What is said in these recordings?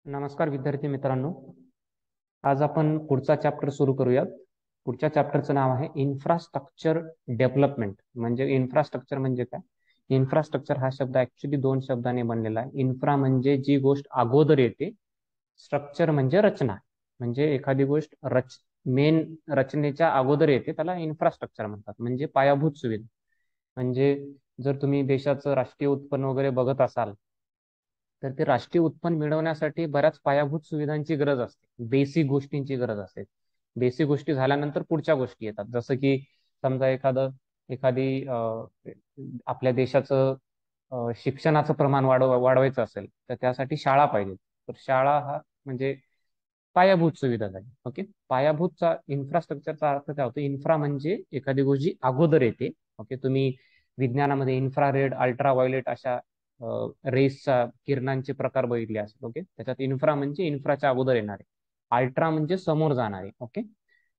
नमस्कार विद्यार्थी मित्रांनो. आज आपण पुढचा चॅप्टर सुरू करूयात. पुढच्या चॅप्टरचं नाव आहे इन्फ्रास्ट्रक्चर डेव्हलपमेंट. म्हणजे इन्फ्रास्ट्रक्चर म्हणजे काय? इन्फ्रास्ट्रक्चर हा शब्द ऍक्च्युली दोन शब्दाने बनलेला आहे. इन्फ्रा म्हणजे जी गोष्ट अगोदर येते, स्ट्रक्चर म्हणजे रचना. म्हणजे एखादी गोष्ट मेन रचनेच्या अगोदर येते त्याला इन्फ्रास्ट्रक्चर म्हणतात, म्हणजे पायाभूत सुविधा. म्हणजे जर तुम्ही देशाचं राष्ट्रीय उत्पन्न वगैरे बघत असाल तर ते राष्ट्रीय उत्पन्न मिळवण्यासाठी बऱ्याच पायाभूत सुविधांची गरज असते, बेसिक गोष्टींची गरज असते. बेसिक गोष्टी झाल्यानंतर पुढच्या गोष्टी येतात. जसं की समजा एखादी आपल्या देशाचं शिक्षणाचं प्रमाण वाढवायचं असेल तर त्यासाठी शाळा पाहिजे. तर शाळा हा म्हणजे पायाभूत सुविधा झाली. ओके, पायाभूतचा इन्फ्रास्ट्रक्चरचा अर्थ काय होतो? इन्फ्रा म्हणजे एखादी गोष्ट जी अगोदर येते. ओके, तुम्ही विज्ञानामध्ये इन्फ्रारेड, अल्ट्राव्हायोलेट अशा रेसचा किरणांचे प्रकार बघितले असेल. ओके, त्याच्यात इन्फ्रा म्हणजे इन्फ्राच्या अगोदर येणारे, अल्ट्रा म्हणजे समोर जाणारे. ओके,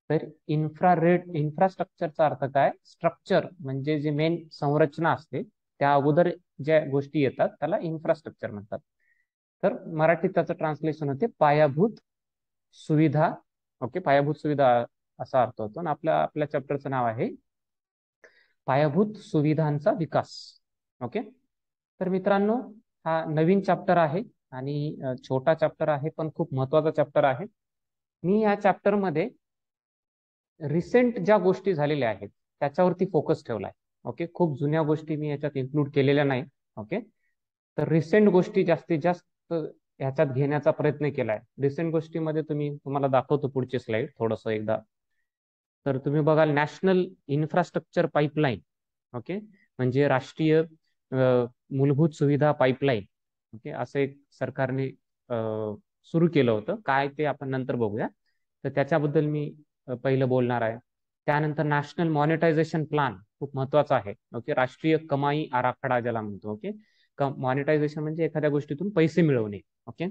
तर इन्फ्रास्ट्रक्चरचा अर्थ काय? स्ट्रक्चर म्हणजे जे मेन संरचना असते त्या अगोदर ज्या गोष्टी येतात त्याला इन्फ्रास्ट्रक्चर म्हणतात. तर मराठीत त्याचं ट्रान्सलेशन होते पायाभूत सुविधा. ओके, पायाभूत सुविधा असा अर्थ होतो. आणि आपल्या आपल्या चॅप्टरचं नाव आहे पायाभूत सुविधांचा विकास. ओके, तर मित्रांनो, हा नवीन चॅप्टर आहे आणि छोटा चॅप्टर आहे पण खूप महत्वाचा चॅप्टर आहे. मी या चॅप्टरमध्ये रिसेंट ज्या गोष्टी झालेल्या आहेत त्याच्यावरती फोकस ठेवलाय. ओके, खूप जुन्या गोष्टी मी याच्यात इन्क्लूड केलेल्या नाही. ओके, तर रिसेंट गोष्टी जास्तीत जास्त ह्याच्यात घेण्याचा प्रयत्न केलाय. रिसेंट गोष्टीमध्ये तुम्हाला दाखवतो पुढची स्लाइड थोडस एकदा. तर तुम्ही बघाल नॅशनल इन्फ्रास्ट्रक्चर पाईपलाईन. ओके, म्हणजे राष्ट्रीय मूलभूत सुविधा पाईपलाईन. ओके, असं एक सरकारने सुरू केलं होतं. काय ते आपण नंतर बघूया. तर त्याच्याबद्दल मी पहिलं बोलणार आहे. त्यानंतर नॅशनल मॉनिटायझेशन प्लॅन खूप महत्वाचा आहे. ओके, राष्ट्रीय कमाई आराखडा ज्याला म्हणतो. ओके, मॉनिटायझेशन म्हणजे एखाद्या गोष्टीतून पैसे मिळवणे. ओके,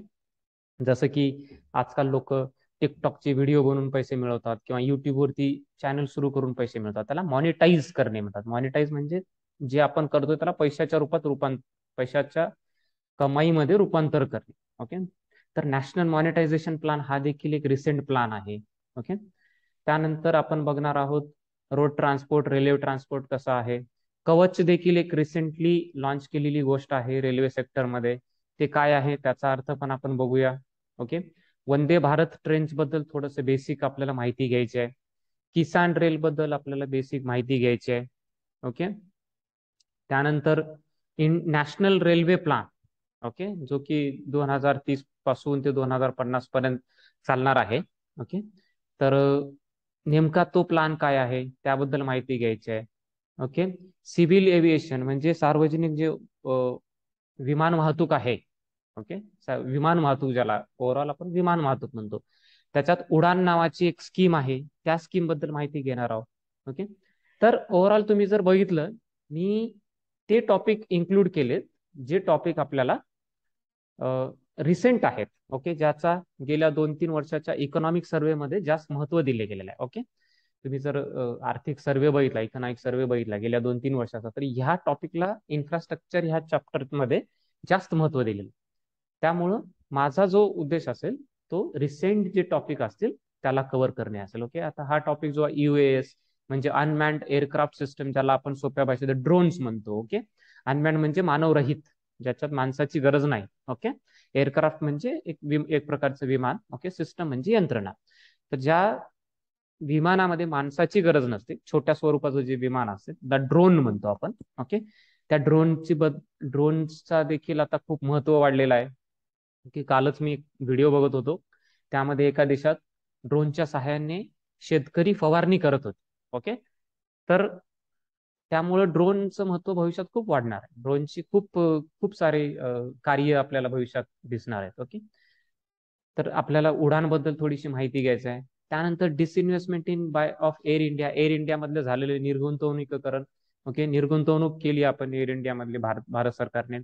जसं की आजकाल लोक टिकटॉकचे व्हिडिओ बनवून पैसे मिळवतात किंवा युट्यूबवरती चॅनल सुरू करून पैसे मिळवतात. त्याला मॉनिटाईज करणे म्हणतात. मॉनिटाईज म्हणजे जे आपण करतो त्याला पैशाच्या रूपात पैशाच्या कमाईमध्ये रूपांतर करणे. ओके, तर नॅशनल मॉनिटायझेशन प्लॅन हा देखील एक रिसेंट प्लॅन आहे. ओके, त्यानंतर आपण बघणार आहोत रोड ट्रान्सपोर्ट, रेल्वे ट्रान्सपोर्ट कसं आहे. कवच देखील एक रिसेंटली लॉन्च केलेली गोष्ट आहे रेल्वे सेक्टरमध्ये. ते काय आहे त्याचा अर्थ पण आपण बघूया. ओके, वंदे भारत ट्रेन्स बद्दल थोडंसं बेसिक आपल्याला माहिती घ्यायची आहे. किसान रेल बद्दल आपल्याला बेसिक माहिती घ्यायची आहे. ओके, त्यानंतर नॅशनल रेल्वे प्लॅन. ओके, जो की 2030 पासून ते 2050 पर्यंत चालणार आहे. ओके, तर नेमका तो प्लॅन काय आहे त्याबद्दल माहिती घ्यायची आहे. ओके, सिव्हिल एव्हिएशन म्हणजे सार्वजनिक जे विमान वाहतूक आहे. ओके, विमान वाहतूक ज्याला ओव्हरऑल आपण विमान वाहतूक म्हणतो, त्याच्यात उडान नावाची एक स्कीम आहे. त्या स्कीम बद्दल माहिती घेणार आहोत. ओके, तर ओव्हरऑल तुम्ही जर बघितलं, मी ते टॉपिक इन्क्लूड केलेत जे टॉपिक आपल्याला रिसेंट आहेत. ओके, ज्याचा गेल्या 2-3 वर्षाच्या इकॉनॉमिक सर्व्हेमध्ये जास्त महत्व दिले गेलेलं आहे. ओके, तुम्ही जर आर्थिक सर्व्हे बघितला, इकॉनॉमिक सर्व्हे बघितला गेल्या 2-3 वर्षाचा, तर ह्या टॉपिकला इन्फ्रास्ट्रक्चर ह्या चॅप्टरमध्ये जास्त महत्व दिलेलं. त्यामुळं माझा जो उद्देश असेल तो रिसेंट जे टॉपिक असतील त्याला कव्हर करणे असेल. ओके, आता हा टॉपिक जो UAS म्हणजे अनमॅन्ड एअरक्राफ्ट सिस्टम, ज्याला आपण सोप्या भाषेत ड्रोन्स म्हणतो. ओके, अनमॅन्ड म्हणजे मानवरहित, ज्याच्यात माणसाची गरज नाही. ओके, एअरक्राफ्ट म्हणजे एक प्रकारचं विमान. ओके, सिस्टम म्हणजे यंत्रणा. तर ज्या विमानामध्ये माणसाची गरज नसते, छोट्या स्वरूपाचं जे विमान असते त्या ड्रोन म्हणतो आपण. ओके, त्या ड्रोनचा देखील आता खूप महत्व वाढलेलं आहे. की कालच मी व्हिडिओ बघत होतो, त्यामध्ये एका देशात ड्रोनच्या सहाय्याने शेतकरी फवारणी करत होते. ओके, तर त्यामुळे ड्रोनचं महत्व भविष्यात खूप वाढणार आहे. ड्रोनची खूप खूप सारे कार्य आपल्याला भविष्यात दिसणार आहेत. ओके, तर आपल्याला उडानबद्दल थोडीशी माहिती घ्यायची आहे. त्यानंतर disinvestment in by of air India, air India मधलं झालेलं निर्गुंतवणुकीकरण. ओके, निर्गुंतवणूक केली आपण एअर इंडिया मधली भारत सरकारने.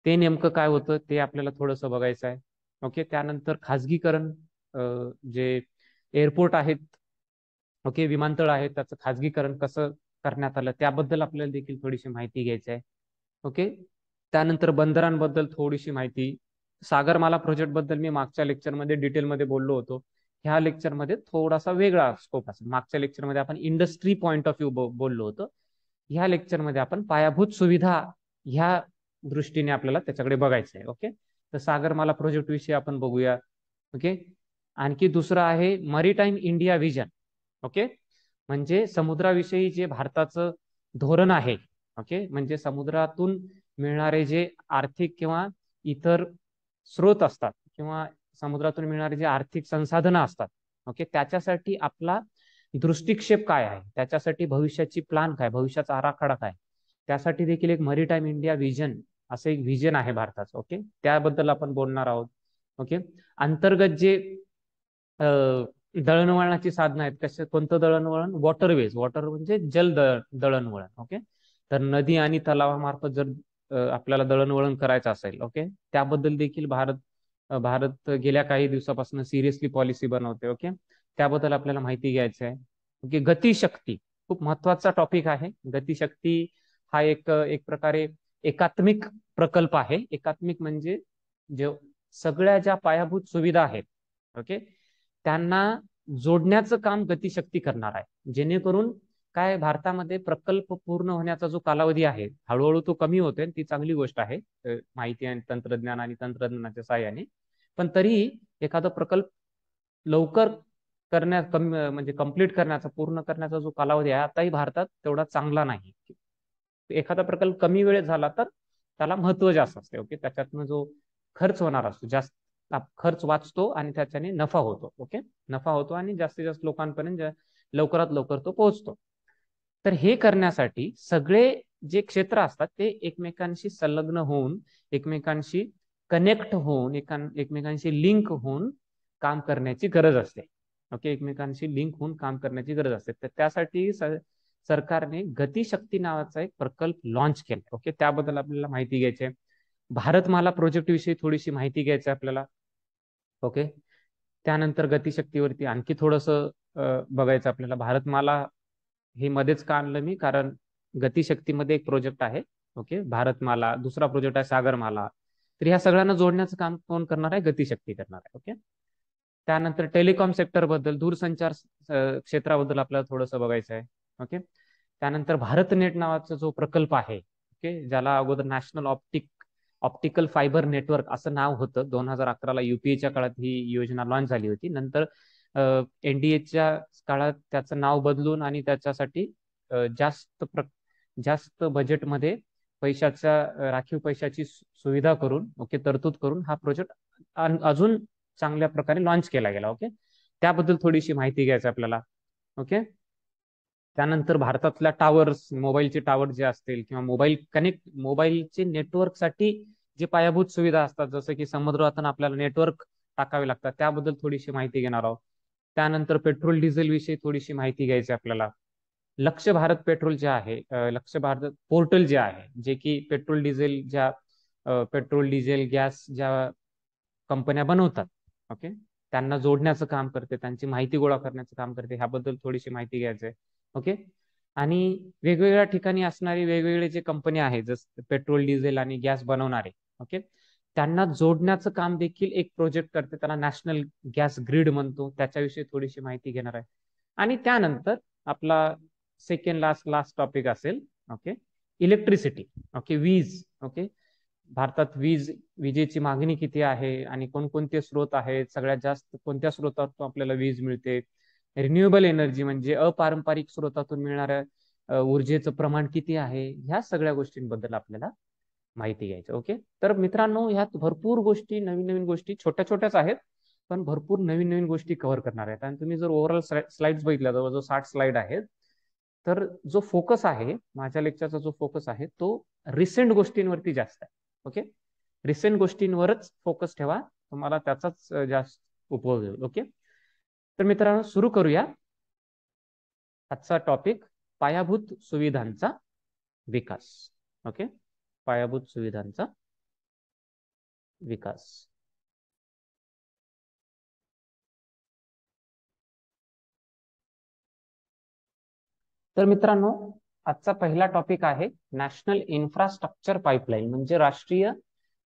ते नेमकं काय होतं ते आपल्याला थोडंसं बघायचं आहे. ओके, त्यानंतर खाजगीकरण, जे एअरपोर्ट आहेत, ओके, विमानतळ आहेत, त्याचं खाजगीकरण कसं करण्यात आलं त्याबद्दल आपल्याला देखील थोडीशी माहिती घ्यायची आहे. ओके, त्यानंतर बंदरांबद्दल थोडीशी माहिती, सागरमाला प्रोजेक्ट बद्दल मी मागच्या लेक्चरमध्ये डिटेलमध्ये बोललो होतो. ह्या लेक्चरमध्ये थोडासा वेगळा स्कोप असेल. मागच्या लेक्चरमध्ये आपण इंडस्ट्री पॉईंट ऑफ व्ह्यू बोललो होतो. ह्या लेक्चरमध्ये आपण पायाभूत सुविधा ह्या दृष्टीने आपल्याला त्याच्याकडे बघायचं आहे. ओके, तर सागरमाला प्रोजेक्ट विषयी आपण बघूया. ओके, आणखी दुसरं आहे मरीटाईम इंडिया विजन. ओके, म्हणजे समुद्राविषयी जे भारताचं धोरण आहे. ओके, म्हणजे समुद्रातून मिळणारे जे आर्थिक किंवा इतर स्रोत असतात किंवा समुद्रातून मिळणारे जे आर्थिक संसाधनं असतात. ओके, त्याच्यासाठी आपला दृष्टिक्षेप काय आहे, त्याच्यासाठी भविष्याची प्लॅन काय, भविष्याचा आराखडा काय, त्यासाठी देखील एक मरीटाईम इंडिया विजन असं एक विजन आहे भारताचं. ओके, त्याबद्दल आपण बोलणार आहोत. ओके, अंतर्गत जे दळणवळणाची साधनं आहेत, कसे कोणतं दळणवळण, वॉटरवेज, वॉटर म्हणजे जल दळणवळण. ओके, तर नदी आणि तलावामार्फत जर आपल्याला दळणवळण करायचं असेल, ओके, त्याबद्दल देखील भारत गेल्या काही दिवसापासून सिरियसली पॉलिसी बनवते. ओके, त्याबद्दल आपल्याला माहिती घ्यायची आहे. ओके, गतिशक्ती खूप महत्वाचा टॉपिक आहे. गतिशक्ती हा एक प्रकारे एकात्मिक प्रकल्प आहे. एकात्मिक म्हणजे जे सगळ्या ज्या पायाभूत सुविधा आहेत, ओके, त्यांना जोडण्याचं काम गतिशक्ती करणार आहे. जेणेकरून काय, भारतामध्ये प्रकल्प पूर्ण होण्याचा जो कालावधी आहे हळूहळू तो कमी होतोय. ती चांगली गोष्ट आहे माहिती आणि तंत्रज्ञान आणि तंत्रज्ञानाच्या सहाय्याने. पण तरीही एखादा प्रकल्प लवकर करण्यात म्हणजे कंप्लीट करण्याचा, पूर्ण करण्याचा जो कालावधी आहे आताही भारतात तेवढा चांगला नाही. एखादा प्रकल्प कमी वेळेत झाला तर त्याला महत्व जास्त असते. ओके, त्याच्यातनं जो खर्च होणार असतो जास्त, खर्च वाचतो आणि त्याच्याने नफा होतो. ओके, नफा होतो आणि जास्तीत जास्त लोकांपर्यंत लवकरात लवकर तो पोहोचतो. तर हे करण्यासाठी सगळे जे क्षेत्र असतात ते एकमेकांशी संलग्न होऊन, एकमेकांशी कनेक्ट होऊन, एकमेकांशी लिंक होऊन काम करण्याची गरज असते. ओके, एकमेकांशी लिंक होऊन काम करण्याची गरज असते. तर त्यासाठी सरकारने गतिशक्ती नावाचा एक प्रकल्प लॉन्च केला. ओके, त्याबद्दल आपल्याला माहिती घ्यायची आहे. भारतमाला प्रोजेक्ट विषयी थोडीशी माहिती घ्यायची आहे आपल्याला. ओके, त्यानंतर गतिशक्तीवरती आणखी थोडंसं बघायचं आपल्याला. भारतमाला हे मध्येच का आणलं मी, कारण गतिशक्तीमध्ये एक प्रोजेक्ट आहे. ओके, भारतमाला, दुसरा प्रोजेक्ट आहे सागरमाला. तर ह्या सगळ्यांना जोडण्याचं काम कोण करणार आहे, गतिशक्ती करणार आहे. ओके, त्यानंतर टेलिकॉम सेक्टर बद्दल, दूरसंचार क्षेत्राबद्दल आपल्याला थोडंसं बघायचं आहे. ओके, त्यानंतर भारत नेट नावाचा जो प्रकल्प आहे, ओके, ज्याला अगोदर नॅशनल ऑप्टिकल फायबर नेटवर्क असं नाव होतं. 2011ला युपीएच्या काळात ही योजना लॉन्च झाली होती. नंतर एनडीएच्या काळात त्याचं नाव बदलून आणि त्याच्यासाठी जास्त बजेटमध्ये राखीव पैशाची सुविधा करून, ओके, तरतूद करून हा प्रोजेक्ट अजून चांगल्या प्रकारे लॉन्च केला गेला. ओके, त्याबद्दल थोडीशी माहिती घ्यायची आपल्याला. ओके, त्यानंतर भारतातल्या टावर्स, मोबाईलचे टावर जे असतील किंवा मोबाईलचे नेटवर्कसाठी जे पायाभूत सुविधा असतात, जसं की समुद्रातून आपल्याला नेटवर्क टाकावे लागतात, त्याबद्दल थोडीशी माहिती घेणार आहोत. त्यानंतर पेट्रोल डिझेल विषयी थोडीशी माहिती घ्यायची आपल्याला. लक्ष भारत पेट्रोल जे आहे, लक्ष भारत पोर्टल जे आहे, जे की पेट्रोल डिझेल गॅस ज्या कंपन्या बनवतात, ओके, त्यांना जोडण्याचं काम करते, त्यांची माहिती गोळा करण्याचं काम करते. ह्याबद्दल थोडीशी माहिती घ्यायची आहे. ओके, आणि वेगवेगळ्या ठिकाणी असणारी वेगवेगळे जे कंपनी आहेत, जसं पेट्रोल डिझेल आणि गॅस बनवणारे, ओके, त्यांना जोडण्याचं काम देखील एक प्रोजेक्ट करते, त्याला नॅशनल गॅस ग्रिड म्हणतो. त्याच्याविषयी थोडीशी माहिती घेणार आहे. आणि त्यानंतर आपला सेकंड लास्ट टॉपिक असेल, ओके, इलेक्ट्रिसिटी. ओके, वीज. ओके, भारतात विजेची मागणी किती आहे आणि कोणकोणते स्रोत आहेत, सगळ्यात जास्त कोणत्या स्रोतातून आपल्याला वीज मिळते, रिन्युएबल एनर्जी म्हणजे अपारंपरिक स्रोतातून मिळणाऱ्या ऊर्जेचं प्रमाण किती आहे, ह्या सगळ्या गोष्टींबद्दल आपल्याला माहिती घ्यायचं. ओके, तर मित्रांनो, ह्यात भरपूर गोष्टी, नवीन नवीन गोष्टी, छोट्या छोट्याच आहेत, पण भरपूर नवीन नवीन गोष्टी कव्हर करणार आहेत. आणि तुम्ही जर ओव्हरऑल स्लाइड्स बघितल्या, जवळजवळ 60 स्लाइड आहेत, तर जो फोकस आहे माझ्या लेक्चरचा, जो फोकस आहे तो रिसेंट गोष्टींवरती जास्त आहे. ओके, रिसेंट गोष्टींवरच फोकस ठेवा, तुम्हाला त्याचाच जास्त उपयोग होईल. ओके, तर मित्रांनो, सुरू करूया आजचा टॉपिक, पायाभूत सुविधांचा विकास. ओके, पायाभूत सुविधांचा विकास. तर मित्रांनो, आजचा पहिला टॉपिक आहे नॅशनल इन्फ्रास्ट्रक्चर पाईपलाईन, म्हणजे राष्ट्रीय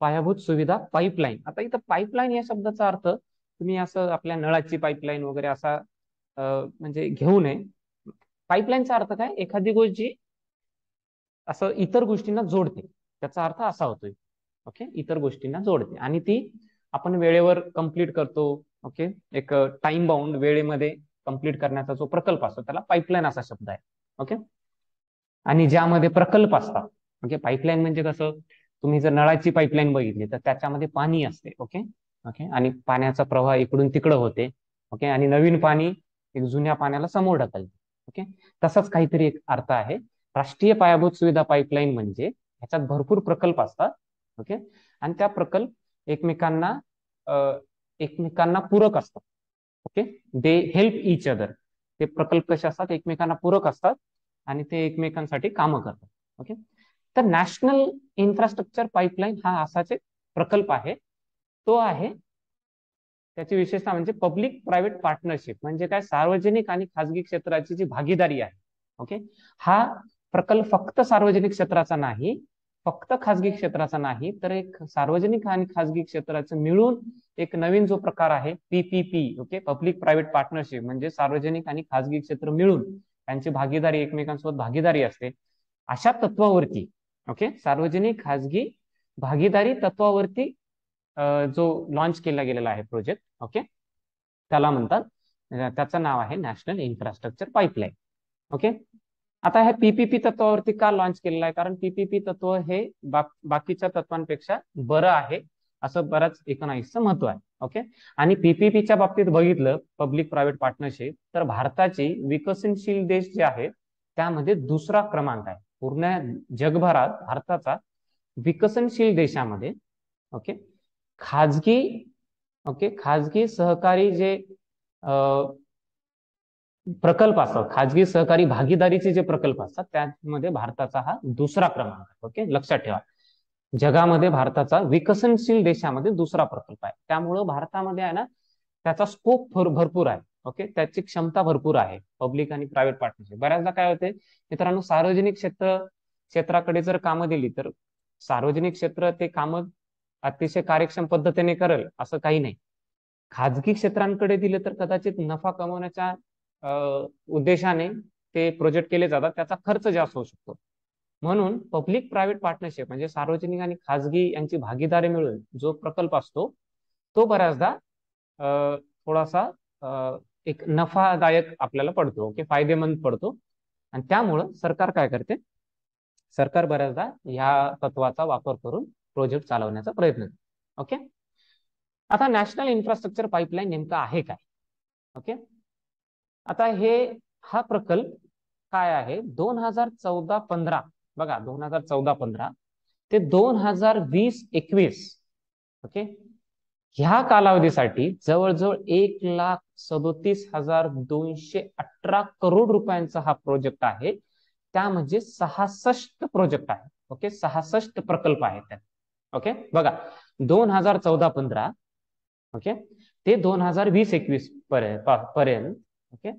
पायाभूत सुविधा पाईपलाईन. आता इथं पाईपलाईन या शब्दाचा अर्थ तुम्ही असं आपल्या नळाची पाईपलाईन वगैरे असा म्हणजे घेऊ नये. पाईपलाईनचा अर्थ काय, एखादी गोष्ट जी असं इतर गोष्टींना जोडते, त्याचा अर्थ असा होतोय. ओके, इतर गोष्टींना जोडते आणि ती आपण वेळेवर कंप्लीट करतो. ओके, एक टाइम बाउंड वेळेमध्ये कंप्लीट करण्याचा जो प्रकल्प असतो त्याला पाईपलाईन असा शब्द आहे. ओके, आणि ज्यामध्ये प्रकल्प असतात. ओके, पाईपलाईन म्हणजे कसं, तुम्ही जर नळाची पाईपलाईन बघितली तर त्याच्यामध्ये पाणी असते. ओके ओके, आणि पाण्याचा प्रवाह इकडून तिकडं होते. ओके, आणि नवीन पाणी एक जुन्या पाण्याला समोर ढकलते. ओके, तसाच काहीतरी एक अर्थ आहे. राष्ट्रीय पायाभूत सुविधा पाईपलाईन म्हणजे ह्याच्यात भरपूर प्रकल्प असतात. ओके, आणि त्या प्रकल्प एकमेकांना एकमेकांना पूरक असतात. Okay, they help each other. ते प्रकल्प कसे असतात, एकमेकांना पूरक असतात आणि ते एकमेकांसाठी कामं करतात. ओके, तर नॅशनल इन्फ्रास्ट्रक्चर पाईपलाईन हा असाच एक प्रकल्प आहे. तो आहे, त्याची विशेषता म्हणजे पब्लिक प्रायव्हेट पार्टनरशिप. म्हणजे काय, सार्वजनिक आणि खासगी क्षेत्राची जी भागीदारी आहे. ओके, हा प्रकल्प फक्त सार्वजनिक क्षेत्राचा नाही, फक्त खासगी क्षेत्राचा नाही, तर एक सार्वजनिक आणि खासगी क्षेत्राचं मिळून एक नवीन जो प्रकार आहे PPP. Okay, public private partnership म्हणजे सार्वजनिक आणि खासगी क्षेत्र मिळून त्यांची भागीदारी, एकमेकांसोबत भागीदारी असते. अशा तत्वावरती, ओके, सार्वजनिक खासगी भागीदारी तत्वावरती जो लॉन्च केला गेलेला आहे प्रोजेक्ट. ओके, त्याला म्हणतात, त्याचं नाव आहे नॅशनल इन्फ्रास्ट्रक्चर पाईपलाईन. ओके, आता हे पीपीपी तत्वावरती का लॉन्च केलेलं आहे, कारण पीपीपी तत्व हे बाकीच्या तत्वांपेक्षा बरं आहे असं बऱ्याच इकॉनॉमिक्सचं महत्व आहे. ओके, आणि पीपीपीच्या बाबतीत बघितलं, पब्लिक प्रायव्हेट पार्टनरशिप, तर भारताची विकसनशील देश जे आहेत त्यामध्ये दुसरा क्रमांक आहे. पूर्ण जगभरात भारताचा विकसनशील देशामध्ये, ओके, खाजगी, ओके, खाजगी सहकारी जे प्रकल्प असतात, खाजगी सहकारी भागीदारीचे जे प्रकल्प असतात त्यामध्ये भारताचा हा दुसरा क्रमांक आहे. ओके, लक्षात ठेवा, जगामध्ये भारताचा विकसनशील देशामध्ये दुसरा प्रकल्प आहे. त्यामुळं भारतामध्ये आहे ना, त्याचा स्कोप भरपूर आहे. ओके, त्याची क्षमता भरपूर आहे. पब्लिक आणि प्रायव्हेट पार्टनरशिप बऱ्याचदा काय होते मित्रांनो, सार्वजनिक क्षेत्राकडे जर कामं दिली तर सार्वजनिक क्षेत्र ते कामं अतिशय कार्यक्षम पद्धतीने करेल असं काही नाही. खाजगी क्षेत्रांकडे दिले तर कदाचित नफा कमवण्याच्या उद्देशाने ते प्रोजेक्ट केले जातात, त्याचा खर्च जास्त होऊ शकतो. म्हणून पब्लिक प्रायव्हेट पार्टनरशिप म्हणजे सार्वजनिक आणि खाजगी यांची भागीदारी मिळून जो प्रकल्प असतो तो बऱ्याचदा थोडासा एक नफादायक आपल्याला पडतो. ओके, फायदेमंद पडतो. आणि त्यामुळं सरकार काय करते, सरकार बऱ्याचदा या तत्वाचा वापर करून प्रोजेक्ट चालवण्याचा प्रयत्न करते. ओके, आता नॅशनल इन्फ्रास्ट्रक्चर पाईपलाईन नेमका आहे काय. ओके, आता हा प्रकल्प काय आहे, 2014-15, बघा 2014-15 ते 2020-21, ओके, ह्या कालावधीसाठी जवळजवळ 1,37,218 करोड रुपयांचा हा प्रोजेक्ट आहे. त्यामध्ये 66 प्रोजेक्ट आहे. ओके, 66 प्रकल्प आहेत त्यात. ओके, बघा 2014-15, ओके, ते 2020-21 पर्यंत, ओके,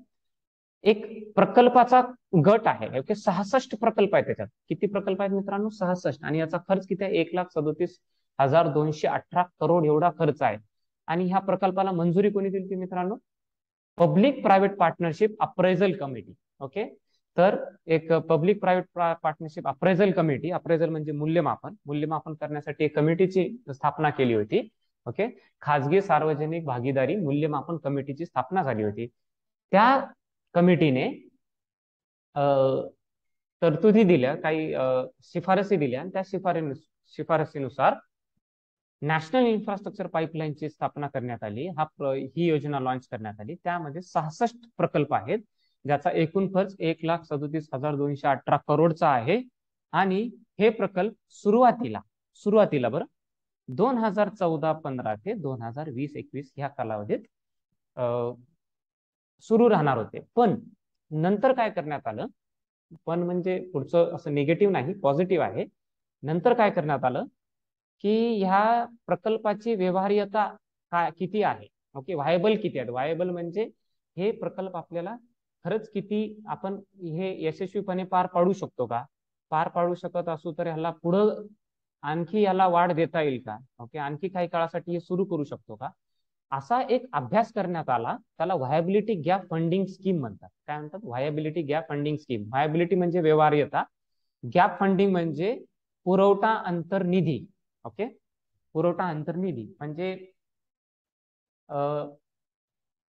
एक प्रकल्पाचा गट आहे. ओके, 66 प्रकल्प आहेत. त्याच्यात किती प्रकल्प आहेत मित्रांनो, 66, आणि याचा खर्च किती आहे, 1,37,218 करोड एवढा खर्च आहे. आणि ह्या प्रकल्पाला मंजुरी कोणी दिली होती मित्रांनो, public private partnership appraisal committee. Okay, तर एक public private partnership appraisal committee, appraisal म्हणजे मूल्यमापन करण्यासाठी एक कमिटीची स्थापना केली होती. ओके, खाजगी सार्वजनिक भागीदारी मूल्यमापन कमिटीची स्थापना झाली होती. त्या कमिटीने तरतुदी दिल्या, काही शिफारसी दिल्या, आणि त्या शिफारसीनुसार नॅशनल इन्फ्रास्ट्रक्चर पाईपलाईनची स्थापना करण्यात आली. ही योजना लॉन्च करण्यात आली. त्यामध्ये 66 प्रकल्प आहेत, ज्याचा एकूण खर्च 1,37,218 करोडचा आहे. आणि हे प्रकल्प सुरुवातीला बरं 2014-15 ते 2020-21 ह्या कालावधीत सुरू राहणार होते. पण नंतर काय करण्यात आलं, पण म्हणजे पुढचं असं निगेटिव्ह नाही, पॉझिटिव्ह आहे. नंतर काय करण्यात आलं की ह्या प्रकल्पाची व्यवहार्यता काय किती आहे. ओके, व्हायबल किती आहेत. व्हायबल म्हणजे हे प्रकल्प आपल्याला खरंच किती आपण हे यशस्वीपणे पार पाडू शकतो का. पार पाडू शकत असू तर ह्याला पुढं आणखी याला वाढ देता येईल का, ओके, आणखी काही काळासाठी हे सुरू करू शकतो का, असा एक अभ्यास करण्यात आला. त्याला व्हायबिलिटी गॅप फंडिंग स्कीम म्हणतात. काय म्हणतात? व्हायबिलिटी गॅप फंडिंग स्कीम. व्हायबिलिटी म्हणजे व्यवहार्यता, गॅप फंडिंग म्हणजे पुरवठा अंतर्निधी. ओके, पुरवठा अंतर्निधी म्हणजे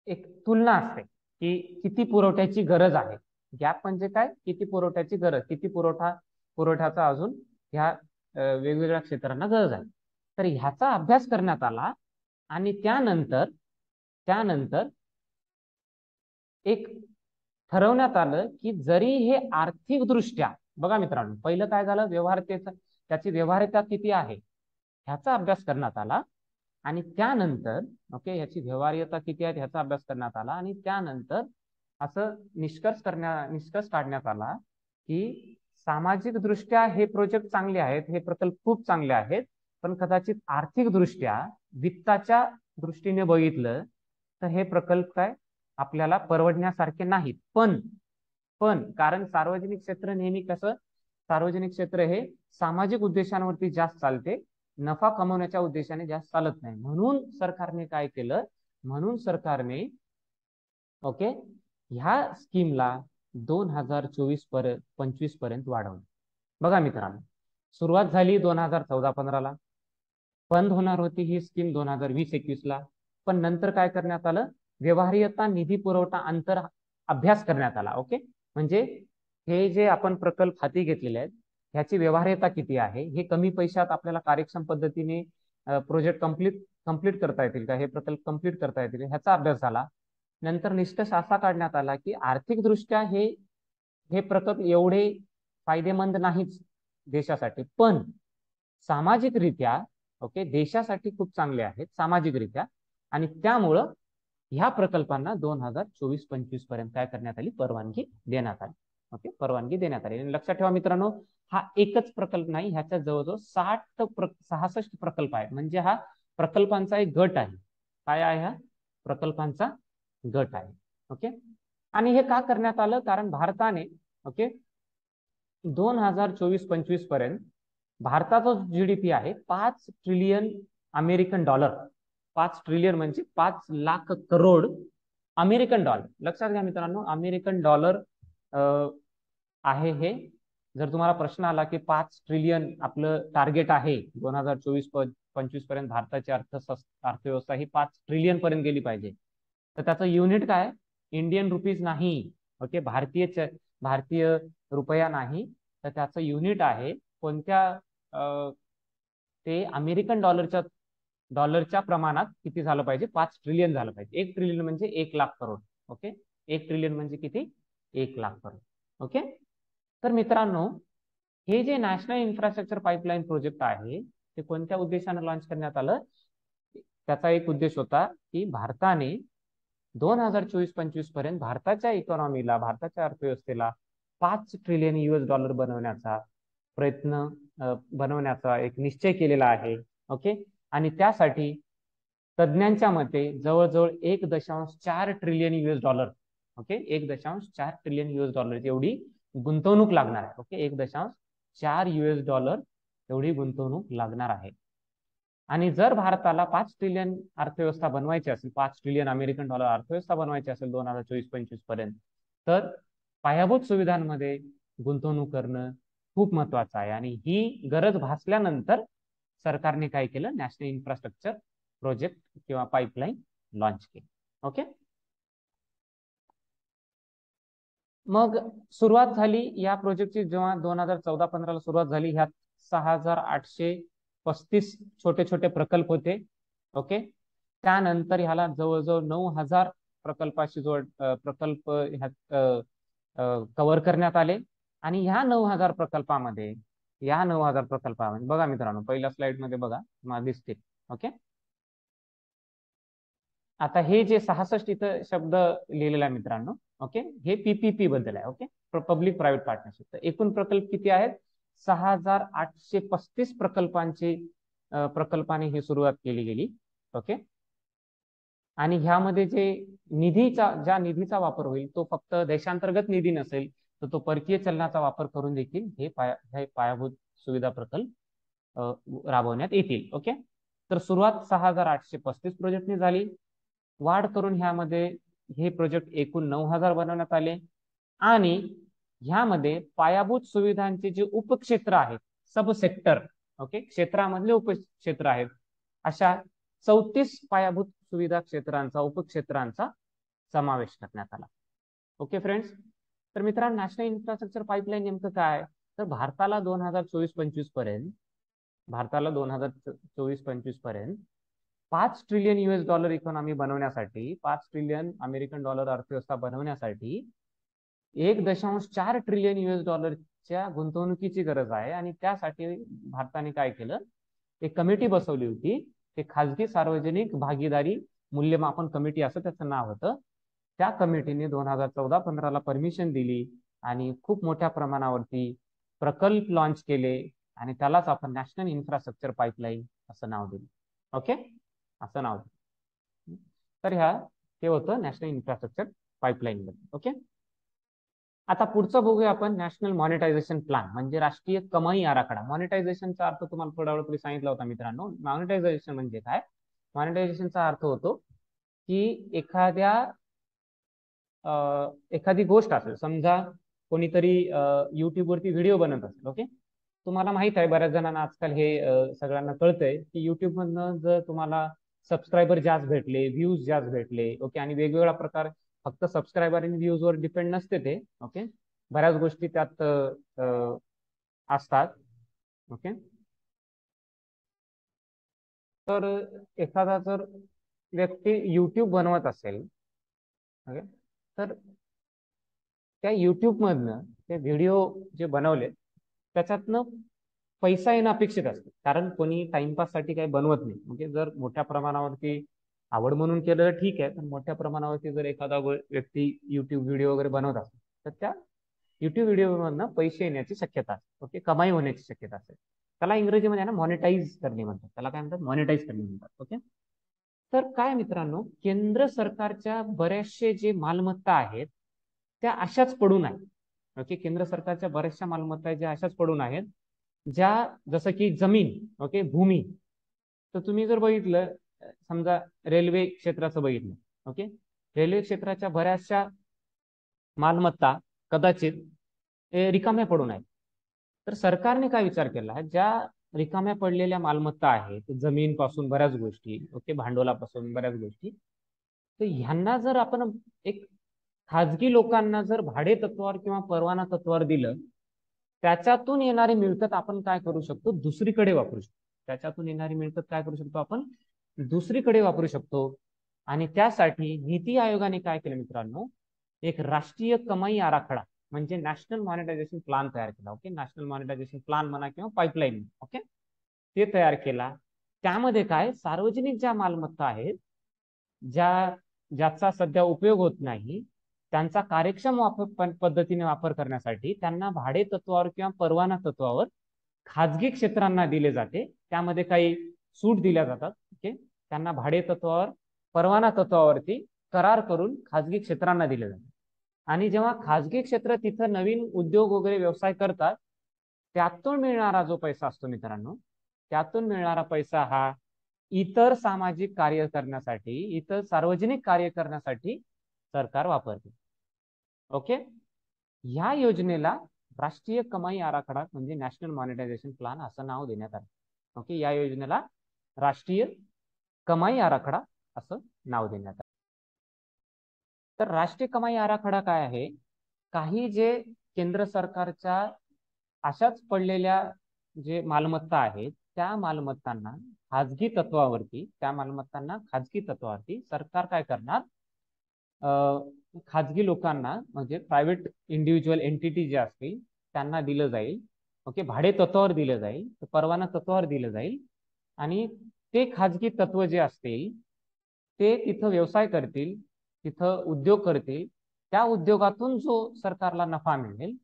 एक तुलना असते की किती पुरवठ्याची गरज आहे. गॅप म्हणजे काय? किती पुरवठ्याची गरज, किती पुरवठ्याचा अजून ह्या वेगवेगळ्या क्षेत्रांना गरज आहे. तर ह्याचा अभ्यास करण्यात आला आणि त्यानंतर एक ठरवण्यात आलं की जरी हे आर्थिक दृष्ट्या, बघा मित्रांनो, पहिलं काय झालं, व्यवहार्यतेचा, त्याची व्यवहार्यता किती आहे ह्याचा अभ्यास करण्यात आला आणि त्यानंतर ओके ह्याची व्यवहार्यता किती आहे ह्याचा अभ्यास करण्यात आला आणि त्यानंतर असं निष्कर्ष काढण्यात आला की सामाजिक दृष्ट्या हे प्रोजेक्ट चांगले आहेत, हे प्रकल्प खूप चांगले आहेत, पण कदाचित आर्थिक दृष्ट्या वित्ताच्या दृष्टीने बघितलं तर हे प्रकल्प काय आपल्याला परवडण्यासारखे नाहीत. पण कारण सार्वजनिक क्षेत्र नेहमी कसं, सार्वजनिक क्षेत्र हे सामाजिक उद्देशांवरती जास्त चालते, नफा कमवण्याच्या उद्देशाने जास्त चालत नाही. म्हणून सरकारने काय केलं, म्हणून सरकारने ओके ह्या स्कीमला 2024-25 पर्यंत वाढवलं. बघा मित्रांनो, सुरुवात झाली 2014-15ला, बंद होणार होती ही स्कीम 2020-21 ला. पण नंतर काय करण्यात आलं, व्यवहार्यता निधी पुरवठा अंतर अभ्यास करण्यात आला. ओके, म्हणजे हे जे आपण प्रकल्प हाती घेतलेले आहेत ह्याची व्यवहार्यता किती आहे, हे कमी पैशात आपल्याला कार्यक्षम पद्धतीने प्रोजेक्ट कंप्लीट करता येतील का, हे प्रकल्प कंप्लीट करता येतील ह्याचा अभ्यास झाला. नंतर निष्कर्ष असा काढण्यात आला की आर्थिक दृष्ट्या हे प्रकल्प एवढे फायदेमंद नाहीच देशासाठी, पण सामाजिकरित्या ओके देशासाठी खूप चांगले आहेत सामाजिकरित्या, आणि त्यामुळं ह्या प्रकल्पांना 2024-25 पर्यंत काय करण्यात आली, परवानगी देण्यात आली. ओके, परवानगी देण्यात आली. लक्षात ठेवा मित्रांनो, हा एकच प्रकल्प नाही, ह्याच्या जवळजवळ 66 प्रकल्प आहे. म्हणजे हा प्रकल्पांचा एक गट आहे. काय आहे? हा प्रकल्पांचा गट आहे. ओके, आणि हे का करण्यात आलं, कारण भारताने ओके 2024-25 पर्यंत भारताचा जीडीपी आहे 5 ट्रिलियन अमेरिकन डॉलर. 5 ट्रिलियन म्हणजे 5 लाख करोड अमेरिकन डॉलर. लक्षात घ्या मित्रांनो, अमेरिकन डॉलर आहे हे. जर तुम्हाला प्रश्न आला की 5 ट्रिलियन आपलं टार्गेट आहे 2024-25 पर्यंत भारताची अर्थव्यवस्था ही 5 ट्रिलियन पर्यंत गेली पाहिजे, तर त्याचं युनिट काय, इंडियन रुपीज नाही. ओके, भारतीय रुपया नाही, तर त्याचं युनिट आहे कोणत्या, ते अमेरिकन डॉलरच्या प्रमाणात किती झालं पाहिजे, 5 ट्रिलियन झालं पाहिजे. 1 ट्रिलियन म्हणजे 1 लाख करोड. ओके, 1 ट्रिलियन म्हणजे किती, 1 लाख करोड. ओके, तर मित्रांनो, हे जे नॅशनल इन्फ्रास्ट्रक्चर पाईपलाईन प्रोजेक्ट आहे ते कोणत्या उद्देशाने लॉन्च करण्यात आलं, त्याचा एक उद्देश होता की भारताने 2024-25 पर्यंत भारताच्या इकॉनॉमीला, भारताच्या अर्थव्यवस्थेला 5 ट्रिलियन US डॉलर बनवण्याचा एक निश्चय केलेला आहे. ओके, आणि त्यासाठी तज्ज्ञांच्या मते जवळजवळ 1.4 trillion US dollar, okay 1.4 trillion US dollar एवढी गुंतवणूक लागणार आहे. ओके, 1.4 US डॉलर एवढी गुंतवणूक लागणार आहे. आणि जर भारताला 5 ट्रिलियन अर्थव्यवस्था बनवायची असेल, 5 ट्रिलियन अमेरिकन डॉलर अर्थव्यवस्था बनवायची असेल 2024-25 पर्यंत, तर पायाभूत सुविधांमध्ये गुंतवणूक करणं खूप महत्वाचं आहे. आणि ही गरज भासल्यानंतर सरकारने काय केलं, नॅशनल इन्फ्रास्ट्रक्चर प्रोजेक्ट किंवा पाईपलाईन लॉन्च केली. ओके, मग सुरुवात झाली या प्रोजेक्टची, जेव्हा 2014-15ला सुरुवात झाली, ह्यात 6,835 छोटे छोटे प्रकल्प होते. ओके, त्यानंतर ह्याला जवळजवळ 9,000 प्रकल्प ह्यात कव्हर करण्यात आले. आणि ह्या 9,000 प्रकल्पामध्ये बघा मित्रांनो, पहिल्या स्लाइड मध्ये बघा तुम्हाला दिसतील. ओके, आता हे जे 66 इथं शब्द लिहिलेला आहे मित्रांनो, ओके, हे पीपीपी बद्दल आहे. Okay, public private partnership. तर एकूण प्रकल्प किती आहेत, 6,835 प्रकल्पाने ही सुरुवात केली गेली. ओके, आणि ह्यामध्ये ज्या निधीचा वापर होईल तो फक्त देशांतर्गत निधी नसेल, तर तो परकीय चलनाचा वापर करून देखील हे पायाभूत सुविधा प्रकल्प राबवण्यात येतील. ओके, तर सुरुवात 6,835 प्रोजेक्टनी झाली. वाढ करून ह्यामध्ये हे प्रोजेक्ट एकूण 9,000 बनवण्यात आले आणि ह्यामध्ये पायाभूत सुविधांचे जे उपक्षेत्र आहेत, सब सेक्टर, ओके, क्षेत्रामधले उपक्षेत्र आहेत, अशा 34 पायाभूत सुविधा क्षेत्रांचा उपक्षेत्रांचा समावेश करण्यात आला. ओके फ्रेंड्स, तर मित्रांनो नॅशनल इन्फ्रास्ट्रक्चर पाईपलाईन नेमकं काय? तर भारताला 2024-25 पर्यंत 5 ट्रिलियन US$ इकॉनॉमी बनवण्यासाठी, 5 ट्रिलियन अमेरिकन डॉलर अर्थव्यवस्था बनवण्यासाठी 1.4 ट्रिलियन US$ गुंतवणुकीची गरज आहे. आणि त्यासाठी भारताने काय केलं, एक कमिटी बसवली होती. ते खाजगी सार्वजनिक भागीदारी मूल्यमापन कमिटी असं त्याचं नाव होतं. त्या कमिटीने 2014-15 परमिशन दिली आणि खूप मोठ्या प्रमाणावरती प्रकल्प लॉन्च केले आणि त्यालाच आपण नॅशनल इन्फ्रास्ट्रक्चर पाईपलाईन असं नाव दिलं. ओके, असं नाव दिलं. तर हे होतं नॅशनल इन्फ्रास्ट्रक्चर पाईपलाईन बद्दल. ओके, आता पुढचं बघूया आपण नॅशनल मॉनिटायझेशन प्लॅन म्हणजे राष्ट्रीय कमाई आराखडा. मॉनिटायझेशनचा अर्थ तुम्हाला थोडा वेळ पूर्वी सांगितला होता मित्रांनो. मॉनिटायझेशन म्हणजे काय? मॉनिटायझेशनचा अर्थ होतो की एखादी गोष्ट असेल, समजा कोणीतरी युट्यूबवरती व्हिडिओ बनवत असेल. ओके, तुम्हाला माहित आहे, बऱ्याच जणांना आजकाल हे सगळ्यांना कळतंय की युट्यूब मधनं जर तुम्हाला सबस्क्रायबर जास्त भेटले, व्ह्यूज जास्त भेटले, ओके, आणि वेगवेगळ्या प्रकार, फक्त सबस्क्रायबर आणि व्ह्यूज वर डिपेंड नसते ते. ओके, बऱ्याच गोष्टी त्यात असतात. ओके, तर एखादा जर व्यक्ती युट्यूब बनवत असेल, ओके, तर त्या युट्यूब मधनं ते व्हिडिओ जे बनवले त्याच्यातनं पैसा येणं अपेक्षित असतं. कारण कोणी टाइमपाससाठी काही बनवत नाही. म्हणजे जर मोठ्या प्रमाणावरती आवड म्हणून केलं तर ठीक आहे, पण मोठ्या प्रमाणावरती जर एखादा व्यक्ती युट्यूब व्हिडिओ वगैरे बनवत असेल तर त्या युट्यूब व्हिडिओ मधनं पैसे येण्याची शक्यता असते. ओके, कमाई होण्याची शक्यता असते. त्याला इंग्रजीमध्ये ना मॉनिटाईज करणे म्हणतात. त्याला काय म्हणतात? मॉनिटाईज करणे म्हणतात. ओके, तर काय मित्रांनो, केंद्र सरकारच्या बऱ्याचशे जे मालमत्ता आहेत त्या अशाच पडून आहेत. ओके, केंद्र सरकारच्या बऱ्याचशा मालमत्ता ज्या अशाच पडून आहेत, ज्या जसं की जमीन, ओके, भूमी. तर तुम्ही जर बघितलं, समजा रेल्वे क्षेत्राचं बघितलं, ओके, रेल्वे क्षेत्राच्या बऱ्याचशा मालमत्ता कदाचित रिकाम्या पडून आहेत. तर सरकारने काय विचार केला, ज्या रिकाम्या पडलेल्या मालमत्ता आहेत, जमीन पासून बऱ्याच गोष्टी, ओके, भांडवलापासून बऱ्याच गोष्टी, तर ह्यांना जर आपण एक खाजगी लोकांना जर भाडे तत्वावर किंवा परवाना तत्वावर दिलं, त्याच्यातून येणारी मिळकत आपण काय करू शकतो, दुसरीकडे वापरू शकतो. त्याच्यातून येणारी मिळकत काय करू शकतो, आपण दुसरीकडे वापरू शकतो. आणि त्यासाठी नीती आयोगाने काय केलं मित्रांनो, एक राष्ट्रीय कमाई आराखडा म्हणजे नॅशनल मॉनिटायझेशन प्लॅन तयार केला. ओके, नॅशनल मॉनिटायझेशन प्लॅन म्हणा किंवा पाईपलाईन, ओके, ते तयार केला. त्यामध्ये काय, सार्वजनिक ज्या मालमत्ता आहेत, ज्याचा सध्या उपयोग होत नाही, त्यांचा कार्यक्षम पद्धतीने वापर करण्यासाठी त्यांना भाडे तत्वावर किंवा परवाना तत्वावर खाजगी क्षेत्रांना दिले जाते. त्यामध्ये काही सूट दिल्या जातात. ओके, त्यांना भाडे तत्वावर, परवाना तत्वावरती करार करून खाजगी क्षेत्रांना दिले जाते. आणि जेव्हा खाजगी क्षेत्र तिथं नवीन उद्योग वगैरे व्यवसाय करतात, त्यातून मिळणारा जो पैसा असतो मित्रांनो, त्यातून मिळणारा पैसा हा इतर सामाजिक कार्य करण्यासाठी, इतर सार्वजनिक कार्य करण्यासाठी सरकार वापरते. ओके, ह्या योजनेला राष्ट्रीय कमाई आराखडा म्हणजे नॅशनल मॉनिटायझेशन प्लॅन असं नाव देण्यात आलं. ओके, या योजनेला राष्ट्रीय कमाई आराखडा असं नाव देण्यात आलं. तर राष्ट्रीय कमाई आराखडा काय आहे? काही जे केंद्र सरकारच्या अशाच पडलेल्या जे मालमत्ता आहेत, त्या मालमत्तांना खाजगी तत्वावरती सरकार काय करणार, खाजगी लोकांना म्हणजे प्रायव्हेट इंडिव्हिज्युअल एंटिटी जे असतील त्यांना दिलं जाईल. ओके, भाडे तत्वावर दिलं जाईल, परवाना तत्वावर दिलं जाईल. आणि ते खाजगी तत्व जे असतील ते तिथं व्यवसाय करतील, तिथं उद्योग करतील. त्या उद्योगातून जो सरकारला नफा मिळेल,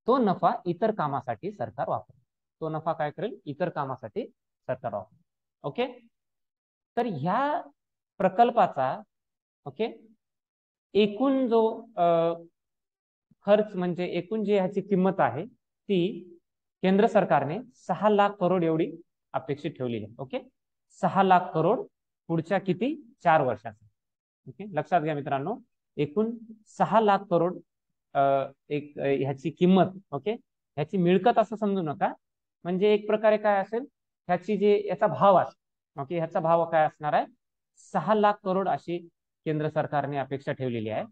तो नफा इतर कामासाठी सरकार वापरेल. तो नफा काय करेल, इतर कामासाठी सरकार वापरेल. ओके, तर ह्या प्रकल्पाचा, ओके, एकूण जो खर्च म्हणजे एकूण जी ह्याची किंमत आहे ती केंद्र सरकारने 6 लाख करोड एवढी अपेक्षित ठेवलेली आहे. ओके, 6 लाख करोड पुढच्या किती 4 वर्षासाठी. ओके, लक्षात घ्या मित्रांनो, एकूण 6 लाख करोड एक ह्याची किंमत. ओके, ह्याची मिळकत असं समजू नका, म्हणजे एक प्रकारे काय असेल, ह्याची जे याचा भाव असेल. ओके, ह्याचा भाव काय असणार आहे, 6 लाख करोड अशी केंद्र सरकारने अपेक्षा ठेवलेली आहे.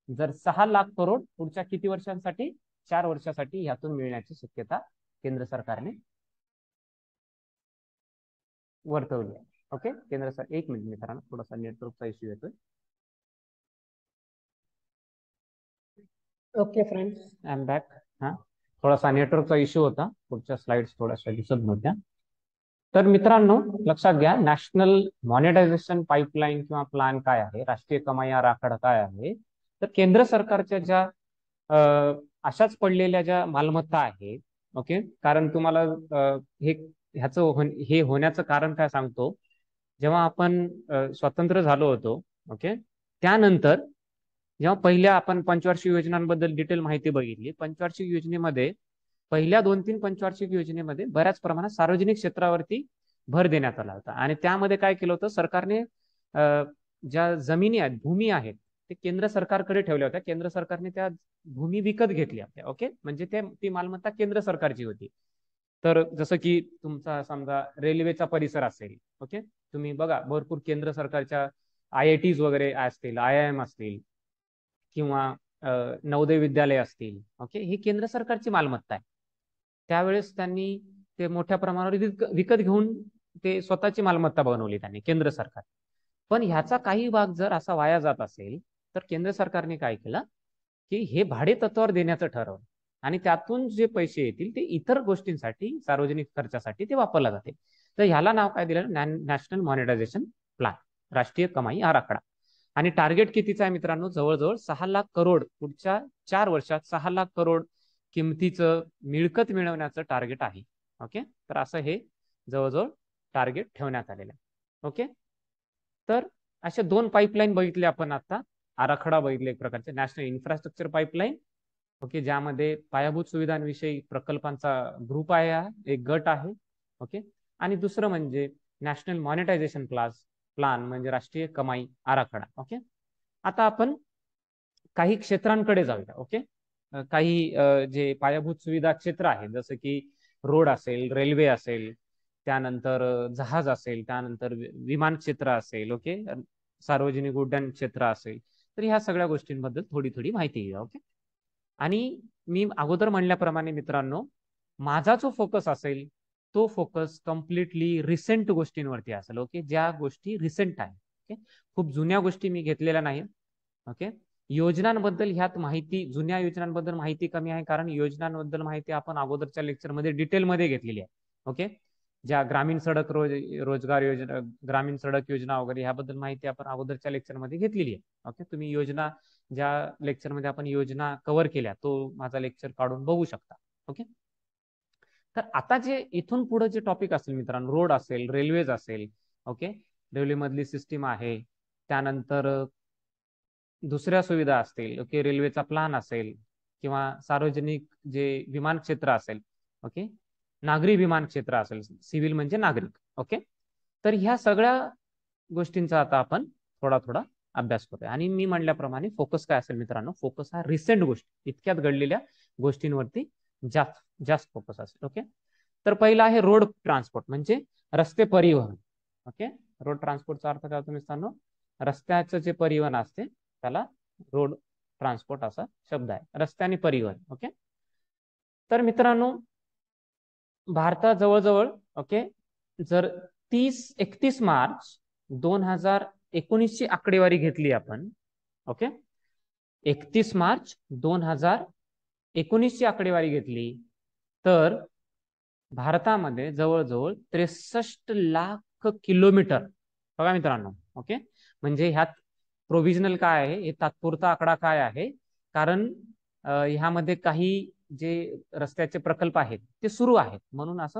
जर 6 लाख करोड पुढच्या किती वर्षांसाठी, 4 वर्षासाठी ह्यातून मिळण्याची शक्यता केंद्र सरकारने वर्तवली आहे. ओके, केंद्र सरकार, एक मिनिट मित्रांनो, थोडासा नेटवर्कचा इश्यू येतोय. Okay friends, I am back. हा, थोडासा नेटवर्कचा इश्यू होता, पुढच्या स्लाइड्स थोड्याशा दिसत नव्हत्या. तर मित्रांनो लक्षात घ्या, नॅशनल मॉनिटायझेशन पाईपलाईन किंवा प्लॅन काय आहे, राष्ट्रीय कमाई आराखडा काय आहे. तर केंद्र सरकारच्या ज्या अशाच पडलेल्या ज्या मालमत्ता आहेत. ओके, कारण तुम्हाला हे हे होण्याचं कारण काय सांगतो. जेव्हा आपण स्वतंत्र झालो होतो, ओके, त्यानंतर जेव्हा पहिल्या आपण पंचवार्षिक योजनांबद्दल डिटेल माहिती बघितली, पंचवार्षिक योजनेमध्ये पहिल्या 2-3 पंचवार्षिक योजनेमध्ये बऱ्याच प्रमाणात सार्वजनिक क्षेत्रावरती भर देण्यात आला होता. आणि त्यामध्ये काय केलं होतं, सरकारने ज्या जमिनी आहेत, भूमी आहेत, ते केंद्र सरकारकडे ठेवल्या होत्या. केंद्र सरकारने त्या भूमी विकत घेतल्या होत्या. ओके, म्हणजे ती मालमत्ता केंद्र सरकारची होती. तर जसं की तुमचा समजा रेल्वेचा परिसर असेल. ओके, तुम्ही बघा भरपूर केंद्र सरकारच्या IITs वगैरे असतील, IIM असतील, किंवा नवोदय विद्यालय असतील. ओके, ही केंद्र सरकारची मालमत्ता आहे. त्यावेळेस त्यांनी ते मोठ्या प्रमाणावर विकत घेऊन ते स्वतःची मालमत्ता बनवली त्यांनी, केंद्र सरकार. पण ह्याचा काही भाग जर असा वाया जात असेल, तर केंद्र सरकारने काय केलं की हे भाडे तत्वावर देण्याचं ठरवलं, आणि त्यातून जे पैसे येतील ते इतर गोष्टींसाठी, सार्वजनिक खर्चासाठी ते वापरला जाते. तर ह्याला नाव काय दिलं, नॅशनल मॉनिटायझेशन प्लॅन, राष्ट्रीय कमाई आराखडा. आणि टार्गेट कितीचा आहे मित्रांनो, जवळजवळ 6 लाख करोड, पुढच्या 4 वर्षात 6 लाख करोड किमतीचं मिळकत मिळवण्याचं टार्गेट आहे. ओके, तर असं हे जवळजवळ टार्गेट ठेवण्यात आलेलं आहे. ओके, तर अशा 2 पाईपलाईन बघितले आपण आता, आराखडा बघितले एक प्रकारचे, नॅशनल इन्फ्रास्ट्रक्चर पाईपलाईन. ओके, ज्यामध्ये पायाभूत सुविधांविषयी प्रकल्पांचा ग्रुप आहे, हा एक गट आहे. ओके, आणि दुसरं म्हणजे नॅशनल मॉनिटायझेशन प्लान, म्हणजे राष्ट्रीय कमाई आराखडा. ओके, आता आपण काही क्षेत्रांकडे जाऊया. ओके, काही जे पायाभूत सुविधा क्षेत्र आहेत, जसं की रोड असेल, रेल्वे असेल, त्यानंतर जहाज असेल, त्यानंतर विमान क्षेत्र असेल. ओके, सार्वजनिक उड्डाण क्षेत्र असेल. तर ह्या सगळ्या गोष्टींबद्दल थोडी थोडी माहिती घेऊया. ओके, आणि मी अगोदर म्हणल्याप्रमाणे मित्रांनो, माझा जो फोकस असेल तो फोकस कम्प्लिटली रिसेंट गोष्टींवरती असेल. ओके, ज्या गोष्टी रिसेंट आहे. ओके, खूप जुन्या गोष्टी मी घेतलेल्या नाही. ओके, योजनांबद्दल ह्यात माहिती, जुन्या योजनांबद्दल माहिती कमी आहे, कारण योजनांबद्दल माहिती आपण अगोदरच्या लेक्चरमध्ये डिटेलमध्ये घेतलेली आहे. ओके, ज्या ग्रामीण सडक रोजगार योजना, ग्रामीण सडक योजना वगैरे ह्याबद्दल माहिती आपण अगोदरच्या लेक्चरमध्ये घेतलेली आहे. ओके, तुम्ही योजना, ज्या लेक्चरमध्ये आपण योजना कव्हर केल्या, तो माझा लेक्चर काढून बघू शकता. ओके, तर आता जे इथून पुढे जे टॉपिक असेल मित्रांनो, रोड असेल, रेल्वेज असेल. ओके, रेल्वे मधली सिस्टीम आहे, त्यानंतर दुसऱ्या सुविधा असतील. ओके, रेल्वेचा प्लॅन असेल, किंवा सार्वजनिक जे विमान क्षेत्र असेल. ओके, नागरी विमान क्षेत्र असेल, सिव्हिल म्हणजे नागरिक. ओके, तर ह्या सगळ्या गोष्टींचा आता आपण थोडा थोडा अभ्यास करूया. आणि मी म्हणल्याप्रमाणे फोकस काय असेल मित्रांनो, फोकस हा रिसेंट गोष्टी, इतक्यात घडलेल्या गोष्टींवरती जास्त जास्त फोकस असेल. ओके, तर पहिला आहे रोड ट्रान्सपोर्ट, म्हणजे रस्ते परिवहन. ओके, रोड ट्रान्सपोर्टचा अर्थ काय होतो मित्रांनो, रस्त्याचं जे परिवहन असते त्याला रोड ट्रान्सपोर्ट असा शब्द आहे, रस्त्याने परिवहन. ओके, तर मित्रांनो भारतात जवळजवळ, ओके, जर 31 मार्च 2019 ची आकडेवारी घेतली आपण. ओके, 31 मार्च 2019 ची आकडेवारी घेतली, तर भारतामध्ये जवळजवळ 63 लाख किलोमीटर. बघा मित्रांनो, ओके, म्हणजे ह्यात प्रोव्हिजनल काय आहे, हे तात्पुरता आकडा काय आहे, कारण ह्यामध्ये काही जे रस्त्याचे प्रकल्प आहेत ते सुरू आहेत, म्हणून असं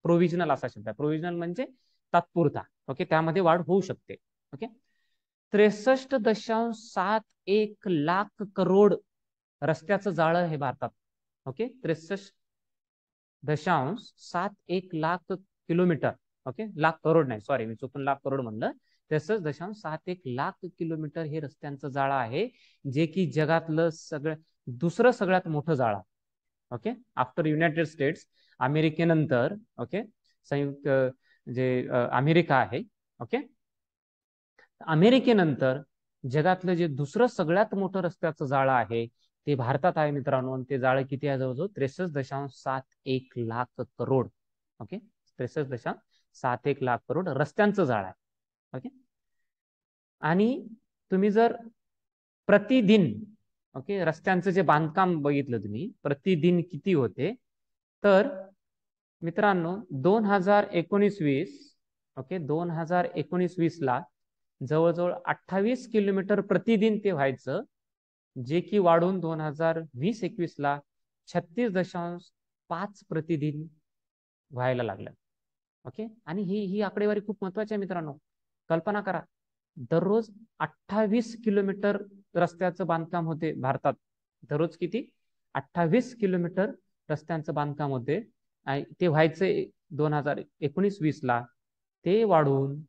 प्रोव्हिजनल असा शब्द आहे. प्रोव्हिजनल म्हणजे तात्पुरता. ओके, त्यामध्ये वाढ होऊ शकते. ओके, 63.71 लाख करोड रस्त्याचं जाळं हे भारतात. Okay, 63.71 lakh kilometre okay, lakh crore नाही, सॉरी, मी चुकून लाख करोड म्हणलं. 63.71 लाख किलोमीटर हे रस्त्यांचं जाळं आहे, जे की जगातलं दुसरं सगळ्यात मोठं जाळं. ओके, आफ्टर युनायटेड स्टेट्स, अमेरिकेनंतर, ओके, संयुक्त जे अमेरिका आहे, ओके, अमेरिकेनंतर जगातलं जे दुसरं सगळ्यात मोठं रस्त्याचं जाळं आहे ते भारतात आहे मित्रांनो. आणि ते जाळं किती आहे? जवळजवळ 63.71 लाख करोड. ओके, 63.71 लाख करोड रस्त्यांचं जाळं आहे. ओके, आणि तुम्ही जर प्रतिदिन, ओके, रस्त्यांचं जे बांधकाम बघितलं तुम्ही प्रतिदिन किती होते, तर मित्रांनो 2019-20, ओके, 2019-20 ला जवळजवळ 28 किलोमीटर प्रतिदिन ते व्हायचं, जे की वाढून 2020-21 ला 36.5 प्रतिदिन व्हायला लागलं. ओके, आणि ही आकडेवारी खूप महत्वाची आहे मित्रांनो. कल्पना करा, दररोज 28 किलोमीटर रस्त्याचं बांधकाम होते भारतात. दररोज किती? 28 किलोमीटर रस्त्यांचं बांधकाम होते. ते व्हायचे 2019-20 ला, ते वाढून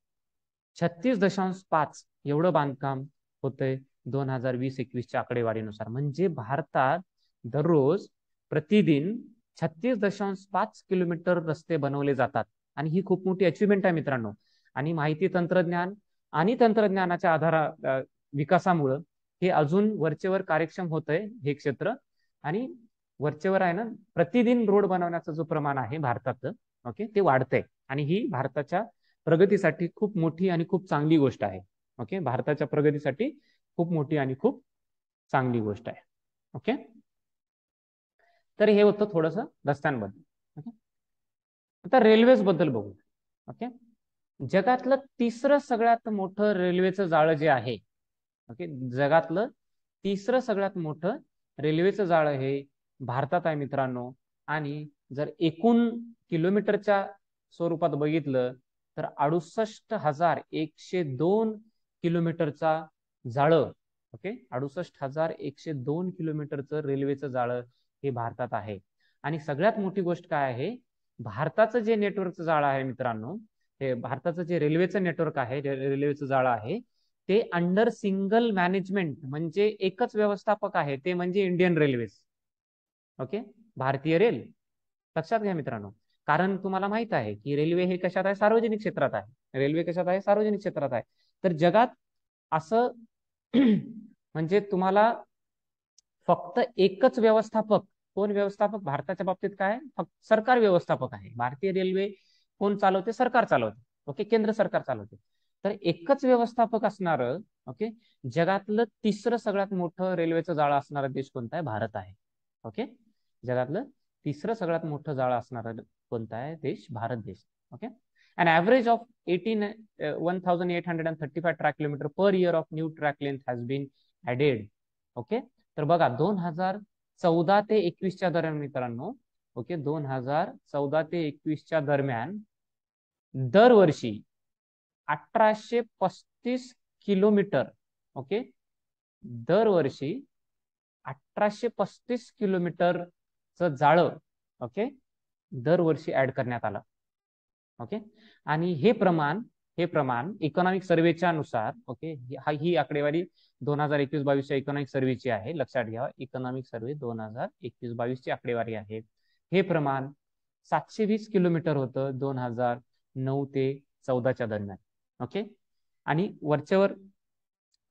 36.5 एवढं बांधकाम होतंय 2020-21च्या आकडेवारीनुसार. म्हणजे भारतात दररोज प्रतिदिन 36.5 किलोमीटर रस्ते बनवले जातात. आणि ही खूप मोठी अचिव्हमेंट आहे मित्रांनो. आणि माहिती तंत्रज्ञान आणि तंत्रज्ञानाच्या विकासामुळं हे अजून वरचेवर कार्यक्षम होतंय हे क्षेत्र. आणि वरचेवर आहे ना, प्रतिदिन रोड बनवण्याचं जो प्रमाण आहे भारताचं, ओके, ते वाढतंय. आणि ही भारताच्या प्रगतीसाठी खूप मोठी आणि खूप चांगली गोष्ट आहे. ओके, भारताच्या प्रगतीसाठी खूप मोठी आणि खूप चांगली गोष्ट आहे. ओके, तर हे होतं थोडंसं रस्त्यांबद्दल. ओके, आता रेल्वेज बद्दल बघू. ओके, जगातलं तिसरं सगळ्यात मोठं रेल्वेचं जाळं जे आहे, ओके, जगातलं तिसरं सगळ्यात मोठं रेल्वेचं जाळं हे भारतात आहे मित्रांनो. आणि जर एकूण किलोमीटरच्या स्वरूपात बघितलं तर 68,102 किलोमीटरचा जाळं, ओके, 68,102 किलोमीटरचं रेल्वेचं जाळं हे भारतात आहे. आणि सगळ्यात मोठी गोष्ट काय आहे, भारताचं जे नेटवर्कचं जाळं आहे मित्रांनो, हे भारताचं जे रेल्वेचं नेटवर्क आहे, रेल्वेचं जाळं आहे, ते अंडर सिंगल मॅनेजमेंट, म्हणजे एकच व्यवस्थापक आहे, ते म्हणजे इंडियन रेल्वेज. ओके, भारतीय रेल. लक्षात घ्या मित्रांनो, कारण तुम्हाला माहित आहे की रेल्वे हे कशात आहे? सार्वजनिक क्षेत्रात आहे. रेल्वे कशात आहे? सार्वजनिक क्षेत्रात आहे. तर जगात असं म्हणजे तुम्हाला फक्त एकच व्यवस्थापक, कोण व्यवस्थापक? भारताच्या बाबतीत काय? फक्त सरकार व्यवस्थापक आहे. भारतीय रेल्वे कोण चालवते? सरकार चालवते. ओके, केंद्र सरकार चालवते. तर एकच व्यवस्थापक असणार, ओके, जगातलं तिसरं सगळ्यात मोठं रेल्वेचं जाळं असणारा देश कोणता आहे? भारत आहे. ओके, जगातलं तिसरं सगळ्यात मोठं जाळं असणारा कोणता आहे देश? भारत देश. Okay, an average of 18,835 track kilometer per year of new track length has been added. Okay, तर बघा 2014 ते 21च्या दरम्यान मित्रांनो, ओके, 2014 ते 21च्या दरम्यान दरवर्षी 1835 किलोमीटर, ओके, दरवर्षी 1835 किलोमीटरचं जाळं, ओके, दरवर्षी ऍड करण्यात आलं. ओके, आणि हे प्रमाण इकॉनॉमिक सर्वेच्या नुसार, ओके, ही आकडेवारी 2021-22च्या इकॉनॉमिक सर्वेची आहे. लक्षात घ्या, इकॉनॉमिक सर्वे 2021-22ची आकडेवारी आहे. हे प्रमाण 720 किलोमीटर होतं 2009 ते 14च्या दरम्यान. ओके, आणि वरच्यावर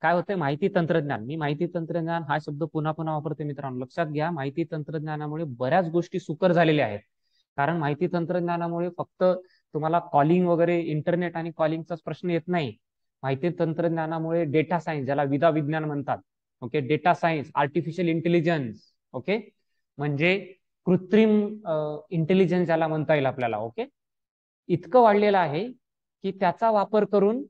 काय होतंय? माहिती तंत्रज्ञान. मी माहिती तंत्रज्ञान हा शब्द पुन्हा पुन्हा वापरते मित्रांनो. लक्षात घ्या, माहिती तंत्रज्ञानामुळे बऱ्याच गोष्टी सुकर झालेल्या आहेत. कारण माहिती तंत्रज्ञानामुळे फक्त तुम्हाला कॉलिंग वगैरे, इंटरनेट आणि कॉलिंगचाच प्रश्न येत नाही. माहिती तंत्रज्ञानामुळे डेटा सायन्स, ज्याला विदा विज्ञान म्हणतात, okay, data science, artificial intelligence, okay, म्हणजे कृत्रिम इंटेलिजन्स ज्याला म्हणता येईल आपल्याला, ओके, इतकं वाढलेलं आहे की त्याचा वापर करून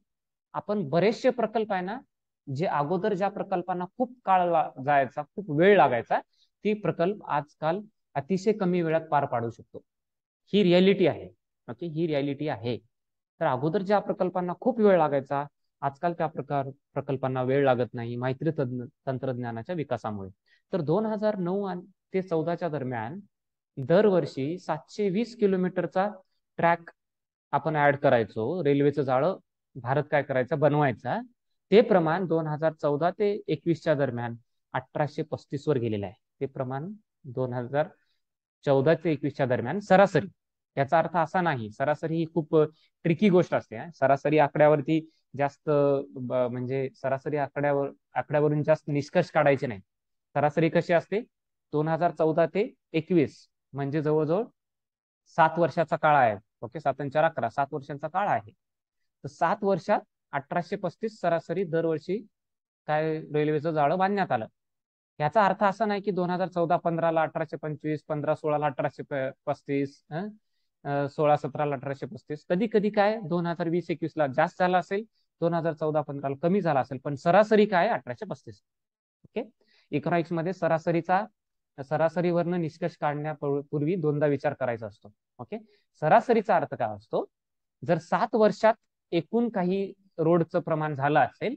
आपण बरेचसे प्रकल्प आहे ना, जे अगोदर ज्या प्रकल्पांना खूप काळ जायचा, खूप वेळ लागायचा, ती प्रकल्प आजकाल अतिशय कमी वेळात पार पाडू शकतो. ही रियालिटी आहे. ओके, ही रियालिटी आहे. तर अगोदर ज्या प्रकल्पांना खूप वेळ लागायचा, आजकाल त्या प्रकल्पांना वेळ लागत नाही माहिती तंत्रज्ञानाच्या विकासामुळे. तर 2009 ते 14च्या दरम्यान दरवर्षी 720 किलोमीटरचा ट्रॅक आपण ऍड करायचो, रेल्वेचं जाळं भारत काय करायचा, बनवायचा, ते प्रमाण 2014 ते 21च्या दरम्यान 1835 वर गेलेलं आहे. ते प्रमाण 2014 ते 21च्या दरम्यान सरासरी. याचा अर्थ असा नाही, सरासरी ही खूप ट्रिकी गोष्ट असते. सरासरी आकड्यावरती जास्त म्हणजे सरासरी आकड्यावरून जास्त निष्कर्ष काढायचे नाही. सरासरी कशी असते, 2014 ते 21 म्हणजे जवळजवळ 7 वर्षाचा काळ आहे. ओके, 7 आणि 4 11, 7 वर्षांचा काळ आहे. तर 7 वर्षात 1835 सरासरी दरवर्षी काय रेल्वेचं जाळं बांधण्यात आलं. याचा अर्थ असा नाही की 2014-15ला 1825, 15-16ला 1835, 16-17ला 1835. कधी कधी काय 2020-21ला जास्त झाला असेल, 2014-15ला कमी झाला असेल, पण सरासरी काय 1835. ओके, इकॉनॉमिक्स मध्ये सरासरीवरनं निष्कर्ष काढण्यापूर्वी दोनदा विचार करायचा असतो. ओके, सरासरीचा अर्थ काय असतो, जर 7 वर्षात एकूण काही रोडचं प्रमाण झालं असेल,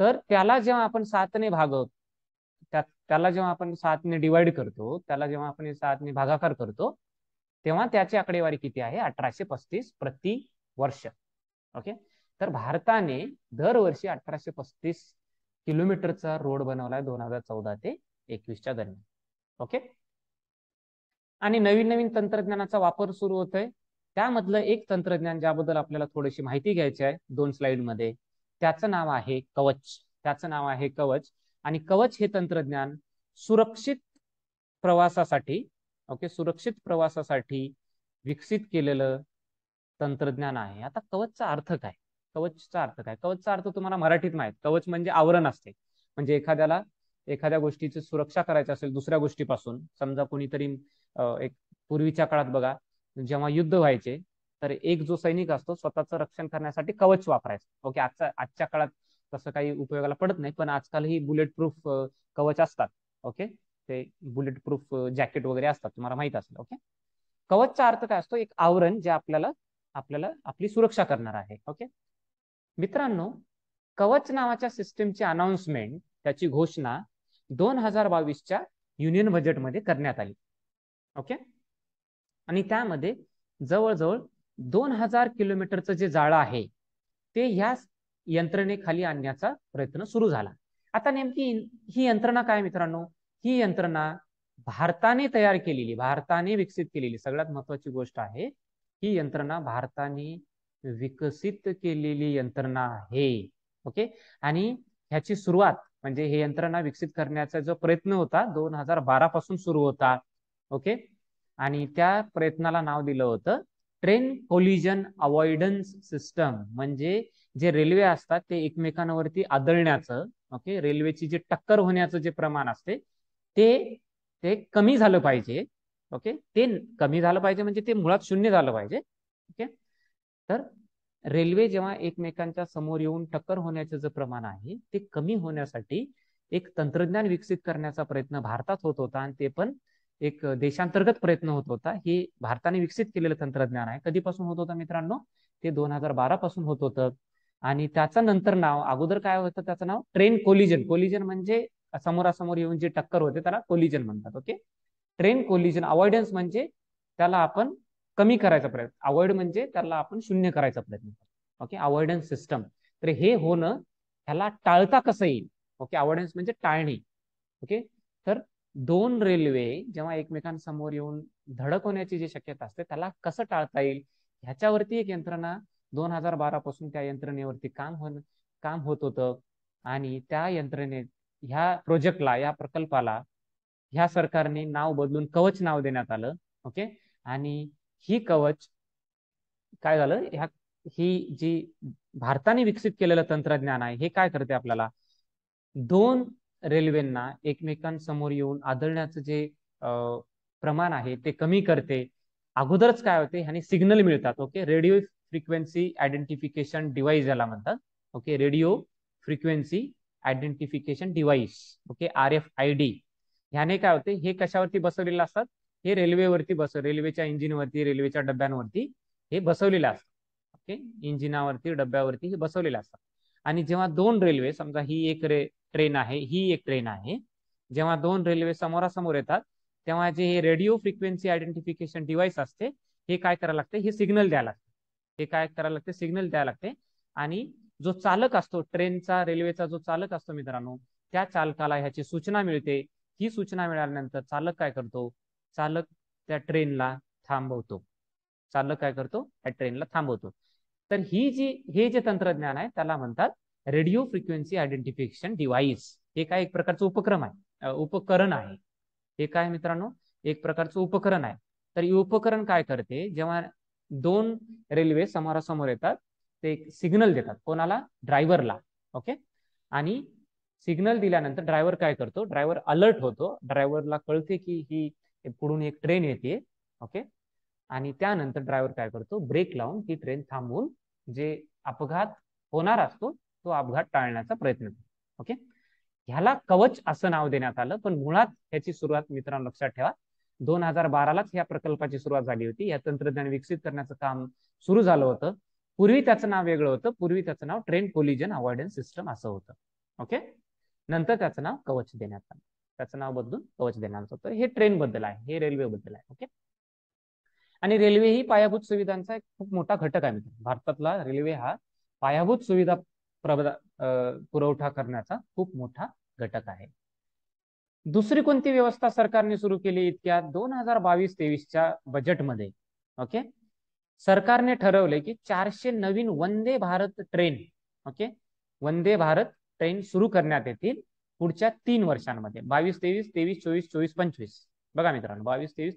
तर त्याला जेव्हा आपण 7ने भागवतो, त्याला जेव्हा आपण 7ने डिवाइड करतो, त्याला जेव्हा आपण 7ने भागाकार करतो, तेव्हा त्याची आकडेवारी किती आहे, 1835 प्रति वर्ष. ओके, तर भारताने दरवर्षी 1835 किलोमीटरचा रोड बनवलाय 2014 ते 21च्या दरम्यान. ओके, आणि नवीन नवीन तंत्रज्ञानाचा वापर सुरू होतोय. त्यामधलं एक तंत्रज्ञान ज्याबद्दल आपल्याला थोडीशी माहिती घ्यायची आहे 2 स्लाइडमध्ये, त्याचं नाव आहे कवच. त्याचं नाव आहे कवच. आणि कवच हे तंत्रज्ञान सुरक्षित प्रवासासाठी, ओके, सुरक्षित प्रवासासाठी विकसित केलेलं तंत्रज्ञान आहे. आता कवचचा अर्थ काय, कवचचा अर्थ काय, कवचचा अर्थ तुम्हाला मराठीत माहित, कवच म्हणजे आवरण असते. म्हणजे एखाद्या गोष्टीची सुरक्षा करायची असेल दुसऱ्या गोष्टीपासून, समजा कोणीतरी एक पूर्वीच्या काळात बघा, जेव्हा युद्ध व्हायचे, तर एक जो सैनिक असतो स्वतःचं रक्षण करण्यासाठी कवच वापरायचा. ओके, आजच्या काळात तसं काही उपयोगाला पडत नाही, पण आजकाल ही बुलेट प्रूफ कवच असतात. ओके, ते बुलेट प्रूफ जॅकेट वगैरे असतात, तुम्हाला माहित असेल. ओके, कवचचा अर्थ काय असतो, एक आवरण जे आपल्याला आपली सुरक्षा करणार आहे. ओके मित्रांनो, कवच नावाच्या सिस्टीमची अनाउन्समेंट, त्याची घोषणा 2022च्या युनियन बजेटमध्ये करण्यात आली. ओके, आणि त्यामध्ये जवळजवळ 2000 किलोमीटरचं जे जाळं आहे ते ह्या यंत्रणेखाली आणण्याचा प्रयत्न सुरू झाला. आता नेमकी ही यंत्रणा काय मित्रांनो, ही यंत्रणा भारताने तयार केलेली, भारताने विकसित केलेली, सगळ्यात महत्वाची गोष्ट आहे, ही यंत्रणा भारताने विकसित केलेली यंत्रणा आहे. ओके, आणि ह्याची सुरुवात म्हणजे हे यंत्रणा विकसित करण्याचा जो प्रयत्न होता 2012 पासून सुरू होता. ओके, आणि त्या प्रयत्नाला नाव दिलं होतं ट्रेन कोलिजन अवॉइडन्स सिस्टम. म्हणजे जे रेल्वे असतात ते एकमेकांवरती आदळण्याचं, ओके, रेल्वेची जे टक्कर होण्याचं जे प्रमाण असते ते कमी झालं पाहिजे. ओके, ते कमी झालं पाहिजे म्हणजे ते मुळात शून्य झालं पाहिजे. ओके, तर रेल्वे जेव्हा एकमेकांच्या समोर येऊन टक्कर होण्याचं जे प्रमाण आहे ते कमी होण्यासाठी एक तंत्रज्ञान विकसित करण्याचा प्रयत्न भारतात होत होता, आणि ते पण एक देशांतर्गत प्रयत्न होत होता. हे भारताने विकसित केलेलं तंत्रज्ञान आहे. कधीपासून होत होतं मित्रांनो, ते 2012 पासून होत होतं. आणि त्याचं नंतर नाव, अगोदर काय होतं त्याचं नाव ट्रेन कोलिजन. कोलिजन म्हणजे समोरासमोर येऊन जे टक्कर होते त्याला कोलिजन म्हणतात. ओके, ट्रेन कोलिजन अवॉइडन्स म्हणजे त्याला आपण कमी करायचा प्रयत्न, अवॉइड म्हणजे त्याला आपण शून्य करायचा प्रयत्न. Okay, avoidance system. तर हे होणं, ह्याला टाळता कसं येईल. ओके, अवॉइडन्स म्हणजे टाळणे. ओके, तर दोन रेल्वे जेव्हा एकमेकांसमोर येऊन धडक होण्याची जी शक्यता असते त्याला कसं टाळता येईल, ह्याच्यावरती एक यंत्रणा 2012 पासून त्या यंत्रणेवरती काम होत होतं. आणि त्या यंत्रणेत ह्या प्रोजेक्टला, या प्रकल्पाला ह्या सरकारने नाव बदलून कवच नाव देण्यात आलं. ओके, आणि ही कवच काय झालं, ही जी भारताने विकसित केलेलं तंत्रज्ञान आहे हे काय करते, आपल्याला दोन रेल्वेंना एकमेकांसमोर येऊन आदळण्याचं जे प्रमाण आहे ते कमी करते. अगोदरच काय होते, ह्याने सिग्नल मिळतात. Okay, radio frequency identification device याला म्हणतात. Okay, radio frequency identification device, okay, RFID. ह्याने काय होते, हे कशावरती बसवलेले असतात, हे रेल्वेवरती रेल्वेच्या इंजिनवरती, रेल्वेच्या डब्यांवरती हे बसवलेले असतात. ओके, इंजिनावरती, डब्यावरती हे बसवलेले असतात. आणि जेव्हा दोन रेल्वे, समजा ही एक ट्रेन आहे, ही एक ट्रेन आहे, जेव्हा दोन रेल्वे समोरासमोर येतात तेव्हा जे हे रेडिओ फ्रिक्वेन्सी आयडेंटिफिकेशन डिव्हाइस असते हे काय करायला लागते, हे सिग्नल द्यायला लागते. हे काय करायला लागते, सिग्नल द्यायला लागते. आणि जो चालक असतो ट्रेनचा, रेल्वेचा जो चालक असतो मित्रांनो, त्या चालकाला ह्याची सूचना मिळते. ही सूचना मिळाल्यानंतर चालक काय करतो, चालक त्या ट्रेनला थांबवतो. चालक काय करतो, त्या ट्रेनला थांबवतो. तर हे जे तंत्रज्ञान आहे त्याला म्हणतात रेडिओ फ्रिक्वेन्सी आयडेंटिफिकेशन डिव्हाइस. हे काय एक प्रकारचं उपकरण आहे. हे काय मित्रांनो, एक प्रकारचं उपकरण आहे. तर हे उपकरण काय करते, जेव्हा दोन रेल्वे समोरासमोर येतात ते सिग्नल देतात कोणाला, ड्रायव्हरला. ओके. आणि सिग्नल दिल्यानंतर ड्रायव्हर काय करतो, ड्रायव्हर अलर्ट होतो, ड्रायव्हरला कळते की ही पुढून एक ट्रेन येते. ओके. आणि त्यानंतर ड्रायव्हर काय करतो, ब्रेक लावून ती ट्रेन थांबवून जे अपघात होणार असतो तो अपघात टाळण्याचा प्रयत्न करतो. ओके. ह्याला कवच असं नाव देण्यात आलं, पण मुळात ह्याची सुरुवात मित्रांनो लक्षात ठेवा 2012लाच या प्रकल्पाची सुरुवात झाली होती. या तंत्रज्ञान विकसित करण्याचं काम सुरू झालं होतं. पूर्वी त्याचं नाव वेगळं होतं. पूर्वी त्याचं नाव ट्रेन कोलिजन अवॉइडन्स सिस्टम असं होतं. ओके. नंतर त्याचं नाव कवच देण्यात आलं. त्याचं नाव बदलून कवच देण्यात होतं. हे ट्रेन बद्दल आहे, हे रेल्वे बद्दल आहे. ओके. आणि रेल्वे ही पायाभूत सुविधांचा एक खूप मोठा घटक आहे. भारतातला रेल्वे हा पायाभूत सुविधा पुरवठा करण्याचा खूप मोठा घटक आहे. दुसरी कोणती व्यवस्था सरकारने सुरू केली इतक्या 2022-23च्या बजेटमध्ये? ओके. सरकारने ठरवले की 400 नवीन Vande Bharat train, okay, Vande Bharat train सुरू करण्यात येतील पुढच्या 3 वर्षांमध्ये. 22-23, 23-24, 24-25. बघा मित्रांनो, 22-23,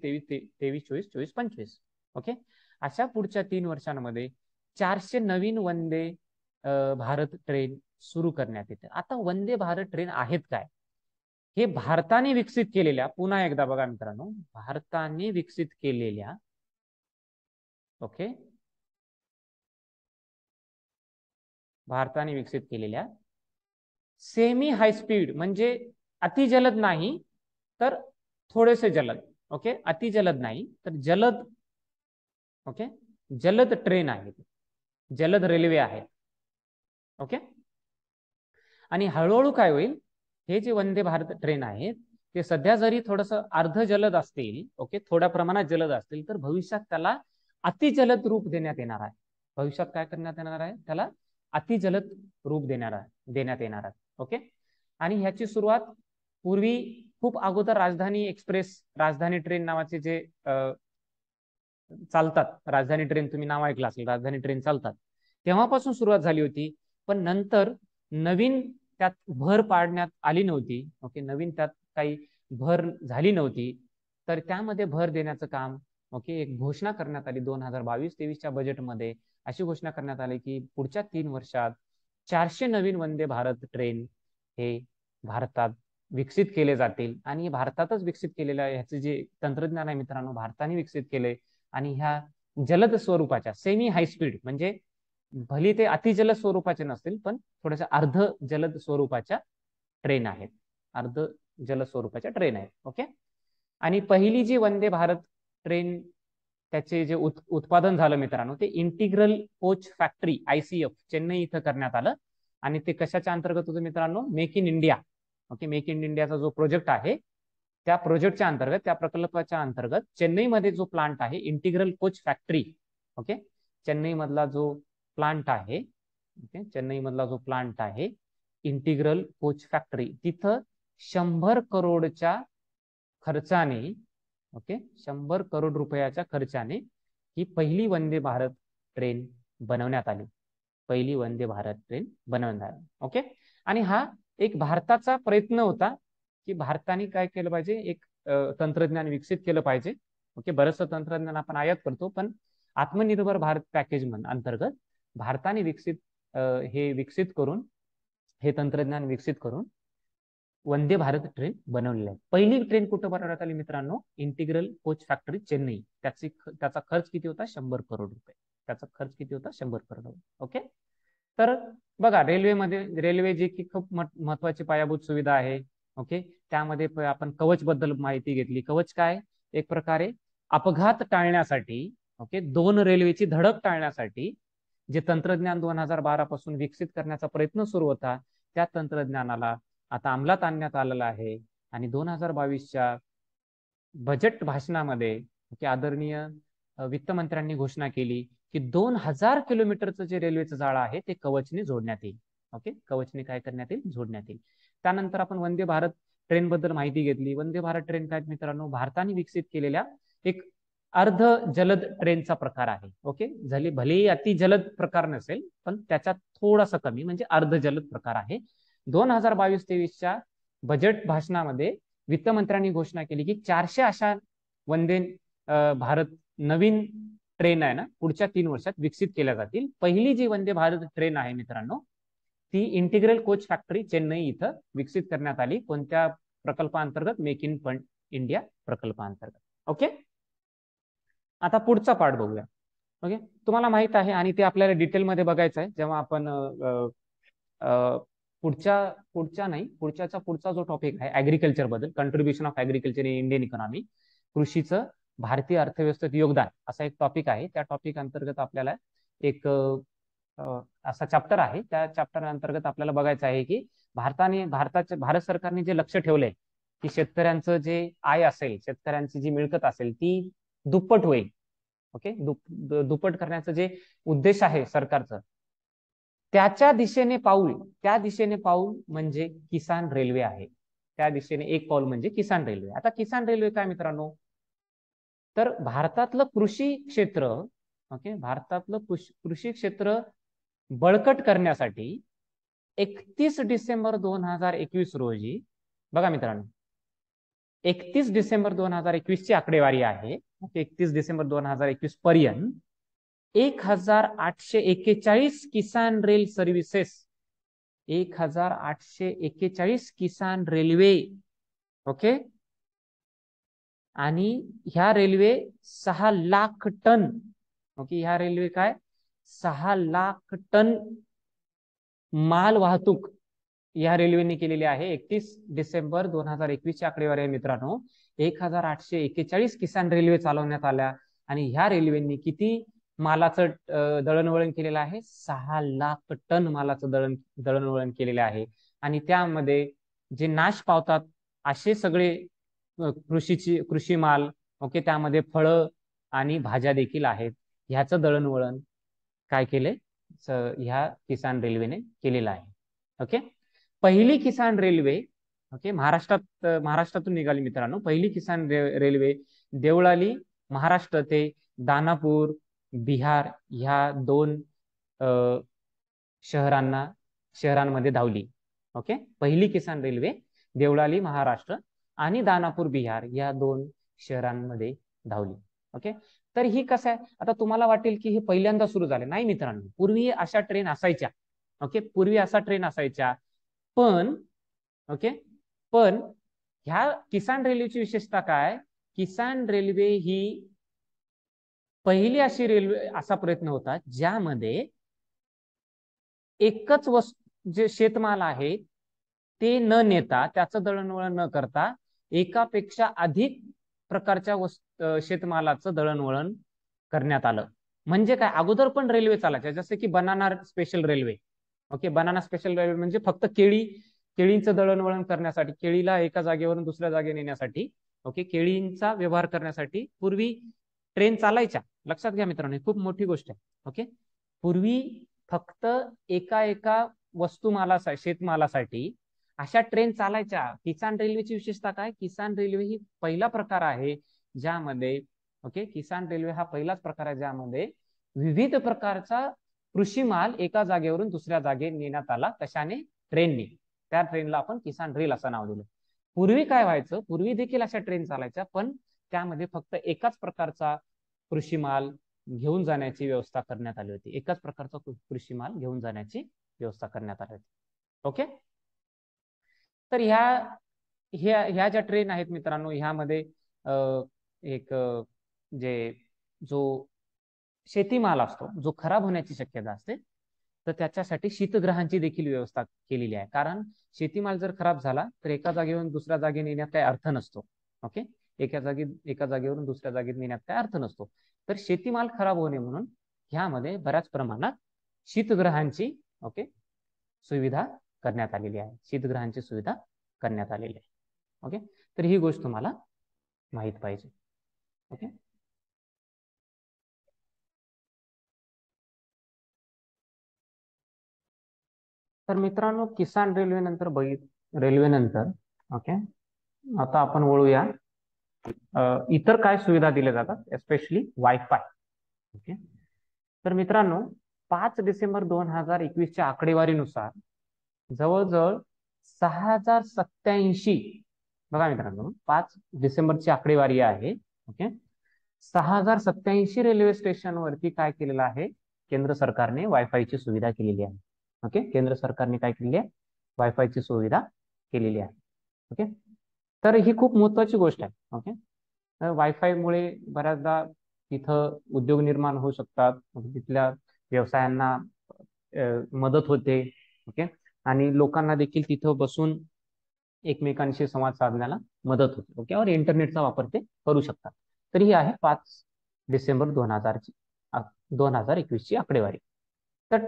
23-24, 24-25. ओके. अशा पुढच्या 3 वर्षांमध्ये 400 नवीन वंदे भारत ट्रेन सुरू करण्यात येते. आता वंदे भारत ट्रेन आहेत काय, हे भारताने विकसित केलेल्या, पुन्हा एकदा बघा मित्रांनो, भारताने विकसित केलेल्या, ओके, भारताने विकसित केलेल्या सेमी हाय स्पीड, म्हणजे अति जलद नाही तर थोडेसे जलद. ओके. अति जलद नाही तर जलद. ओके. जलद ट्रेन आहेत, जलद रेल्वे आहेत. ओके. आणि हळूहळू काय होईल, हे जे वंदे भारत ट्रेन आहेत ते सध्या जरी थोडस अर्ध जलद असतील, ओके, थोड्या प्रमाणात जलद असतील, तर भविष्यात त्याला अतिजलद रूप देण्यात येणार आहे. भविष्यात काय करण्यात येणार आहे, त्याला अतिजलद रूप देण्यात येणार आहे. ओके. आणि ह्याची सुरुवात पूर्वी खूप अगोदर राजधानी एक्सप्रेस, राजधानी ट्रेन नावाचे जे चालतात, राजधानी ट्रेन तुम्ही नाव ऐकलं असेल, राजधानी ट्रेन चालतात, तेव्हापासून सुरुवात झाली होती. पण नंतर नवीन त्यात भर पाडण्यात आली नव्हती. ओके. नवीन त्यात काही भर झाली नव्हती, तर त्यामध्ये भर देण्याचं काम, ओके, एक घोषणा करण्यात आली 2022-23च्या बजेटमध्ये. अशी घोषणा करण्यात आली की पुढच्या 3 वर्षात 400 नवीन वंदे भारत ट्रेन हे भारतात विकसित केले जातील. आणि भारतातच विकसित केलेलं ह्याचे जे तंत्रज्ञान आहे मित्रांनो, भारताने विकसित केले. आणि ह्या जलद स्वरूपाच्या सेमी हाय स्पीड, म्हणजे भली ते अतिजलद स्वरूपाचे नसतील पण थोड्याशा अर्ध जलद स्वरूपाच्या ट्रेन आहेत, अर्ध जलद स्वरूपाच्या ट्रेन आहेत. ओके. आणि पहिली जी वंदे भारत ट्रेन त्याचे जे उत्पादन झालं मित्रांनो, ते integral coach factory ICF Chennai इथं करण्यात आलं. आणि ते कशाच्या अंतर्गत होतं मित्रांनो, make in India. Okay. Make in इंडियाचा जो प्रोजेक्ट आहे त्या प्रोजेक्टच्या अंतर्गत, त्या प्रकल्पाच्या अंतर्गत चेन्नईमध्ये जो प्लांट आहे integral coach factory, okay, Chennai मधला जो प्लांट आहे, ओके, चेन्नई मधला जो प्लांट आहे इंटिग्रल कोच फॅक्टरी, तिथं 100 करोडच्या खर्चाने, ओके, 100 करोड रुपयाच्या खर्चाने ही पहिली वंदे भारत ट्रेन बनवण्यात आली. पहिली वंदे भारत ट्रेन बनवण्यात आली. ओके. आणि हा एक भारताचा प्रयत्न होता की भारताने काय केलं पाहिजे, एक तंत्रज्ञान विकसित केलं पाहिजे. ओके. बरंचसं तंत्रज्ञान आपण आयात करतो, पण आत्मनिर्भर भारत पॅकेज अंतर्गत भारताने विकसित करून, हे तंत्रज्ञान विकसित करून वंदे भारत ट्रेन बनवलेली आहे. पहिली ट्रेन कुठं बनवण्यात आली मित्रांनो, इंटिग्रल कोच फॅक्टरी चेन्नई. त्याचा खर्च किती होता, 100 करोड रुपये. त्याचा खर्च किती होता, 100 करोड. ओके. तर बघा, रेल्वे जी की खूप महत्वाची पायाभूत सुविधा आहे. ओके. त्यामध्ये आपण कवच बद्दल माहिती घेतली. कवच काय, एक प्रकारे अपघात टाळण्यासाठी, ओके, दोन रेल्वेची धडक टाळण्यासाठी जे तंत्रज्ञान 2012 पासून विकसित करण्याचा प्रयत्न सुरू होता, त्या तंत्रज्ञानाला आता अंमलात आणण्यात आलेलं आहे. आणि 2022च्या बजेट भाषणामध्ये, ओके, आदरणीय वित्तमंत्र्यांनी घोषणा केली की 2000 किलोमीटरचं जे रेल्वेचं जाळं आहे ते कवचने जोडण्यात येईल. ओके, कवचने काय करण्यात येईल, जोडण्यात येईल. त्यानंतर आपण वंदे भारत ट्रेन बद्दल माहिती घेतली. वंदे भारत ट्रेन काय मित्रांनो, भारताने विकसित केलेल्या एक अर्ध जलद ट्रेनचा प्रकार आहे. ओके, झाली भलेही अति जलद प्रकार नसेल, पण त्याच्यात थोडासा कमी, म्हणजे अर्ध जलद प्रकार आहे. 2022-23च्या बजेट भाषणामध्ये वित्तमंत्र्यांनी घोषणा केली की 400 अशा वंदे भारत नवीन ट्रेन आहे ना, पुढच्या 3 वर्षात विकसित केल्या जातील. पहिली जी वंदे भारत ट्रेन आहे मित्रांनो, ती इंटिग्रल कोच फॅक्टरी चेन्नई इथं विकसित करण्यात आली. कोणत्या प्रकल्पांतर्गत? मेक इन इंडिया प्रकल्पांतर्गत. ओके, आता पुढचा पार्ट बघूया. ओके, तुम्हाला माहित आहे आणि ते आपल्याला डिटेलमध्ये बघायचं आहे जेव्हा आपण पुढचा जो टॉपिक आहे ऍग्रिकल्चर बद्दल, contribution of agriculture in Indian economy, कृषीचं भारतीय अर्थव्यवस्थेत योगदान, असा एक टॉपिक आहे. त्या टॉपिक अंतर्गत आपल्याला एक असा चॅप्टर आहे. त्या चॅप्टर अंतर्गत आपल्याला बघायचं आहे की भारत सरकारने जे लक्ष ठेवलंय की शेतकऱ्यांचं जे आय असेल, शेतकऱ्यांची जी मिळकत असेल ती दुप्पट होईल. ओके, दुप्पट करण्याचं जे उद्देश आहे सरकारचं, त्या दिशेने पाऊल म्हणजे किसान रेल्वे आहे. त्या दिशेने एक पाऊल म्हणजे किसान रेल्वे. आता किसान रेल्वे काय मित्रांनो, तर भारतातलं कृषी क्षेत्र, ओके, भारतातलं कृषी क्षेत्र बळकट करण्यासाठी 31 डिसेंबर 2021 रोजी, बघा मित्रांनो, 31 डिसेंबर 2021 ची आकडेवारी आहे. 31 डिसेंबर 2021 पर्यंत 1841 किसान रेल सर्व्हिसेस, 1841 किसान रेल्वे, ओके, आणि ह्या रेल्वे 6 लाख टन, ओके, ह्या रेल्वे काय 6 लाख टन माल वाहतूक या रेल्वेने केलेली आहे. 31 डिसेंबर 2021 ची आकडेवारी आहे मित्रांनो. 1841 किसान रेल्वे चालवण्यात आल्या आणि ह्या रेल्वेनी किती मालाचं दळणवळण केलेलं आहे? 6 लाख टन मालाचं दळणवळण केलेलं आहे. आणि त्यामध्ये जे नाश पावतात असे सगळे कृषी माल, ओके, त्यामध्ये फळं आणि भाज्या देखील आहेत. ह्याचं दळणवळण काय केलंय? ह्या किसान रेल्वेने केलेलं आहे. ओके, पहिली किसान रेल्वे, ओके, महाराष्ट्रातून निघाली मित्रांनो. पहिली किसान रेल्वे देवळाली महाराष्ट्र ते दानापूर बिहार ह्या 2 शहरांमध्ये धावली. ओके, पहिली किसान रेल्वे देवळाली महाराष्ट्र आणि दानापूर बिहार या 2 शहरांमध्ये धावली. ओके, तर ही कसं आहे, आता तुम्हाला वाटेल की हे पहिल्यांदा सुरू झाले. नाही मित्रांनो, पूर्वी अशा ट्रेन असायच्या. ओके, पूर्वी असा ट्रेन असायच्या, पण ओके, पण ह्या किसान रेल्वेची विशेषता काय? किसान रेल्वे ही पहिली अशी रेल्वे, असा प्रयत्न होता ज्यामध्ये एकच जे शेतमाल आहे ते न नेता, त्याचं दळणवळण न करता एकापेक्षा अधिक प्रकारच्या शेतमालाचं दळणवळण करण्यात आलं. म्हणजे काय, अगोदर पण रेल्वे चालायच्या, जसं की banana special railway. Okay, banana special railway म्हणजे फक्त केळीचं दळणवळण करण्यासाठी, केळीला एका जागेवरून दुसऱ्या जागे नेण्यासाठी, ओके, केळींचा व्यवहार करण्यासाठी पूर्वी ट्रेन चालायच्या. लक्षात घ्या मित्रांनो, खूप मोठी गोष्ट आहे. ओके, पूर्वी फक्त एका शेतमालासाठी अशा ट्रेन चालायच्या. किसान रेल्वेची विशेषता काय? किसान रेल्वे ही पहिला प्रकार आहे ज्यामध्ये, ओके, किसान रेल्वे हा पहिलाच प्रकार आहे ज्यामध्ये विविध प्रकारचा कृषी माल एका जागेवरून दुसऱ्या जागे नेण्यात आला, कशाने? ट्रेनने. त्या ट्रेनला आपण किसान रेल असं नाव दिलं. पूर्वी काय व्हायचं, पूर्वी देखील अशा ट्रेन चालायच्या, पण त्यामध्ये फक्त एकाच प्रकारचा कृषी माल घेऊन जाण्याची व्यवस्था करण्यात आली होती. एकाच प्रकारचा कृषी माल घेऊन जाण्याची व्यवस्था करण्यात आली होती. ओके, तर ह्या ज्या ट्रेन आहेत मित्रांनो, ह्यामध्ये एक जो शेतीमाल असतो, जो खराब होण्याची शक्यता असते, तर त्याच्यासाठी शीतगृहांची देखील व्यवस्था केलेली आहे. कारण शेतीमाल जर खराब झाला तर एका जागेवरून दुसऱ्या जागी नेण्यात काही अर्थ नसतो. ओके, एका जागेवरून दुसऱ्या जागेत नेण्यात काही अर्थ नसतो. तर शेतीमाल खराब होणे म्हणून ह्यामध्ये बऱ्याच प्रमाणात शीतगृहांची, ओके, सुविधा करण्यात आलेली आहे. शीतगृहांची सुविधा करण्यात आलेली आहे. ओके, तर ही गोष्ट तुम्हाला माहित पाहिजे. ओके. तर मित्रांनो, किसान रेल्वे नंतर रेल्वे नंतर ओके, आता आपण वळूया इतर काय सुविधा दिल्या जातात, एस्पेशली वायफाय. ओके, तर मित्रांनो, 5 डिसेंबर 2021च्या आकडेवारीनुसार जवळजवळ 6087, बघा मित्रांनो, 5 डिसेंबरची आकडेवारी आहे. ओके, 6087 रेल्वे स्टेशनवरती काय केलेलं आहे, केंद्र सरकारने वायफायची सुविधा केलेली आहे. ओके, केंद्र सरकारने काय केलेली आहे, वायफायची सुविधा केलेली आहे. ओके, तर ही खूप महत्वाची गोष्ट आहे. ओके, वायफायमुळे बऱ्याचदा तिथं उद्योग निर्माण होऊ शकतात, तिथल्या व्यवसायांना मदत होते. ओके, आणि लोकांना देखील तिथं बसून एकमेकांशी संवाद साधण्याला मदत होते. ओके, और इंटरनेटचा वापर ते करू शकतात. तर ही आहे 5 डिसेंबर 2021ची आकडेवारी. तर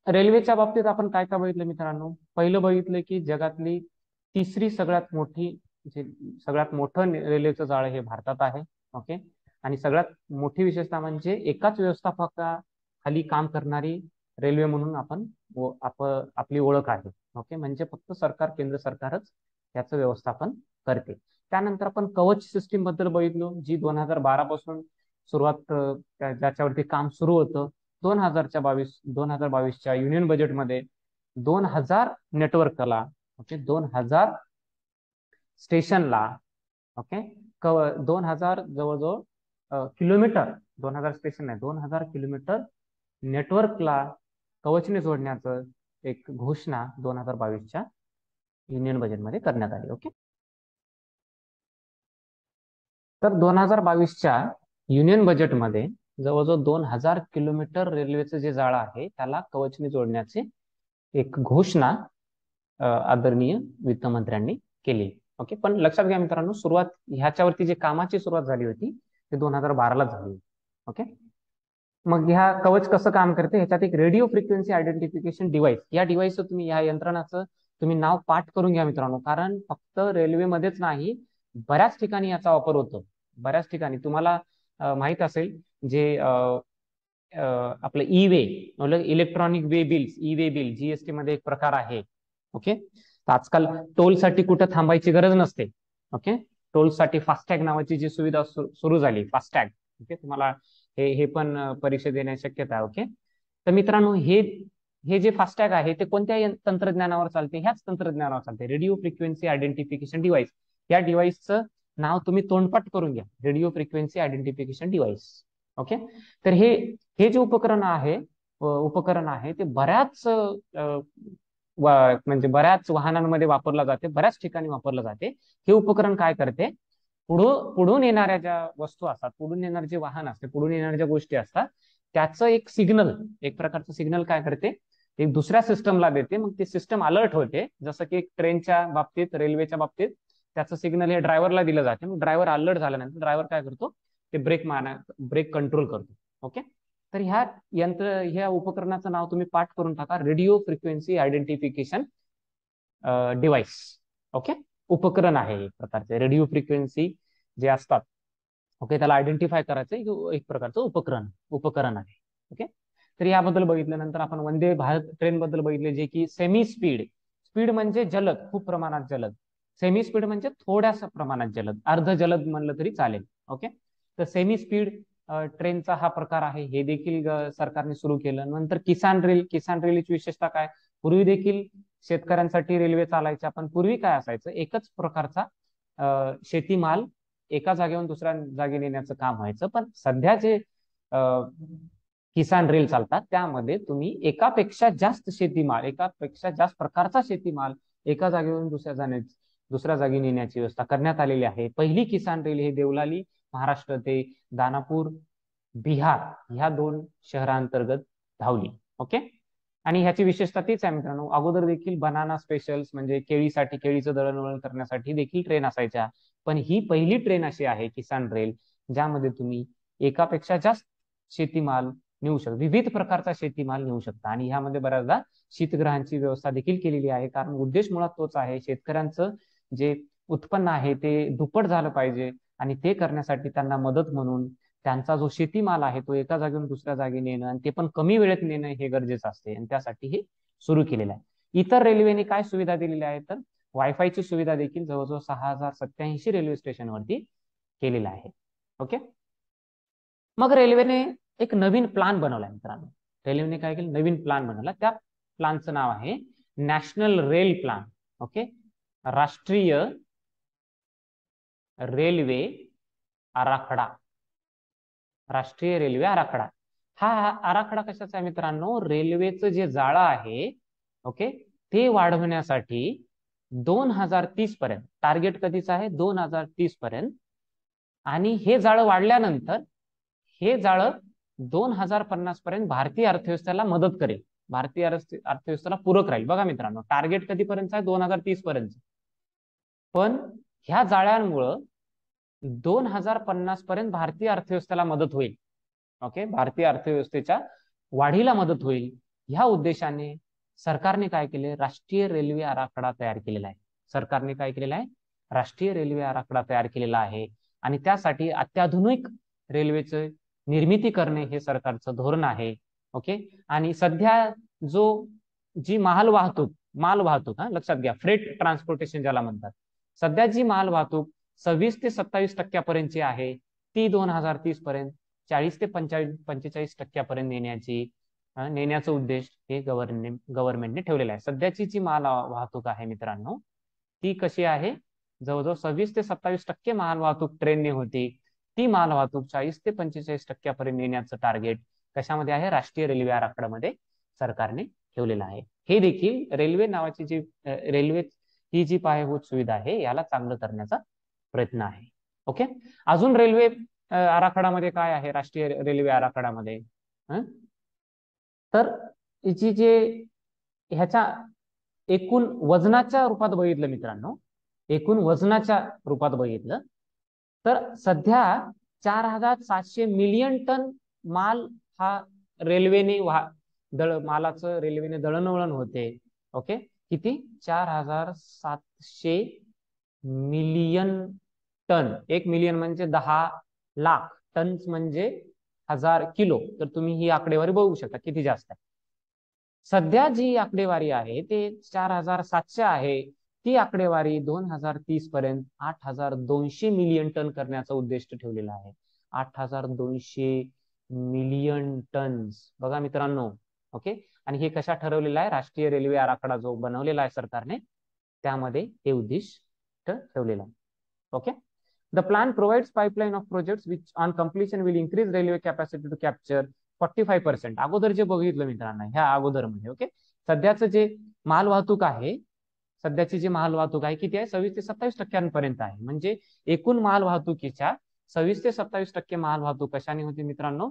रेल्वेच्या बाबतीत आपण काय काय बघितलं मित्रांनो, पहिलं बघितलं की जगातली तिसरी सगळ्यात मोठी, सगळ्यात मोठं रेल्वेचं जाळं हे भारतात आहे. ओके, आणि सगळ्यात मोठी विशेषता म्हणजे एकाच व्यवस्थापकाखाली काम करणारी रेल्वे म्हणून आपली ओळख आहे. ओके, म्हणजे फक्त सरकार, केंद्र सरकारच याचं व्यवस्थापन करते. त्यानंतर आपण कवच सिस्टीम बद्दल बघितलो, जी 2012 पासून सुरुवात, ज्याच्यावरती काम सुरू होतं. 2022च्या युनियन बजेटमध्ये 2000 नेटवर्कला, ओके, 2000 स्टेशनला, ओके, 2000 जवळजवळ किलोमीटर, 2000 स्टेशन नाही, 2000 किलोमीटर नेटवर्कला कवचने जोडण्याचं एक घोषणा 2022च्या युनियन बजेटमध्ये करण्यात आली. ओके, तर 2022च्या युनियन बजेटमध्ये जवळजवळ 2000 किलोमीटर रेल्वेचं जे जाळं आहे त्याला कवचने जोडण्याचे एक घोषणा आदरणीय वित्तमंत्र्यांनी केली. ओके, पण लक्षात घ्या मित्रांनो, सुरुवात ह्याच्यावरती जे कामाची सुरुवात झाली होती ते 2012ला झाली. ओके, मग ह्या कवच कसं काम करते, ह्याच्यात एक रेडिओ फ्रिक्वेन्सी आयडेंटिफिकेशन डिव्हाइस, या डिव्हाइसचं तुम्ही, या यंत्रणाचं तुम्ही नाव पाठ करून घ्या मित्रांनो, कारण फक्त रेल्वेमध्येच नाही, बऱ्याच ठिकाणी याचा वापर होतो. बऱ्याच ठिकाणी तुम्हाला माहित असेल, जे आपलं ई वे, मतलब इलेक्ट्रॉनिक वे bills, E way bill, GST मध्ये एक प्रकार आहे. ओके, तर आजकाल टोलसाठी कुठं थांबायची गरज नसते. ओके, टोलसाठी फास्टॅग नावाची जी सुविधा सुरू झाली, फास्टॅग. ओके, तुम्हाला हे पण परीक्षा देण्याची शक्यता आहे. ओके, तर मित्रांनो, हे हे जे फास्टॅग आहे ते कोणत्या तंत्रज्ञानावर चालते, ह्याच तंत्रज्ञानावर चालते, रेडिओ फ्रिक्वेन्सी आयडेंटिफिकेशन डिव्हाइस. या डिव्हाइसचं नाव तुम्ही तोंडपाठ करून घ्या, radio frequency identification device. Okay, तर हे जे उपकरण आहे ते बऱ्याच म्हणजे बऱ्याच वाहनांमध्ये वापरलं जाते, बऱ्याच ठिकाणी वापरलं जाते. हे उपकरण काय करते, पुढून येणाऱ्या ज्या वस्तू असतात, पुढून येणारे जे वाहन असते, पुढून येणाऱ्या ज्या गोष्टी असतात, त्याचं एक सिग्नल, एक प्रकारचं सिग्नल काय करते, एक दुसऱ्या सिस्टमला देते. मग ती सिस्टम अलर्ट होते, जसं की ट्रेनच्या बाबतीत, रेल्वेच्या बाबतीत त्याचं सिग्नल हे ड्रायव्हरला दिलं जाते. मग ड्रायव्हर अलर्ट झाल्यानंतर ड्रायव्हर काय करतो, ते ब्रेक कंट्रोल करतो. ओके, तर ह्या उपकरणाचं नाव तुम्ही पाठ करून टाका, radio frequency identification device. Okay, उपकरण आहे एक प्रकारचे, रेडिओ फ्रिक्वेन्सी जे असतात, ओके, त्याला आयडेंटिफाय करायचं एक प्रकारचं उपकरण आहे. ओके, तर याबद्दल बघितल्यानंतर आपण वंदे भारत ट्रेन बद्दल बघितले, जे की सेमी स्पीड, स्पीड म्हणजे जलद, खूप प्रमाणात जलद, सेमी स्पीड म्हणजे थोड्याशा प्रमाणात जलद, अर्ध जलद म्हणलं तरी चालेल. ओके, तर सेमी स्पीड ट्रेनचा हा प्रकार आहे, हे देखील सरकारने सुरू केलं. नंतर किसान रेलची विशेषता काय, पूर्वी देखील शेतकऱ्यांसाठी रेल्वे चालायच्या, पण पूर्वी काय असायचं, एकच प्रकारचा शेतीमाल एका जागेवरून दुसऱ्या जागी नेण्याचं काम व्हायचं. पण सध्या जे किसान रेल चालतात त्यामध्ये तुम्ही एकापेक्षा जास्त शेतीमाल, एकापेक्षा जास्त प्रकारचा शेतीमाल एका जागेवरून दुसऱ्या जागी नेण्याची व्यवस्था करण्यात आलेली आहे. पहिली किसान रेल ही देवलाली महाराष्ट्र ते दानापूर बिहार ह्या 2 शहरांतर्गत धावली. ओके, आणि ह्याची विशेषता तीच आहे मित्रांनो, अगोदर देखील बनाना स्पेशल्स म्हणजे केळीचं दळणवळण करण्यासाठी देखील ट्रेन असायच्या, पण ही पहिली ट्रेन अशी आहे किसान रेल, ज्यामध्ये तुम्ही एकापेक्षा जास्त शेतीमाल नेऊ शकता, विविध प्रकारचा शेतीमाल नेऊ शकता. आणि ह्यामध्ये बऱ्याचदा शीतगृहांची व्यवस्था देखील केलेली आहे, कारण उद्देश मुळात तोच आहे, शेतकऱ्यांचं जे उत्पन्न आहे ते दुप्पट झालं पाहिजे, आणि ते करण्यासाठी त्यांना मदत म्हणून त्यांचा जो शेतीमाल आहे तो एका जागेवरून दुसऱ्या जागी नेणं, आणि ते पण कमी वेळेत नेणं हे गरजेचं असते, आणि त्यासाठी हे सुरू केलेलं आहे. इतर रेल्वेने काय सुविधा दिलेल्या आहेत, तर वायफायची सुविधा देखील जवळजवळ 6087 रेल्वे स्टेशनवरती केलेला आहे. ओके. मग रेल्वेने एक नवीन प्लान बनवला मित्रांनो. रेल्वेने काय केलं, नवीन प्लान बनवला. त्या प्लानचं नाव आहे नॅशनल रेल प्लान. ओके. राष्ट्रीय रेल्वे आराखडा. राष्ट्रीय रेल्वे आराखडा. हा आराखडा कशाचा आहे मित्रांनो, रेल्वेचं जे जाळं आहे, ओके, ते वाढवण्यासाठी 2030 पर्यंत टार्गेट कधीच आहे, 2030 पर्यंत. आणि हे जाळं वाढल्यानंतर हे जाळं 2050 पर्यंत भारतीय अर्थव्यवस्थेला मदत करेल, भारतीय अर्थव्यवस्थेला पूरक राहील. बघा मित्रांनो, टार्गेट कधीपर्यंत आहे, 2030 पर्यंत. पण ह्या जाळ्यांमुळं 2050 पर्यंत भारतीय अर्थव्यवस्थेला मदत होईल. ओके, भारतीय अर्थव्यवस्थेच्या वाढीला मदत होईल. ह्या उद्देशाने सरकारने काय केले, राष्ट्रीय रेल्वे आराखडा तयार केलेला आहे. सरकारने काय केलेला आहे, राष्ट्रीय रेल्वे आराखडा तयार केलेला आहे. आणि त्यासाठी अत्याधुनिक रेल्वेचे निर्मिती करणे हे सरकारचं धोरण आहे. ओके. आणि सध्या जी माल वाहतूक लक्षात घ्या, फ्रेट ट्रान्सपोर्टेशन ज्याला म्हणतात, सध्या जी माल वाहतूक 26 ते 27% आहे, ती 2030 पर्यंत 40 ते 45% नेण्याचा उद्देश हे गव्हर्नमेंटने ठेवलेला आहे. सध्याची जी माल वाहतूक आहे मित्रांनो, ती कशी आहे, जवळजवळ 26 ते 27% माल वाहतूक ट्रेनने होती. ती माल वाहतूक 40 ते 45% नेण्याचं टार्गेट कशामध्ये आहे, राष्ट्रीय रेल्वे आराखड्यामध्ये सरकारने ठेवलेलं आहे. हे देखील रेल्वे नावाची जी रेल्वे ही जी पायाभूत सुविधा आहे याला चांगलं करण्याचा प्रयत्न आहे. ओके. अजून रेल्वे आराखड्यामध्ये काय आहे, राष्ट्रीय रेल्वे आराखड्यामध्ये, तर याची जे ह्याच्या एकूण वजनाच्या रूपात बघितलं मित्रांनो, एकूण वजनाच्या रूपात बघितलं तर सध्या 4700 मिलियन टन माल हा रेल्वेने मालाचं रेल्वेने दळणवळण होते. ओके. किती, 4700 मिलियन टन. 1 मिलियन म्हणजे 10 लाख, टन्स म्हणजे 1000 किलो. तर तुम्ही ही आकडेवारी बघू शकता किती जास्त आहे. सध्या जी आकडेवारी आहे ते 4700 आहे. ती आकडेवारी 2030 पर्यंत 8200 मिलियन टन करण्याचा उद्देश ठेवलेला आहे. 8200 मिलियन टन्स. बघा मित्रांनो. ओके. आणि हे कशा ठरवलेलं आहे, राष्ट्रीय रेल्वे आराखडा जो बनवलेला आहे सरकारने, त्यामध्ये हे उद्दिष्ट ठेवलेलं आहे. Okay. The plan provides pipeline of projects which on completion will increase railway capacity to capture 45%. अगोदर जे बघितलं मित्रांनो, ह्या अगोदर मध्ये, ओके, सध्याचं जे माल वाहतूक आहे, सध्याची जी माल वाहतूक आहे किती आहे, 26 ते 27% आहे. म्हणजे एकूण माल वाहतुकीच्या 26 ते 27% माल वाहतूक कशाने होती मित्रांनो,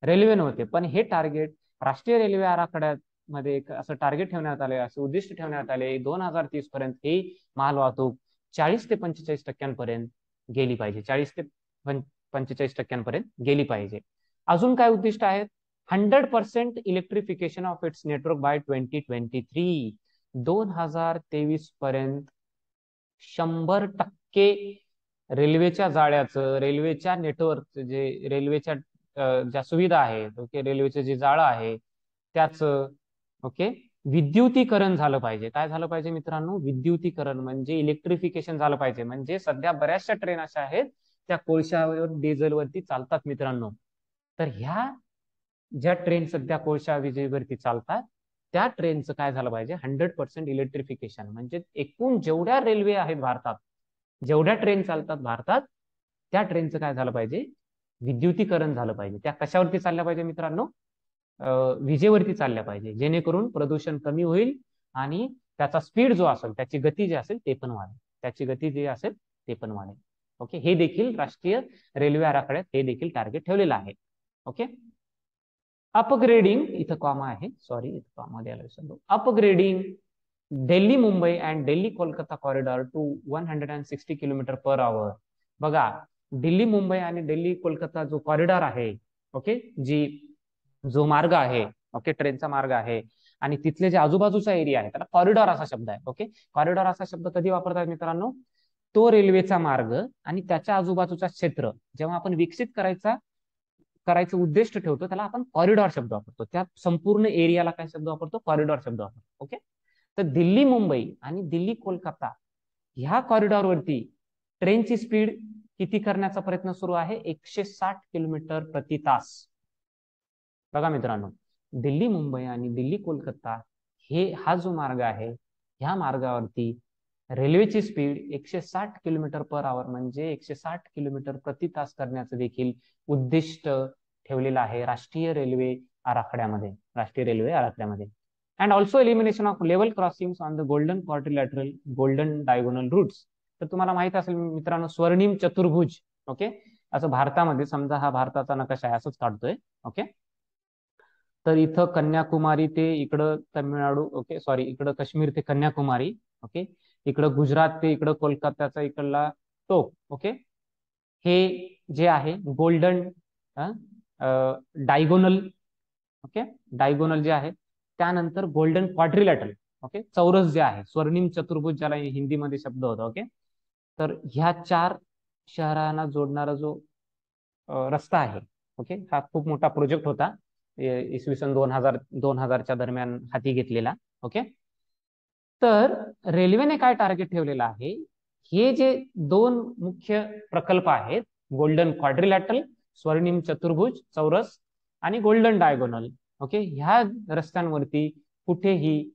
रेल्वेने होते. पण हे टार्गेट राष्ट्रीय रेल्वे आराखड्यामध्ये एक असं टार्गेट ठेवण्यात आले, असं उद्दिष्ट ठेवण्यात आले, 2030 पर्यंत ही माल वाहतूक 40 ते 45% गेली पाहिजे, 40 ते 45% गेली पाहिजे. अजून काय उद्दिष्ट आहेत, 100% electrification of its network by 2023. 2023 पर्यंत 100% रेल्वेच्या जाळ्याचं, रेल्वेच्या नेटवर्क, जे रेल्वेच्या ज्या सुविधा आहेत, ओके, रेल्वेचं जे जाळं आहे त्याचं, ओके, विद्युतीकरण झालं पाहिजे. काय झालं पाहिजे मित्रांनो, विद्युतीकरण म्हणजे इलेक्ट्रिफिकेशन झालं पाहिजे. म्हणजे सध्या बऱ्याचशा ट्रेन अशा आहेत त्या कोळशावर, डिझेलवरती चालतात मित्रांनो. तर ह्या ज्या ट्रेन सध्या कोळशा विजेवरती चालतात त्या ट्रेनचं काय झालं पाहिजे, 100% इलेक्ट्रिफिकेशन. म्हणजे एकूण जेवढ्या रेल्वे आहेत भारतात, जेवढ्या ट्रेन चालतात भारतात, त्या ट्रेनचं काय झालं पाहिजे, विद्युतीकरण झालं पाहिजे. त्या कशावरती चालल्या पाहिजे मित्रांनो, विजेवरती चालल्या पाहिजे, जेणेकरून प्रदूषण कमी होईल आणि त्याचा स्पीड जो असेल, त्याची गती जी असेल ते पण वाढेल, त्याची गती जी असेल ते पण वाढेल. ओके. हे देखील राष्ट्रीय रेल्वे आराखड्यात हे देखील टार्गेट ठेवलेलं आहे. ओके. अपग्रेडिंग, इथं कॉमा आहे, सॉरी, इथं कॉमा द्यायला विसरलो. Upgrading Delhi Mumbai and Delhi Kolkata corridor to 160 km/h. बघा, दिल्ली मुंबई आणि दिल्ली कोलकाता जो कॉरिडॉर आहे, ओके, जो मार्ग आहे, ओके, ट्रेनचा मार्ग आहे, आणि तिथले जे आजूबाजूचा एरिया आहे त्याला कॉरिडॉर असा शब्द आहे. ओके. कॉरिडॉर असा शब्द कधी वापरतात मित्रांनो, तो रेल्वेचा मार्ग आणि त्याच्या आजूबाजूचा क्षेत्र जेव्हा आपण विकसित करायचं उद्दिष्ट ठेवतो त्याला आपण कॉरिडॉर शब्द वापरतो. त्या संपूर्ण एरियाला काय शब्द वापरतो, कॉरिडॉर शब्द वापरतो. ओके. तर दिल्ली मुंबई आणि दिल्ली कोलकाता ह्या कॉरिडॉरवरती ट्रेनची स्पीड किती करण्याचा प्रयत्न सुरू आहे? 160 किलोमीटर प्रति तास. बघा मित्रांनो, दिल्ली मुंबई आणि दिल्ली कोलकाता हा जो मार्ग आहे, ह्या मार्गावरती रेल्वेची स्पीड 160 किलोमीटर पर आवर म्हणजे 160 किलोमीटर प्रति तास करण्याचं देखील उद्दिष्ट ठेवलेलं आहे राष्ट्रीय रेल्वे आराखड्यामध्ये. And also elimination of level crossing on the golden quadrilateral golden diagonal routes. तर तुम्हाला माहित असेल मित्रांनो, स्वर्णिम चतुर्भुज. ओके, असं भारतामध्ये समजा हा भारताचा नकाशा आहे, असंच काढतोय. ओके, तर इथं कन्याकुमारी ते इकडं तामिळनाडू, ओके सॉरी, इकडं काश्मीर ते कन्याकुमारी, ओके, इकडं गुजरात ते इकडं कोलकात्याचा इकडला टोक. ओके, हे जे आहे गोल्डन डायगोनल, ओके, डायगोनल जे आहे, त्यानंतर गोल्डन क्वाड्रिलॅटरल, ओके, चौरस जे आहे, स्वर्णिम चतुर्भुज ज्याला हिंदीमध्ये शब्द होता. ओके, तर ह्या 4 शहरांना जोडणारा जो रस्ता आहे, ओके, हा खूप मोठा प्रोजेक्ट होता, इसवी सन 2000च्या दरम्यान हाती घेतलेला. ओके, तर रेल्वेने काय टार्गेट ठेवलेलं आहे? हे जे 2 मुख्य प्रकल्प आहेत, गोल्डन क्वाड्रिलॅटरल स्वर्णिम चतुर्भुज चौरस आणि गोल्डन डायगोनल, ओके, ह्या रस्त्यांवरती कुठेही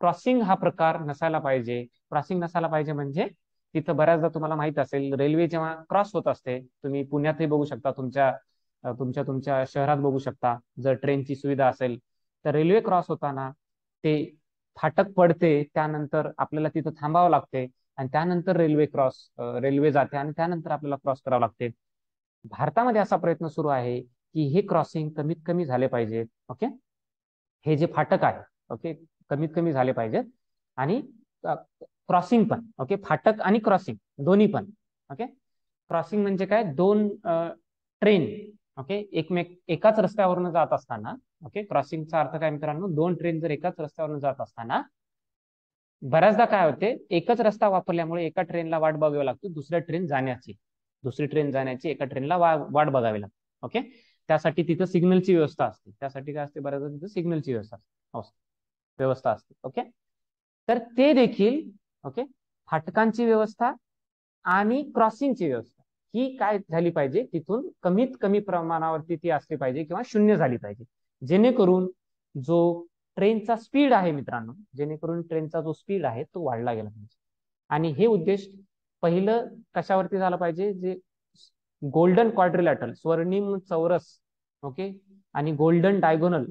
क्रॉसिंग हा प्रकार नसायला पाहिजे. क्रॉसिंग नसायला पाहिजे म्हणजे तिथं बऱ्याचदा तुम्हाला माहित असेल, रेल्वे जेव्हा क्रॉस होत असते, तुम्ही पुण्यातही बघू शकता, तुमच्या शहरात बघू शकता, जर ट्रेनची सुविधा असेल तर रेल्वे क्रॉस होताना ते फाटक पडते, त्यानंतर आपल्याला तिथं थांबावं लागते आणि त्यानंतर रेल्वे जाते आणि त्यानंतर आपल्याला क्रॉस करावं लागते. भारतामध्ये असा प्रयत्न सुरू आहे की हे क्रॉसिंग कमीत कमी झाले पाहिजेत. ओके, हे जे फाटक आहे, ओके, कमीत कमी झाले पाहिजेत आणि क्रॉसिंग पण, ओके, फाटक आणि क्रॉसिंग दोन्ही पण. ओके, क्रॉसिंग म्हणजे काय? 2 ट्रेन, ओके, एकाच रस्त्यावरून जात असताना, ओके, क्रॉसिंगचा अर्थ काय मित्रांनो? 2 ट्रेन जर एकाच रस्त्यावरून जात असताना बऱ्याचदा काय होते, एकच रस्ता वापरल्यामुळे एका ट्रेनला वाट बघावी लागते, दुसरी ट्रेन जाण्याची एका ट्रेनला वाट बघावी लागते. ओके, त्यासाठी तिथं सिग्नलची व्यवस्था असते. त्यासाठी काय असते? बऱ्याचदा तिथं सिग्नलची व्यवस्था असते. ओके, तर ते देखील, ओके, फाटकांची व्यवस्था आणि क्रॉसिंगची व्यवस्था ही काय झाली पाहिजे, तिथून कमीत कमी प्रमाणावरती ती असली पाहिजे किंवा शून्य झाली पाहिजे, जेणेकरून जो ट्रेनचा स्पीड आहे मित्रांनो, जो स्पीड आहे तो वाढला गेला पाहिजे. आणि हे उद्देश पहिलं कशावरती झालं पाहिजे? जे गोल्डन क्वाड्रिलॅटरल स्वर्णिम चौरस, ओके, आणि गोल्डन डायगोनल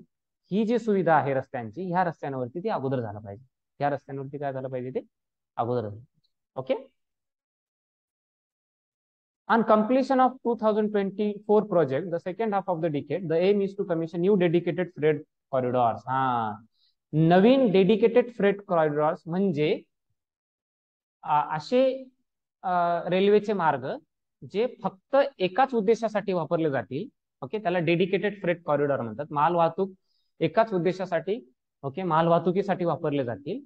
ही जी सुविधा आहे रस्त्यांची, ह्या रस्त्यांवरती ती अगोदर झालं पाहिजे. ह्या रस्त्यांवरती काय झालं पाहिजे? ते अगोदर झालं. Okay, on completion of 2024 project, the second half of the decade, the aim is to commission new dedicated freight corridors. Naveen dedicated freight corridors म्हणजे असे रेल्वेचे मार्ग जे फक्त एकाच उद्देशासाठी वापरले जातील. ओके, त्याला डेडिकेटेड फ्रेट कॉरिडॉर म्हणतात. मालवाहतूक एकाच उद्देशासाठी, ओके, मालवाहतुकीसाठी वापरले जातील,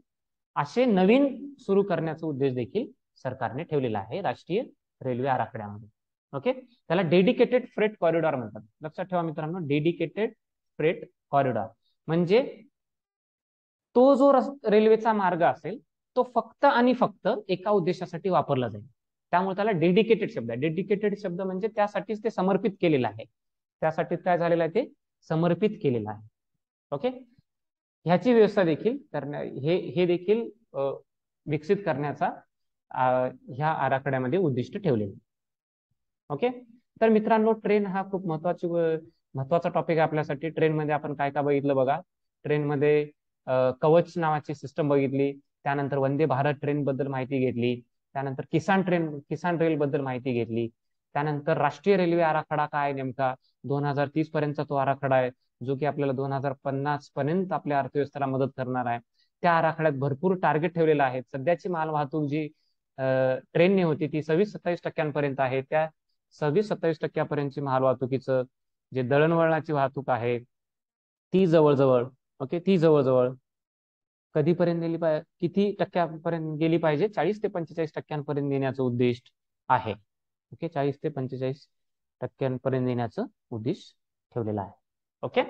असे नवीन सुरू करण्याचा उद्देश देखील सरकारने ठेवलेला आहे राष्ट्रीय रेल्वे आराखड्यामध्ये. ओके, त्याला डेडिकेटेड फ्रेट कॉरिडॉर म्हणतात. लक्षात ठेवा मित्रांनो, डेडिकेटेड फ्रेट कॉरिडॉर म्हणजे तो जो रेल्वेचा मार्ग असेल तो फक्त आणि फक्त एका उद्देशासाठी वापरला जाईल, त्यामुळे त्याला डेडिकेटेड शब्द आहे. डेडिकेटेड शब्द म्हणजे त्यासाठीच ते समर्पित केलेलं आहे, त्यासाठी काय झालेलं आहे? ते समर्पित केलेलं आहे. ओके, ह्याची व्यवस्था देखील हे देखील विकसित करण्याचा ह्या आराखड्यामध्ये उद्दिष्ट ठेवलेलं. ओके, तर मित्रांनो, ट्रेन हा खूप महत्वाचा टॉपिक आहे आपल्यासाठी. ट्रेनमध्ये आपण काय काय बघितलं बघा. ट्रेनमध्ये कवच नावाची सिस्टम बघितली, त्यानंतर वंदे भारत ट्रेन बद्दल माहिती घेतली, त्यानंतर किसान रेल बद्दल माहिती घेतली, त्यानंतर राष्ट्रीय रेल्वे आराखडा काय नेमका 2030 पर्यंतचा तो आराखडा आहे, जो की आपल्याला 2050 पर्यंत आपल्या अर्थव्यवस्थेला मदत करणार आहे. त्या आराखड्यात भरपूर टार्गेट ठेवलेलं आहे. सध्याची मालवाहतूक जी ट्रेनने होती ती 26-27% आहे. त्या 26-27% मालवाहतुकीचं जे दळणवळणाची वाहतूक आहे ती जवळजवळ, ओके, ती जवळजवळ कधीपर्यंत गेली पाहिजे, किती टक्क्यापर्यंत गेली पाहिजे? 40 ते 45% देण्याचं उद्देश आहे. ओके, 40 ते 45% देण्याचं उद्देश ठेवलेलं आहे. ओके,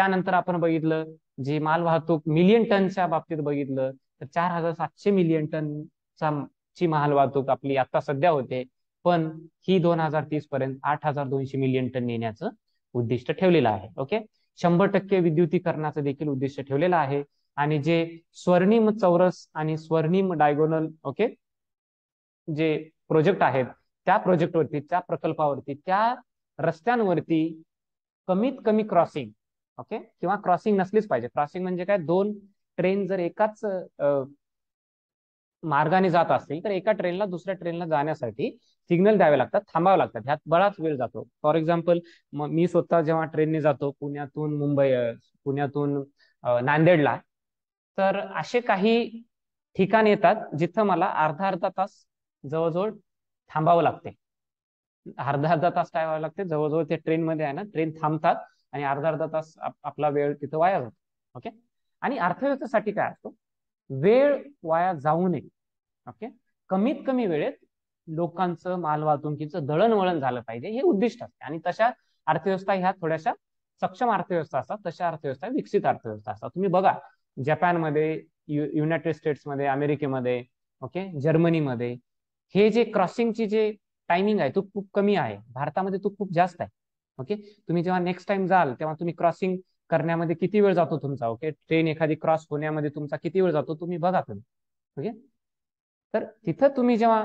त्यानंतर आपण बघितलं जे माल वाहतूक मिलियन टनच्या बाबतीत बघितलं तर 4700 मिलियन टनचा ची माल वाहतूक आपली आता सध्या होते, पण ही 2030 पर्यंत 8200 मिलियन टन नेण्याचं उद्दिष्ट ठेवलेलं आहे. ओके, 100% विद्युतीकरणाचं देखील उद्दिष्ट ठेवलेलं आहे. आणि जे स्वर्णिम चौरस आणि स्वर्णिम डायगोनल ओके जे प्रोजेक्ट आहेत त्या प्रोजेक्टवरती, त्या प्रकल्पावरती, त्या रस्त्यांवरती कमीत कमी क्रॉसिंग ओके किंवा क्रॉसिंग नसलीच पाहिजे. क्रॉसिंग म्हणजे काय, दोन ट्रेन जर एकाच मार्गाने जात असतील तर एका ट्रेनला दुसऱ्या ट्रेनला जाण्यासाठी सिग्नल द्यावे लागतात, थांबावे लागतात. ह्यात बराच वेळ जातो. फॉर एक्झाम्पल मी स्वतः जेव्हा ट्रेनने जातो पुण्यातून मुंबई, पुण्यातून नांदेडला, तर असे काही ठिकाण येतात जिथं मला अर्धा अर्धा तास जवळजवळ थांबावं लागते. अर्धा अर्धा तास काय व्हावं लागते, जवळजवळ ते ट्रेनमध्ये आहे ना, ट्रेन थांबतात आणि अर्धा अर्धा तास आपला वेळ तिथं वाया जातो. ओके, आणि अर्थव्यवस्थेसाठी काय असतो, वेळ वाया जाऊ नये. ओके, कमीत कमी वेळेत लोकांचं माल वाहतुकीचं दळणवळण झालं पाहिजे हे उद्दिष्ट असते. आणि तशा अर्थव्यवस्था ह्या थोड्याशा सक्षम अर्थव्यवस्था असतात, तशा अर्थव्यवस्था विकसित अर्थव्यवस्था असतात. तुम्ही बघा जपानमध्ये, युनायटेड स्टेट्समध्ये, अमेरिकेमध्ये, ओके, जर्मनीमध्ये हे जे क्रॉसिंगची जे टायमिंग आहे तो खूप कमी आहे. भारतामध्ये तो खूप जास्त आहे. ओके, तुम्ही जेव्हा नेक्स्ट टाइम जाल तेव्हा तुम्ही क्रॉसिंग करण्यामध्ये किती वेळ जातो तुमचा, ओके, ट्रेन एखादी क्रॉस होण्यामध्ये तुमचा किती वेळ जातो तुम्ही बघा तुम्ही. ओके, तर तिथं तुम्ही जेव्हा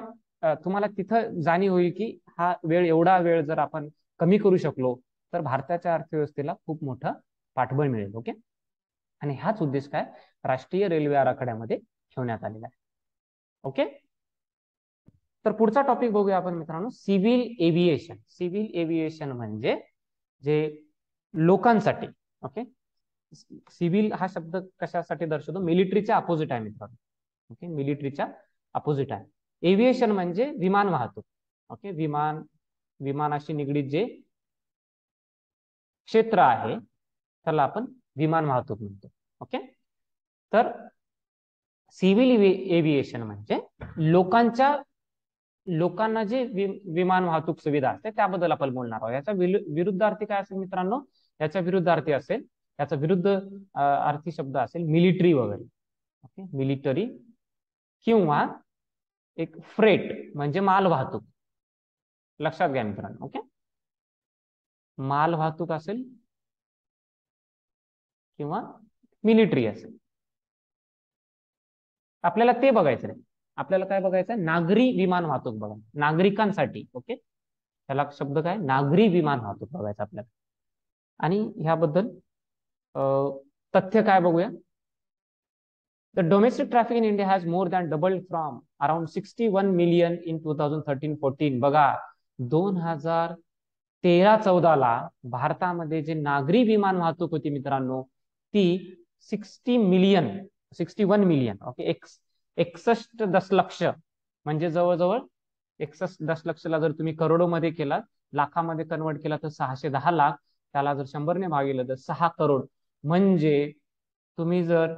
तुम्हाला तिथं जाणीव होईल की हा वेळ, एवढा वेळ जर आपण कमी करू शकलो तर भारताच्या अर्थव्यवस्थेला खूप मोठं पाठबळ मिळेल. ओके, आणि हाच उद्देश काय राष्ट्रीय रेल्वे आराखड्यामध्ये ठेवण्यात आलेला आहे. ओके, तर पुढचा टॉपिक बघूया आपण मित्रांनो, सिव्हिल एव्हिएशन. सिव्हिल एव्हिएशन म्हणजे जे लोकांसाठी, ओके, सिव्हिल हा शब्द कशासाठी दर्शवतो, मिलिटरीच्या अपोजिट आहे मित्रांनो. ओके, मिलिटरीच्या अपोजिट आहे. एव्हिएशन म्हणजे विमान वाहतूक. ओके, विमानाशी निगडीत जे क्षेत्र आहे त्याला आपण विमान वाहतूक म्हणतो. ओके, तर सिव्हिल एव्हिएशन म्हणजे लोकांना जे विमान वाहतूक सुविधा असते त्याबद्दल आपण बोलणार आहोत. याच्या विरुद्धार्थी काय असेल मित्रांनो, याच्या विरुद्धार्थी असेल, याचा विरुद्ध अर्थी शब्द असेल मिलिटरी वगैरे. ओके, मिलिटरी किंवा एक फ्रेट म्हणजे माल वाहतूक. लक्षात घ्या मित्रांनो. ओके, माल वाहतूक असेल किंवा मिलिटरी असेल, आपल्याला ते बघायचं नाही. आपल्याला काय बघायचं, नागरी विमान वाहतूक बघा, नागरिकांसाठी. ओके, त्याला शब्द काय, नागरी विमान वाहतूक बघायचं आपल्याला. आणि ह्याबद्दल तथ्य काय बघूया. The domestic traffic in India has more than doubled from around 61 million in 2013-14. बघा 2013-14 भारतामध्ये जे नागरी विमान वाहतूक होती मित्रांनो ती 61 मिलियन ओके 61 दशलक्ष म्हणजे जवळजवळ 61 दशलक्षला जर तुम्ही करोडोमध्ये केला, लाखामध्ये कन्वर्ट केला तर 610 लाख, त्याला जर 100 ने भागिलं तर 6 करोड. म्हणजे तुम्ही जर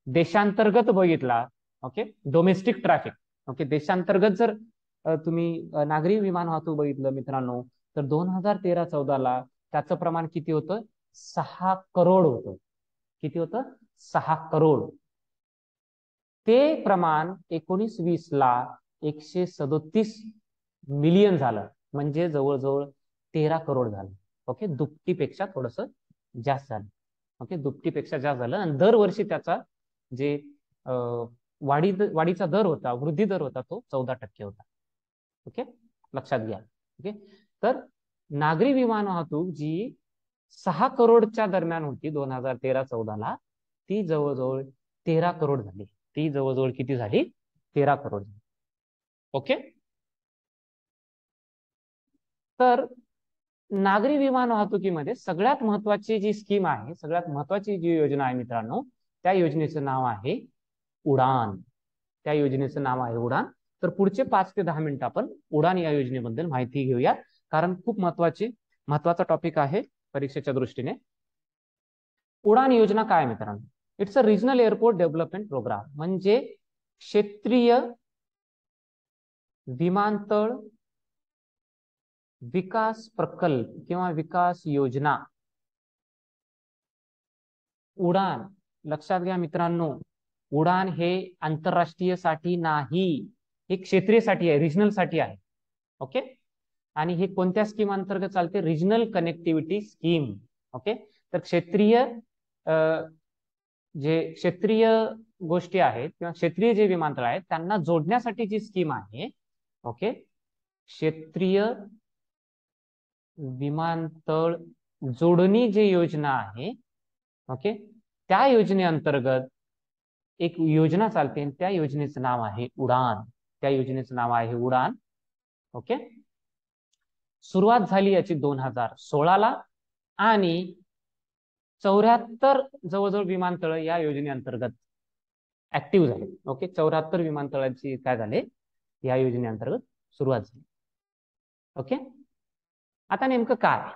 देशांतर्गत बघितला, ओके, डोमेस्टिक ट्रॅफिक, ओके, देशांतर्गत जर तुम्ही नागरी विमान वाहतूक बघितलं मित्रांनो तर 2013-14 त्याचं प्रमाण किती होतं, 6 करोड होतं. किती होतं, 6 करोड. ते प्रमाण 19-20 137 मिलियन झालं, म्हणजे जवळजवळ 13 करोड झालं. ओके, दुपटीपेक्षा थोडस जास्त झालं. ओके, दुपटीपेक्षा जास्त झालं. आणि दरवर्षी त्याचा जे वाढीचा दर होता, वृद्धी दर होता तो 14% होता. ओके, लक्षात घ्या. ओके, तर नागरी विमान वाहतूक जी 6 करोडच्या दरम्यान होती 2013-14 ती जवळजवळ 13 करोड झाली. ती जवळजवळ किती झाली, 13 करोड झाली. ओके, तर नागरी विमान वाहतुकीमध्ये सगळ्यात महत्वाची जी स्कीम आहे, सगळ्यात महत्वाची जी योजना आहे मित्रांनो, त्या योजनेचं नाव आहे उडान. त्या योजनेचं नाव आहे उडान. तर पुढचे 5 ते 10 मिनिटं आपण उडान या योजनेबद्दल माहिती घेऊया, कारण खूप महत्वाचा टॉपिक आहे परीक्षेच्या दृष्टीने. उडान योजना काय मित्रांनो, it's a regional airport development program, म्हणजे क्षेत्रीय विमानतळ विकास प्रकल्प किंवा विकास योजना. उडान, लक्षात घ्या मित्रांनो, उडान हे आंतरराष्ट्रीय साठी नाही, हे क्षेत्रीय साठी आहे, रिजनल साठी आहे. ओके, आणि हे कोणत्या स्कीम अंतर्गत चालते? Regional connectivity scheme. ओके, तर क्षेत्रीय जे क्षेत्रीय गोष्टी आहेत किंवा क्षेत्रीय जे विमानतळ आहेत त्यांना जोडण्यासाठी जी स्कीम आहे, ओके, क्षेत्रीय विमानतळ जोडणी जी योजना आहे, ओके, त्या योजनेअंतर्गत एक योजना चालते आणि त्या योजनेचं नाव आहे उडान. त्या योजनेचं नाव आहे उडान. ओके, सुरुवात झाली याची 2016ला आणि 74 जवळजवळ विमानतळ या योजनेअंतर्गत ऍक्टिव्ह झाले. ओके, 74 विमानतळांची काय झाले या योजनेअंतर्गत सुरुवात झाली. ओके, आता नेमकं काय,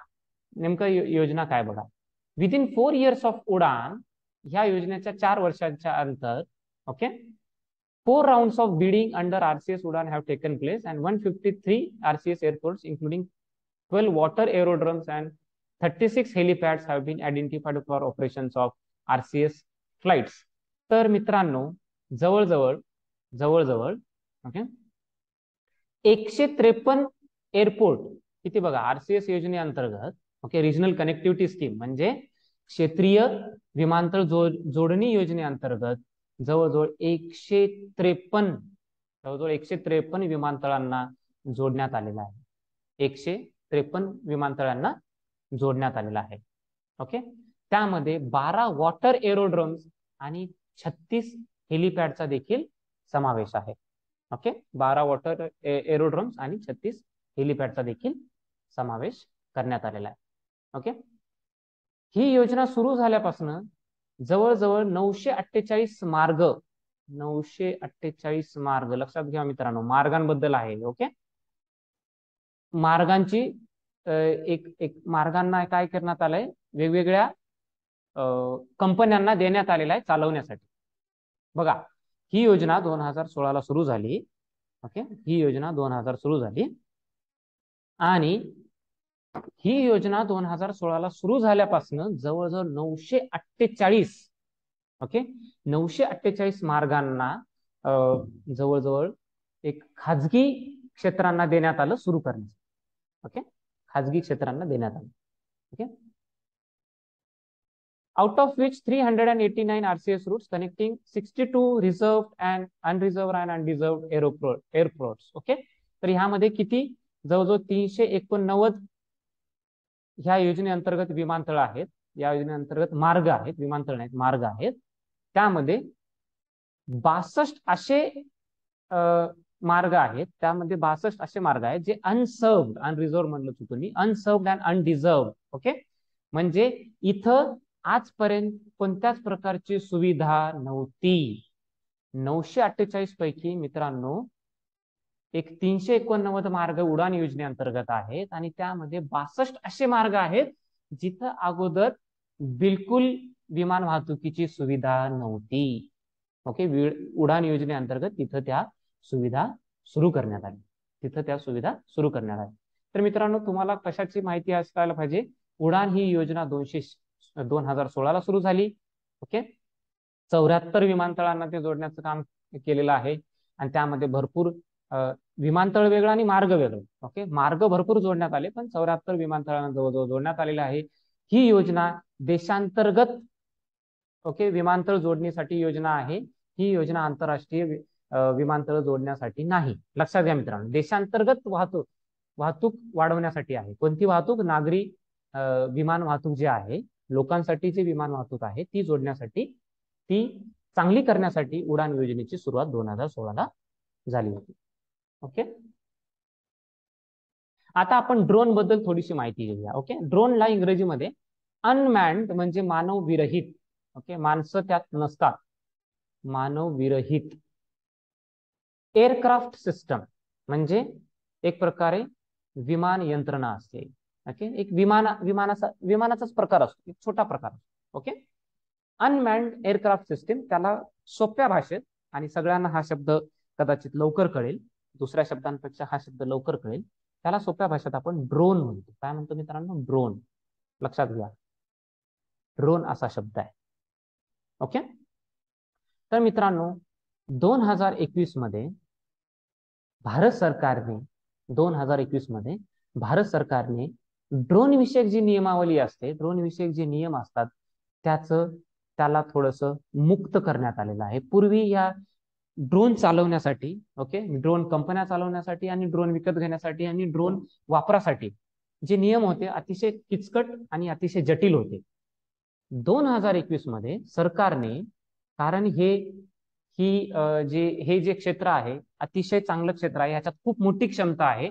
नेमकं योजना काय बघा. विदिन 4 years ऑफ उडान, ह्या योजनेच्या 4 वर्षांच्या अंतर, okay, 4 rounds of bidding under RCS Udan have taken place and 153 RCS airports including 12 water aerodromes and 36 helipads have been identified for operations of RCS flights. तर मित्रांनो, जवळजवळ जवळजवळ ओके 153 एअरपोर्ट किती बघा आरसीएस योजनेअंतर्गत, ओके, रिजनल कनेक्टिव्हिटी स्कीम म्हणजे क्षेत्रीय विमानतळ जोडणी योजनेअंतर्गत जवळजवळ 153 विमानतळांना जोडण्यात आलेला आहे. 153 विमानतळांना जोडण्यात आलेला आहे. ओके, त्यामध्ये 12 वॉटर एरोड्रम्स आणि 36 हेलिपॅडचा देखील समावेश आहे. ओके, 12 वॉटर एरोड्रम्स आणि 36 हेलिपॅडचा देखील समावेश करण्यात आलेला आहे. ओके, ही योजना सुरू झाल्यापासून जवळजवळ 948 मार्ग, लक्षात घ्या मित्रांनो, मार्गांबद्दल आहे. ओके, मार्गांची एक मार्गांना काय करण्यात आलंय, वेगवेगळ्या कंपन्यांना देण्यात आलेला आहे चालवण्यासाठी. बघा, ही योजना 2016ला सुरू झाली. ओके, ही योजना 2000 सुरू झाली आणि ही योजना 2016ला सुरू झाल्यापासून जवळजवळ 948, ओके, 948 मार्गांना जवळजवळ एक खाजगी क्षेत्रांना देण्यात आलं सुरू करण्यासाठी. ओके, खाजगी क्षेत्रांना देण्यात आलं. Okay, out of which 389 RCS routes connecting 62 reserved and unreserved and undeserved airports. Okay, तर ह्यामध्ये किती जवळजवळ 389 ह्या योजनेअंतर्गत विमानतळ आहेत, या योजनेअंतर्गत मार्ग आहेत, विमानतळ नाहीत मार्ग आहेत. त्यामध्ये 62 असे मार्ग आहेत, त्यामध्ये 62 असे मार्ग आहेत जे अनसर्व्ड, अनरिझर्व्ड म्हणलं चुकून मी, अनसर्व्ड अँड अनडिझर्व्ड. ओके, म्हणजे इथं आजपर्यंत कोणत्याच प्रकारची सुविधा नव्हती. 948 पैकी मित्रांनो एक 389 मार्ग उडान योजनेअंतर्गत आहेत आणि त्यामध्ये 62 असे मार्ग आहेत जिथं अगोदर बिलकुल विमान वाहतुकीची सुविधा नव्हती. ओके, उडान योजनेअंतर्गत तिथं त्या सुविधा सुरू करण्यात आली, तर मित्रांनो, तुम्हाला कशाची माहिती असायला पाहिजे, उडान ही योजना 2016ला सुरू झाली. ओके, 74 विमानतळांना ते जोडण्याचं काम केलेलं आहे आणि त्यामध्ये भरपूर विमानतळ वेगळं आणि मार्ग वेगळं. ओके, मार्ग भरपूर जोडण्यात आले पण 74 विमानतळांना जवळजवळ जोडण्यात आलेलं आहे. ही योजना देशांतर्गत, ओके, विमानतळ जोडणीसाठी योजना आहे. ही योजना आंतरराष्ट्रीय विमानतळ जोडण्यासाठी नाही. लक्षात घ्या मित्रांनो, देशांतर्गत वाहतूक वाढवण्यासाठी आहे. कोणती वाहतूक? नागरी विमान वाहतूक जे आहे, लोकांसाठी जे विमान वाहतूक आहे ती जोडण्यासाठी, ती चांगली करण्यासाठी उडान योजनेची सुरुवात 2016ला झाली होती. ओके, आता आपण ड्रोन बद्दल थोडीशी माहिती घेऊया. ओके, ड्रोनला इंग्रजीमध्ये अनमॅन्ड म्हणजे मानव विरहित, ओके, माणसं त्यात नसतात, मानव विरहित एअरक्राफ्ट सिस्टम म्हणजे एक प्रकारे विमान यंत्रणा असते. ओके, एक विमानाचाच प्रकार असतो, एक छोटा प्रकार. ओके, अनमॅन्ड एअरक्राफ्ट सिस्टीम, त्याला सोप्या भाषेत, आणि सगळ्यांना हा शब्द कदाचित लवकर कळेल, दुसऱ्या शब्दांपेक्षा हा शब्द लवकर कळेल, त्याला सोप्या भाषेत आपण ड्रोन म्हणतो. काय म्हणतो मित्रांनो? ड्रोन. लक्षात घ्या, ड्रोन असा शब्द आहे. ओके. तर मित्रांनो 2021 मध्ये भारत सरकारने 2021 मध्ये भारत सरकारने ड्रोन विषयक जी नियमावली असते, ड्रोन विषयक जे नियम असतात त्याला थोडंसं मुक्त करण्यात आलेलं आहे. पूर्वी या ड्रोन चालवण्यासाठी, ओके, ड्रोन कंपन्या चालवण्यासाठी आणि ड्रोन विकत घेण्यासाठी आणि ड्रोन वापरासाठी जे नियम होते अतिशय किचकट आणि अतिशय जटिल होते. 2021 मध्ये सरकारने, कारण हे जे क्षेत्र आहे अतिशय चांगलं क्षेत्र आहे, ह्याच्यात खूप मोठी क्षमता आहे,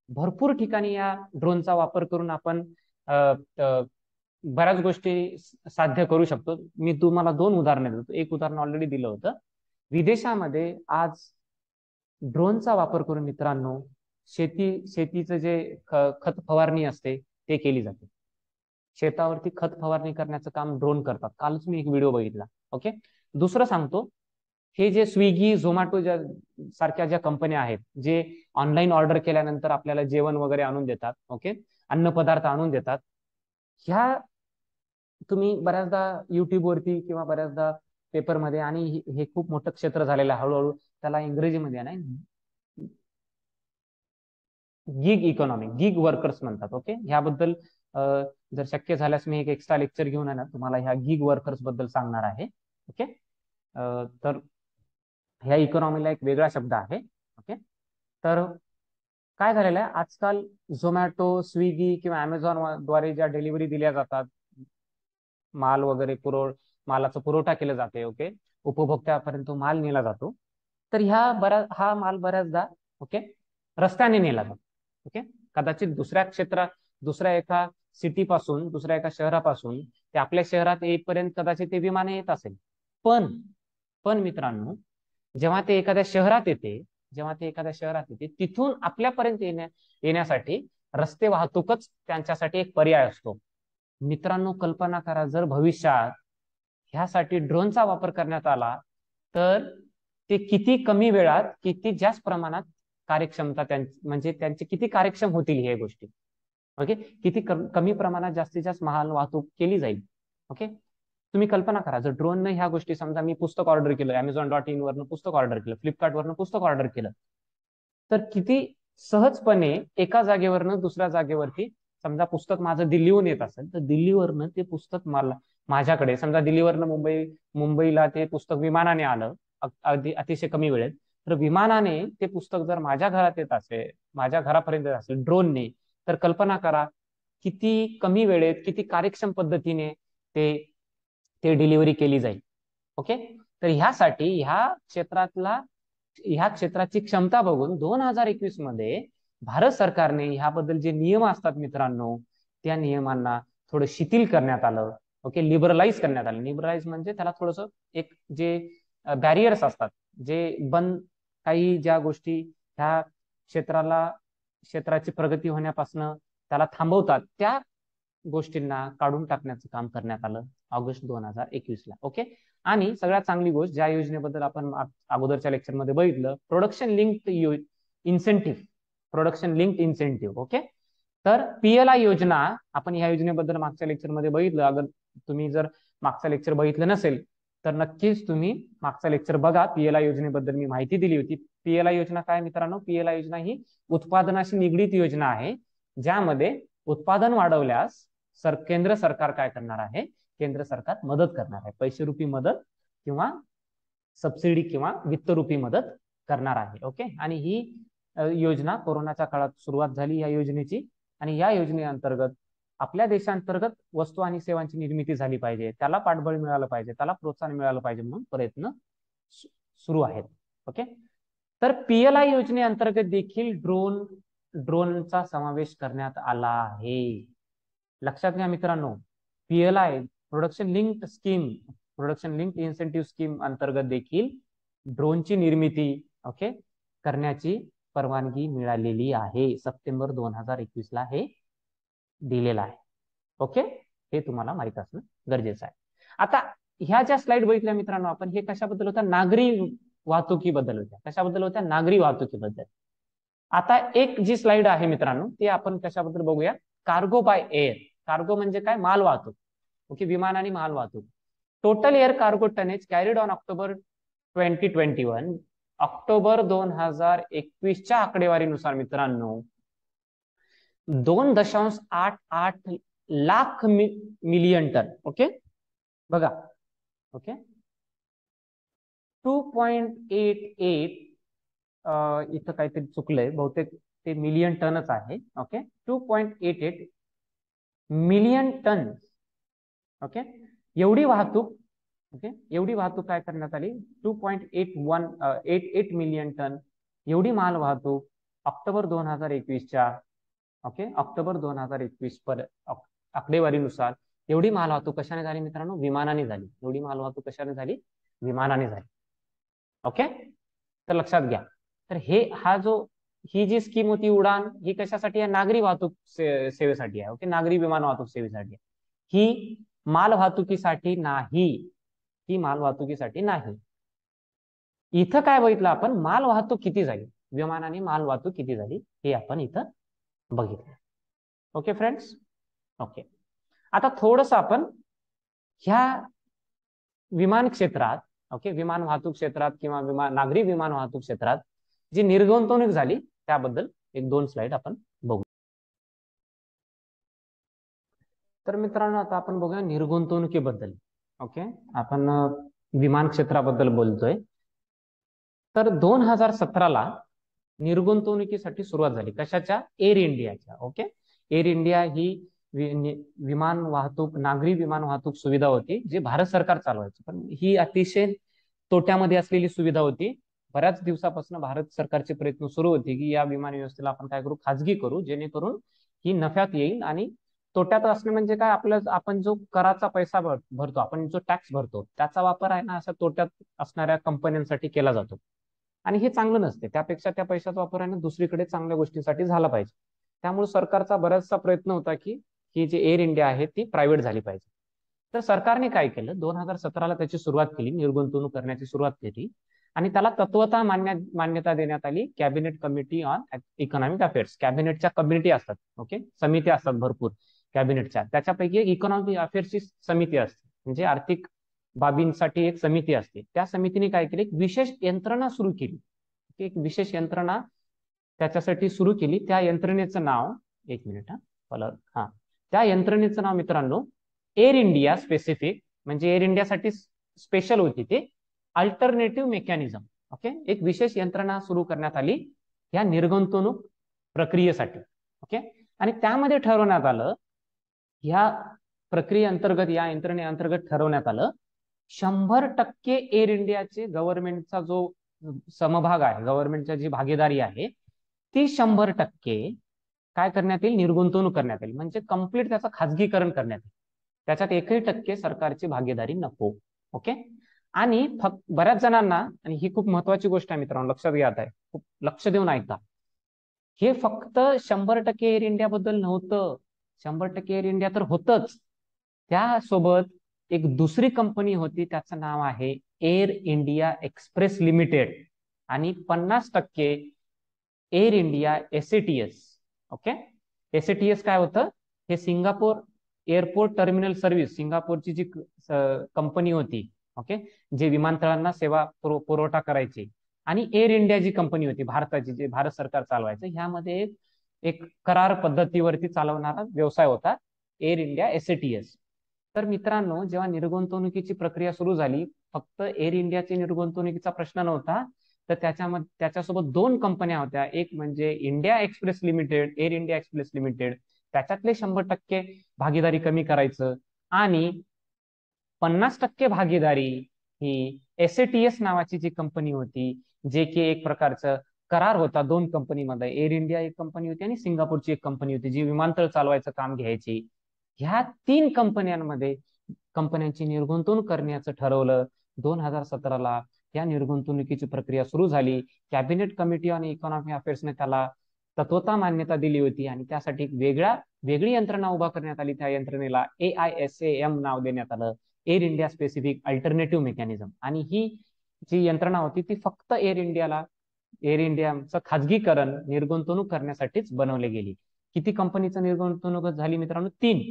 भरपूर ठिकाणी या ड्रोनचा वापर करून आपण बऱ्याच गोष्टी साध्य करू शकतो. मी तुम्हाला 2 उदाहरणं देतो. एक उदाहरण ऑलरेडी दिलं होतं. विदेशामध्ये आज ड्रोनचा वापर करून मित्रांनो शेतीचं जे खत फवारणी असते ते केली जाते. शेतावरती खत फवारणी करण्याचं काम ड्रोन करतात. कालच मी एक व्हिडिओ बघितला. ओके. दुसरं सांगतो, हे जे स्विगी झोमॅटो सारख्या ज्या कंपन्या आहेत, जे ऑनलाईन ऑर्डर केल्यानंतर आपल्याला जेवण वगैरे आणून देतात, ओके, अन्न पदार्थ आणून देतात, ह्या तुम्ही बऱ्याचदा युट्यूबवरती किंवा बऱ्याचदा पेपरमध्ये, आणि हे खूप मोठं क्षेत्र झालेलं आहे हळूहळू, त्याला इंग्रजीमध्ये नाही गिग इकॉनॉमी, गिग वर्कर्स म्हणतात. ओके. ह्याबद्दल जर शक्य झाल्यास मी एक एक्स्ट्रा लेक्चर घेऊन आहे ना तुम्हाला ह्या गिग वर्कर्स बद्दल सांगणार आहे. ओके. तर ह्या इकॉनॉमीला एक वेगळा शब्द आहे. ओके. तर काय झालेलं आहे, आजकाल झोमॅटो, स्विगी किंवा अमेझॉन द्वारे ज्या डिलिव्हरी दिल्या जातात, माल वगैरे मालाचा पुरवठा केला जाते, ओके, उपभोक्त्यापर्यंत माल नेला जातो. तर हा माल बऱ्याचदा, ओके, रस्त्याने नेला जातो. ओके. कदाचित दुसऱ्या एका सिटीपासून, दुसऱ्या एका शहरापासून ते आपल्या शहरात येईपर्यंत कदाचित ते विमाने येत असेल. पण मित्रांनो, जेव्हा ते एखाद्या शहरात येते तिथून आपल्यापर्यंत येण्यासाठी रस्ते वाहतूकच त्यांच्यासाठी एक पर्याय असतो. मित्रांनो, कल्पना करा, जर भविष्यात ह्यासाठी ड्रोनचा वापर करण्यात आला तर ते किती कमी वेळात, किती जास्त प्रमाणात कार्यक्षमता म्हणजे त्यांची किती कार्यक्षम होतील हे गोष्टी. ओके. किती कमी प्रमाणात जास्तीत जास्त माल वाहतूक केली जाईल. ओके. तुम्ही कल्पना करा, जर ड्रोनने ह्या गोष्टी, समजा मी पुस्तक ऑर्डर केलं, Amazon.in वरनं पुस्तक ऑर्डर केलं, फ्लिपकार्टवरनं पुस्तक ऑर्डर केलं, तर किती सहजपणे एका जागेवरनं दुसऱ्या जागेवरती, समजा पुस्तक माझं दिल्लीहून येत असेल तर दिल्लीवरनं ते पुस्तक माझ्याकडे, समजा दिल्लीवरनं मुंबईला ते पुस्तक विमानाने आलं अतिशय कमी वेळेत, तर विमानाने ते पुस्तक जर माझ्या घरात येत असेल, माझ्या घरापर्यंत येत असेल ड्रोनने, तर कल्पना करा किती कमी वेळेत, किती कार्यक्षम पद्धतीने ते डिलिव्हरी केली जाईल. ओके. तर ह्यासाठी ह्या क्षेत्राची क्षमता बघून 2021 मध्ये भारत सरकारने ह्याबद्दल जे नियम असतात मित्रांनो, त्या नियमांना थोडं शिथिल करण्यात आलं. ओके. लिबरलाइज करण्यात आलं. लिबरलाइज म्हणजे त्याला थोडस एक जे बॅरियर्स असतात, जे काही ज्या गोष्टी ह्या क्षेत्राची प्रगती होण्यापासून त्याला थांबवतात, त्या गोष्टींना काढून टाकण्याचं काम करण्यात आलं ऑगस्ट 2021 ला. ओके. आणि सगळ्यात चांगली गोष्ट, ज्या योजनेबद्दल आपण अगोदरच्या लेक्चरमध्ये बघितलं, प्रोडक्शन लिंक्ड इन्सेंटिव्ह. ओके. तर PLI योजना, आपण ह्या योजनेबद्दल मागच्या लेक्चरमध्ये बघितलं. अगर तुम्ही जर मागचा लेक्चर बघितलं नसेल तर नक्कीच तुम्ही मागचा लेक्चर बघा. PLI योजनेबद्दल मी माहिती दिली होती. PLI योजना काय मित्रांनो? PLI योजना ही उत्पादनाशी निगडीत योजना आहे, ज्यामध्ये उत्पादन वाढवल्यास केंद्र सरकार काय करणार आहे? केंद्र सरकार मदत करणार आहे, पैसे रूपी मदत किंवा सबसिडी किंवा वित्तरूपी मदत करणार आहे. ओके. आणि ही योजना कोरोनाच्या काळात सुरुवात झाली या योजनेची, आणि या योजनेअंतर्गत आपल्या देशांतर्गत वस्तू आणि सेवांची निर्मिती झाली पाहिजे, त्याला पाठबळ मिळालं पाहिजे, त्याला प्रोत्साहन मिळालं पाहिजे म्हणून प्रयत्न सुरू आहेत. ओके. तर PLI योजनेअंतर्गत देखील ड्रोनचा समावेश करण्यात आला आहे. लक्षात घ्या मित्रांनो, PLI production linked incentive scheme अंतर्गत देखील ड्रोनची निर्मिती, ओके, करण्याची परवानगी मिळालेली आहे. सप्टेंबर 2021 ला हे दिलेलं आहे. ओके. हे तुम्हाला माहित असणं गरजेचं आहे. आता ह्या ज्या स्लाइड बघितल्या मित्रांनो आपण, हे कशाबद्दल होत्या? नागरी वाहतुकीबद्दल होत्या. कशाबद्दल होत्या? नागरी वाहतुकीबद्दल. आता एक जी स्लाइड आहे मित्रांनो, ती आपण कशाबद्दल बघूया? Cargo by air. कार्गो म्हणजे काय? माल वाहतूक. ओके. विमान आणि माल वाहतूक. Total air cargo tonnage carried on October 2021, October 2021च्या आकडेवारीनुसार मित्रांनो 2.88 लाख मिलियन टन. ओके बघा, ओके 2.88 इथं काहीतरी चुकलंय, बहुतेक ते मिलियन टनच आहे. Okay 2.88 million tonne. ओके एवढी वाहतूक, ओके एवढी वाहतूक काय करण्यात आली, 2.88 मिलियन टन एवढी माल वाहतूक ऑक्टोबर 2021च्या, ओके ऑक्टोबर 2021 आकडेवारीनुसार एवढी माल वाहतूक कशाने झाली मित्रांनो, विमानाने झाली. एवढी माल वाहतूक कशाने झाली, विमानाने झाली. ओके तर लक्षात घ्या. तर ही जी स्कीम होती उडान, ही कशासाठी आहे, नागरी वाहतूक सेवेसाठी आहे. ओके नागरी विमान वाहतूक सेवेसाठी आहे. ही माल वाहतुकीसाठी नाही, ही माल वाहतुकीसाठी नाही. इथं काय बघितलं आपण, माल वाहतूक किती झाली, विमानाने माल वाहतूक किती झाली हे आपण इथं बघितलं. Okay friends. ओके आता थोडस आपण ह्या विमान क्षेत्रात, ओके विमान वाहतूक क्षेत्रात किंवा नागरी विमान वाहतूक क्षेत्रात जी निर्गुंतवणूक झाली त्याबद्दल एक दोन स्लाइड आपण बघू. तर मित्रांनो आता आपण बघूया निर्गुंतवणुकीबद्दल. ओके आपण विमान क्षेत्राबद्दल बोलतोय. तर 2017ला निर्गुंतवणुकीसाठी सुरुवात झाली. कशाच्या, एअर इंडियाच्या. ओके एअर इंडिया ही विमान वाहतूक, नागरी विमान वाहतूक सुविधा होती जी भारत सरकार चालवायची, पण ही अतिशय तोट्यामध्ये असलेली सुविधा होती. बऱ्याच दिवसापासून भारत सरकारचे प्रयत्न सुरू होते की या विमान व्यवस्थेला आपण काय करू, खाजगी करू, जेणेकरून ही नफ्यात येईल. आणि तोट्यात असणे म्हणजे काय, आपण जो कराचा पैसा भरतो, आपण जो टॅक्स भरतो त्याचा वापर आहे ना अशा तोट्यात असणाऱ्या कंपन्यांसाठी केला जातो. आणि हे चांगलं नसते. त्यापेक्षा त्या पैशाचा वापर आहे ना दुसरीकडे चांगल्या गोष्टींसाठी झाला पाहिजे. त्यामुळे सरकारचा बराचसा प्रयत्न होता की ही जी एअर इंडिया आहे ती प्रायव्हेट झाली पाहिजे. तर सरकारने काय केलं, 2017ला त्याची सुरुवात केली, निर्गुंतवणूक करण्याची सुरुवात केली. आणि त्याला तत्वता मान्यता देण्यात आली cabinet committee on economic affairs. कॅबिनेटच्या कमिटी असतात, ओके समित्या असतात भरपूर कॅबिनेटच्या, त्याच्यापैकी एक इकॉनॉमिक अफेअर्सची समिती असते, म्हणजे आर्थिक बाबींसाठी एक समिती असते. त्या समितीने काय केली, एक विशेष यंत्रणा सुरू केली. एक विशेष यंत्रणा त्याच्यासाठी सुरू केली. त्या यंत्रणेचं नाव, एक मिनिट हा, त्या यंत्रणेचं नाव मित्रांनो एअर इंडिया स्पेसिफिक, म्हणजे एअर इंडियासाठी स्पेशल होती ते अल्टरनेटिव्ह मेकॅनिझम. ओके एक विशेष यंत्रणा सुरू करण्यात आली या निर्गुंतवणूक प्रक्रियेसाठी. ओके आणि त्यामध्ये ठरवण्यात आलं, या प्रक्रियेअंतर्गत, या यंत्रणेअंतर्गत ठरवण्यात आलं 100% एअर इंडियाचे गव्हर्नमेंटचा जो समभाग आहे, गव्हर्नमेंटची जी भागीदारी आहे ती 100% काय करण्यात येईल, निर्गुंतवणूक करण्यात येईल. म्हणजे कम्प्लीट त्याचं खाजगीकरण करण्यात येईल. त्याच्यात 1% सरकारची भागीदारी नको. ओके आणि बऱ्याच जणांना, आणि ही खूप महत्वाची गोष्ट आहे मित्रांनो, लक्षात घ्या, आहे खूप लक्ष देऊन ऐका, हे फक्त 100% एअर इंडिया बद्दल नव्हतं. 100% एअर इंडिया तर होतच, त्यासोबत एक दुसरी कंपनी होती, त्याचं नाव आहे एअर इंडिया एक्सप्रेस लिमिटेड, आणि 50% एअर इंडिया एसएटीएस. ओके एसएटीएस काय होतं, हे सिंगापूर एअरपोर्ट टर्मिनल सर्व्हिस, सिंगापूरची जी कंपनी होती, ओके जे विमानतळांना सेवा पुरवठा करायची. आणि एअर इंडिया जी कंपनी होती भारताची, जे भारत सरकार चालवायचं, ह्यामध्ये एक करार पद्धतीवरती चालवणारा व्यवसाय होता एअर इंडिया एसएटीएस. तर मित्रांनो जेव्हा निर्गुंतवणुकीची प्रक्रिया सुरू झाली, फक्त एअर इंडियाची निर्गुंतवणुकीचा प्रश्न नव्हता, तर त्याच्यासोबत दोन कंपन्या होत्या. एक म्हणजे India express limited, air India express limited, त्याच्यातले 100% भागीदारी कमी करायचं, आणि 50% भागीदारी ही एसएटीएस नावाची जी कंपनी होती, जे की एक प्रकारचं करार होता दोन कंपनीमध्ये. एअर इंडिया एक कंपनी होती आणि सिंगापूरची एक कंपनी होती जी विमानतळ चालवायचं काम घ्यायची. ह्या 3 कंपन्यांची निर्गुंतवणूक करण्याचं ठरवलं. 2017ला या निर्गुंतवणुकीची प्रक्रिया सुरू झाली. कॅबिनेट कमिटी ऑन इकॉनॉमिक अफेअर्सने त्याला तत्वता मान्यता दिली होती, आणि त्यासाठी वेगळी यंत्रणा उभा करण्यात आली. त्या यंत्रणेला AISAM नाव देण्यात आलं, air India specific alternative mechanism. आणि ही जी यंत्रणा होती ती फक्त एअर इंडियाचं खाजगीकरण, निर्गुंतवणूक करण्यासाठीच बनवली गेली. किती कंपनीचं निर्गुंतवणूक झाली मित्रांनो, 3.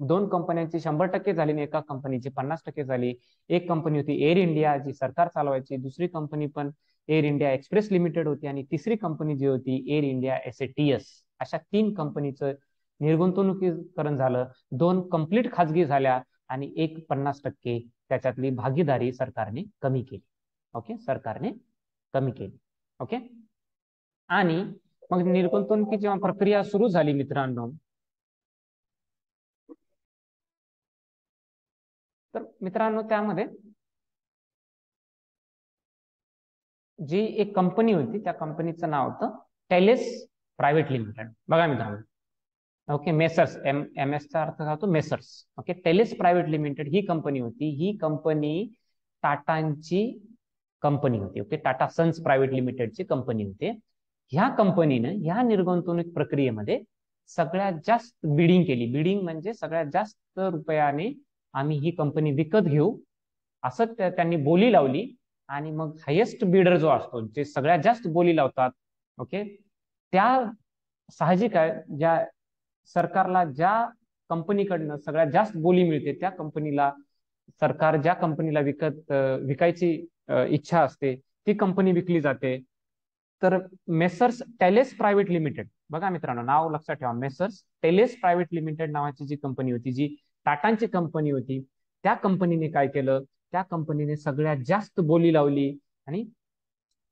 दोन कंपन्यांची 100% झाली आणि एका कंपनीची 50% झाली. एक कंपनी होती एअर इंडिया जी सरकार चालवायची, दुसरी कंपनी पण एअर इंडिया एक्सप्रेस लिमिटेड होती आणि तिसरी कंपनी जी होती एअर इंडिया SATS. अशा 3 कंपनीचं निर्गुंतवणुकीकरण झालं. 2 कंप्लीट खाजगी झाल्या आणि एक 50% त्याच्यातली भागीदारी सरकारने कमी केली. ओके, सरकारने कमी केली. ओके, आणि मग निर्गुंतवणुकीची जेव्हा प्रक्रिया सुरू झाली मित्रांनो, तर मित्रांनो त्यामध्ये जी एक कंपनी होती त्या कंपनीचं नाव होतं टेलेस प्रायव्हेट लिमिटेड. बघा मित्रांनो, ओके, मेसर्स, MS चा अर्थ होतो मेसर्स. ओके, टेलेस प्रायव्हेट लिमिटेड ही कंपनी होती. ही कंपनी टाटांची कंपनी होती. ओके, टाटा सन्स प्रायव्हेट लिमिटेडची कंपनी होती. ह्या कंपनीनं ह्या निर्गुंतवणूक प्रक्रियेमध्ये सगळ्यात जास्त बिडिंग केली. बिडिंग म्हणजे सगळ्यात जास्त रुपयाने आम्ही ही कंपनी विकत घेऊ असं त्यांनी बोली लावली. आणि मग हायेस्ट बिडर जो असतो, जे सगळ्यात जास्त बोली लावतात, ओके, त्या साहजिक आहे ज्या सरकारला ज्या कंपनीकडनं सगळ्यात जास्त बोली मिळते त्या कंपनीला सरकार ज्या कंपनीला विकायची इच्छा असते ती कंपनी विकली जाते. तर मेसर्स टेलेस प्रायव्हेट लिमिटेड, बघा मित्रांनो नाव लक्षात ठेवा, मेसर्स टेलेस प्रायव्हेट लिमिटेड नावाची जी कंपनी होती, जी टाटांची कंपनी होती, त्या कंपनीने काय केलं, त्या कंपनीने सगळ्यात जास्त बोली लावली आणि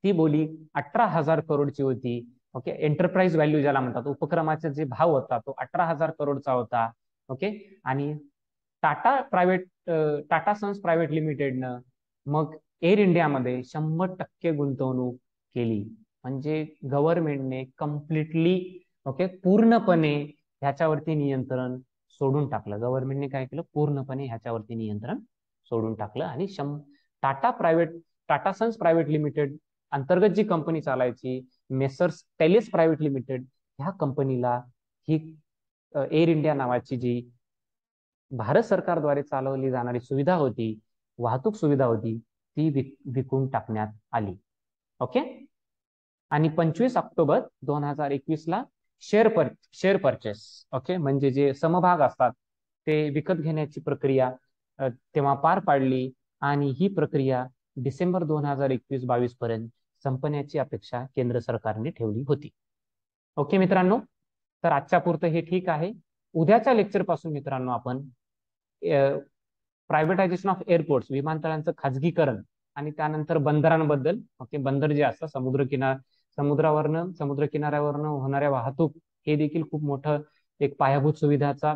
ती बोली 18,000 करोडची होती. ओके, एंटरप्राइज व्हॅल्यू ज्याला म्हणतात, उपक्रमाचा जे भाव होता तो 18,000 करोडचा होता. ओके, आणि टाटा सन्स प्रायव्हेट लिमिटेडनं मग एअर इंडियामध्ये 100% गुंतवणूक केली. म्हणजे गव्हर्नमेंटने कम्प्लिटली, ओके, पूर्णपणे ह्याच्यावरती नियंत्रण सोडून टाकलं. गव्हर्नमेंटने काय केलं, पूर्णपणे ह्याच्यावरती नियंत्रण सोडून टाकलं आणि टाटा सन्स प्रायव्हेट लिमिटेड अंतर्गत जी कंपनी चालायची मेसर्स टेलेस प्रायव्हेट लिमिटेड, ह्या कंपनीला ही एअर इंडिया नावाची जी भारत सरकारद्वारे चालवली जाणारी सुविधा होती, वाहतूक सुविधा होती, ती विकून टाकण्यात आली. ओके, आणि 25 ऑक्टोबर 2021 ला शेअर परचेस, ओके, म्हणजे जे समभाग असतात ते विकत घेण्याची प्रक्रिया तेव्हा पार पाडली आणि ही प्रक्रिया डिसेंबर 2021-22 पर्यंत संपण्याची अपेक्षा केंद्र सरकारने ठेवली होती. ओके मित्रांनो, तर आजच्या पुरतं हे ठीक आहे. उद्याच्या लेक्चर पासून मित्रांनो आपण प्रायव्हेटायझेशन ऑफ एअरपोर्ट्स, विमानतळांचं खाजगीकरण आणि त्यानंतर बंदरांबद्दल, ओके, बंदर जे असतात समुद्रकिनाऱ्यावरनं होणाऱ्या वाहतूक, हे देखील खूप मोठं एक पायाभूत सुविधाचा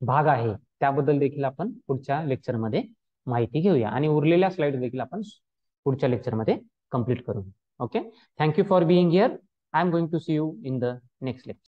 भाग आहे. त्याबद्दल देखील आपण पुढच्या लेक्चरमध्ये माहिती घेऊया आणि उरलेल्या स्लाइड देखील आपण पुढच्या लेक्चरमध्ये कंप्लीट करू. Okay, thank you for being here. I am going to see you in the next lecture.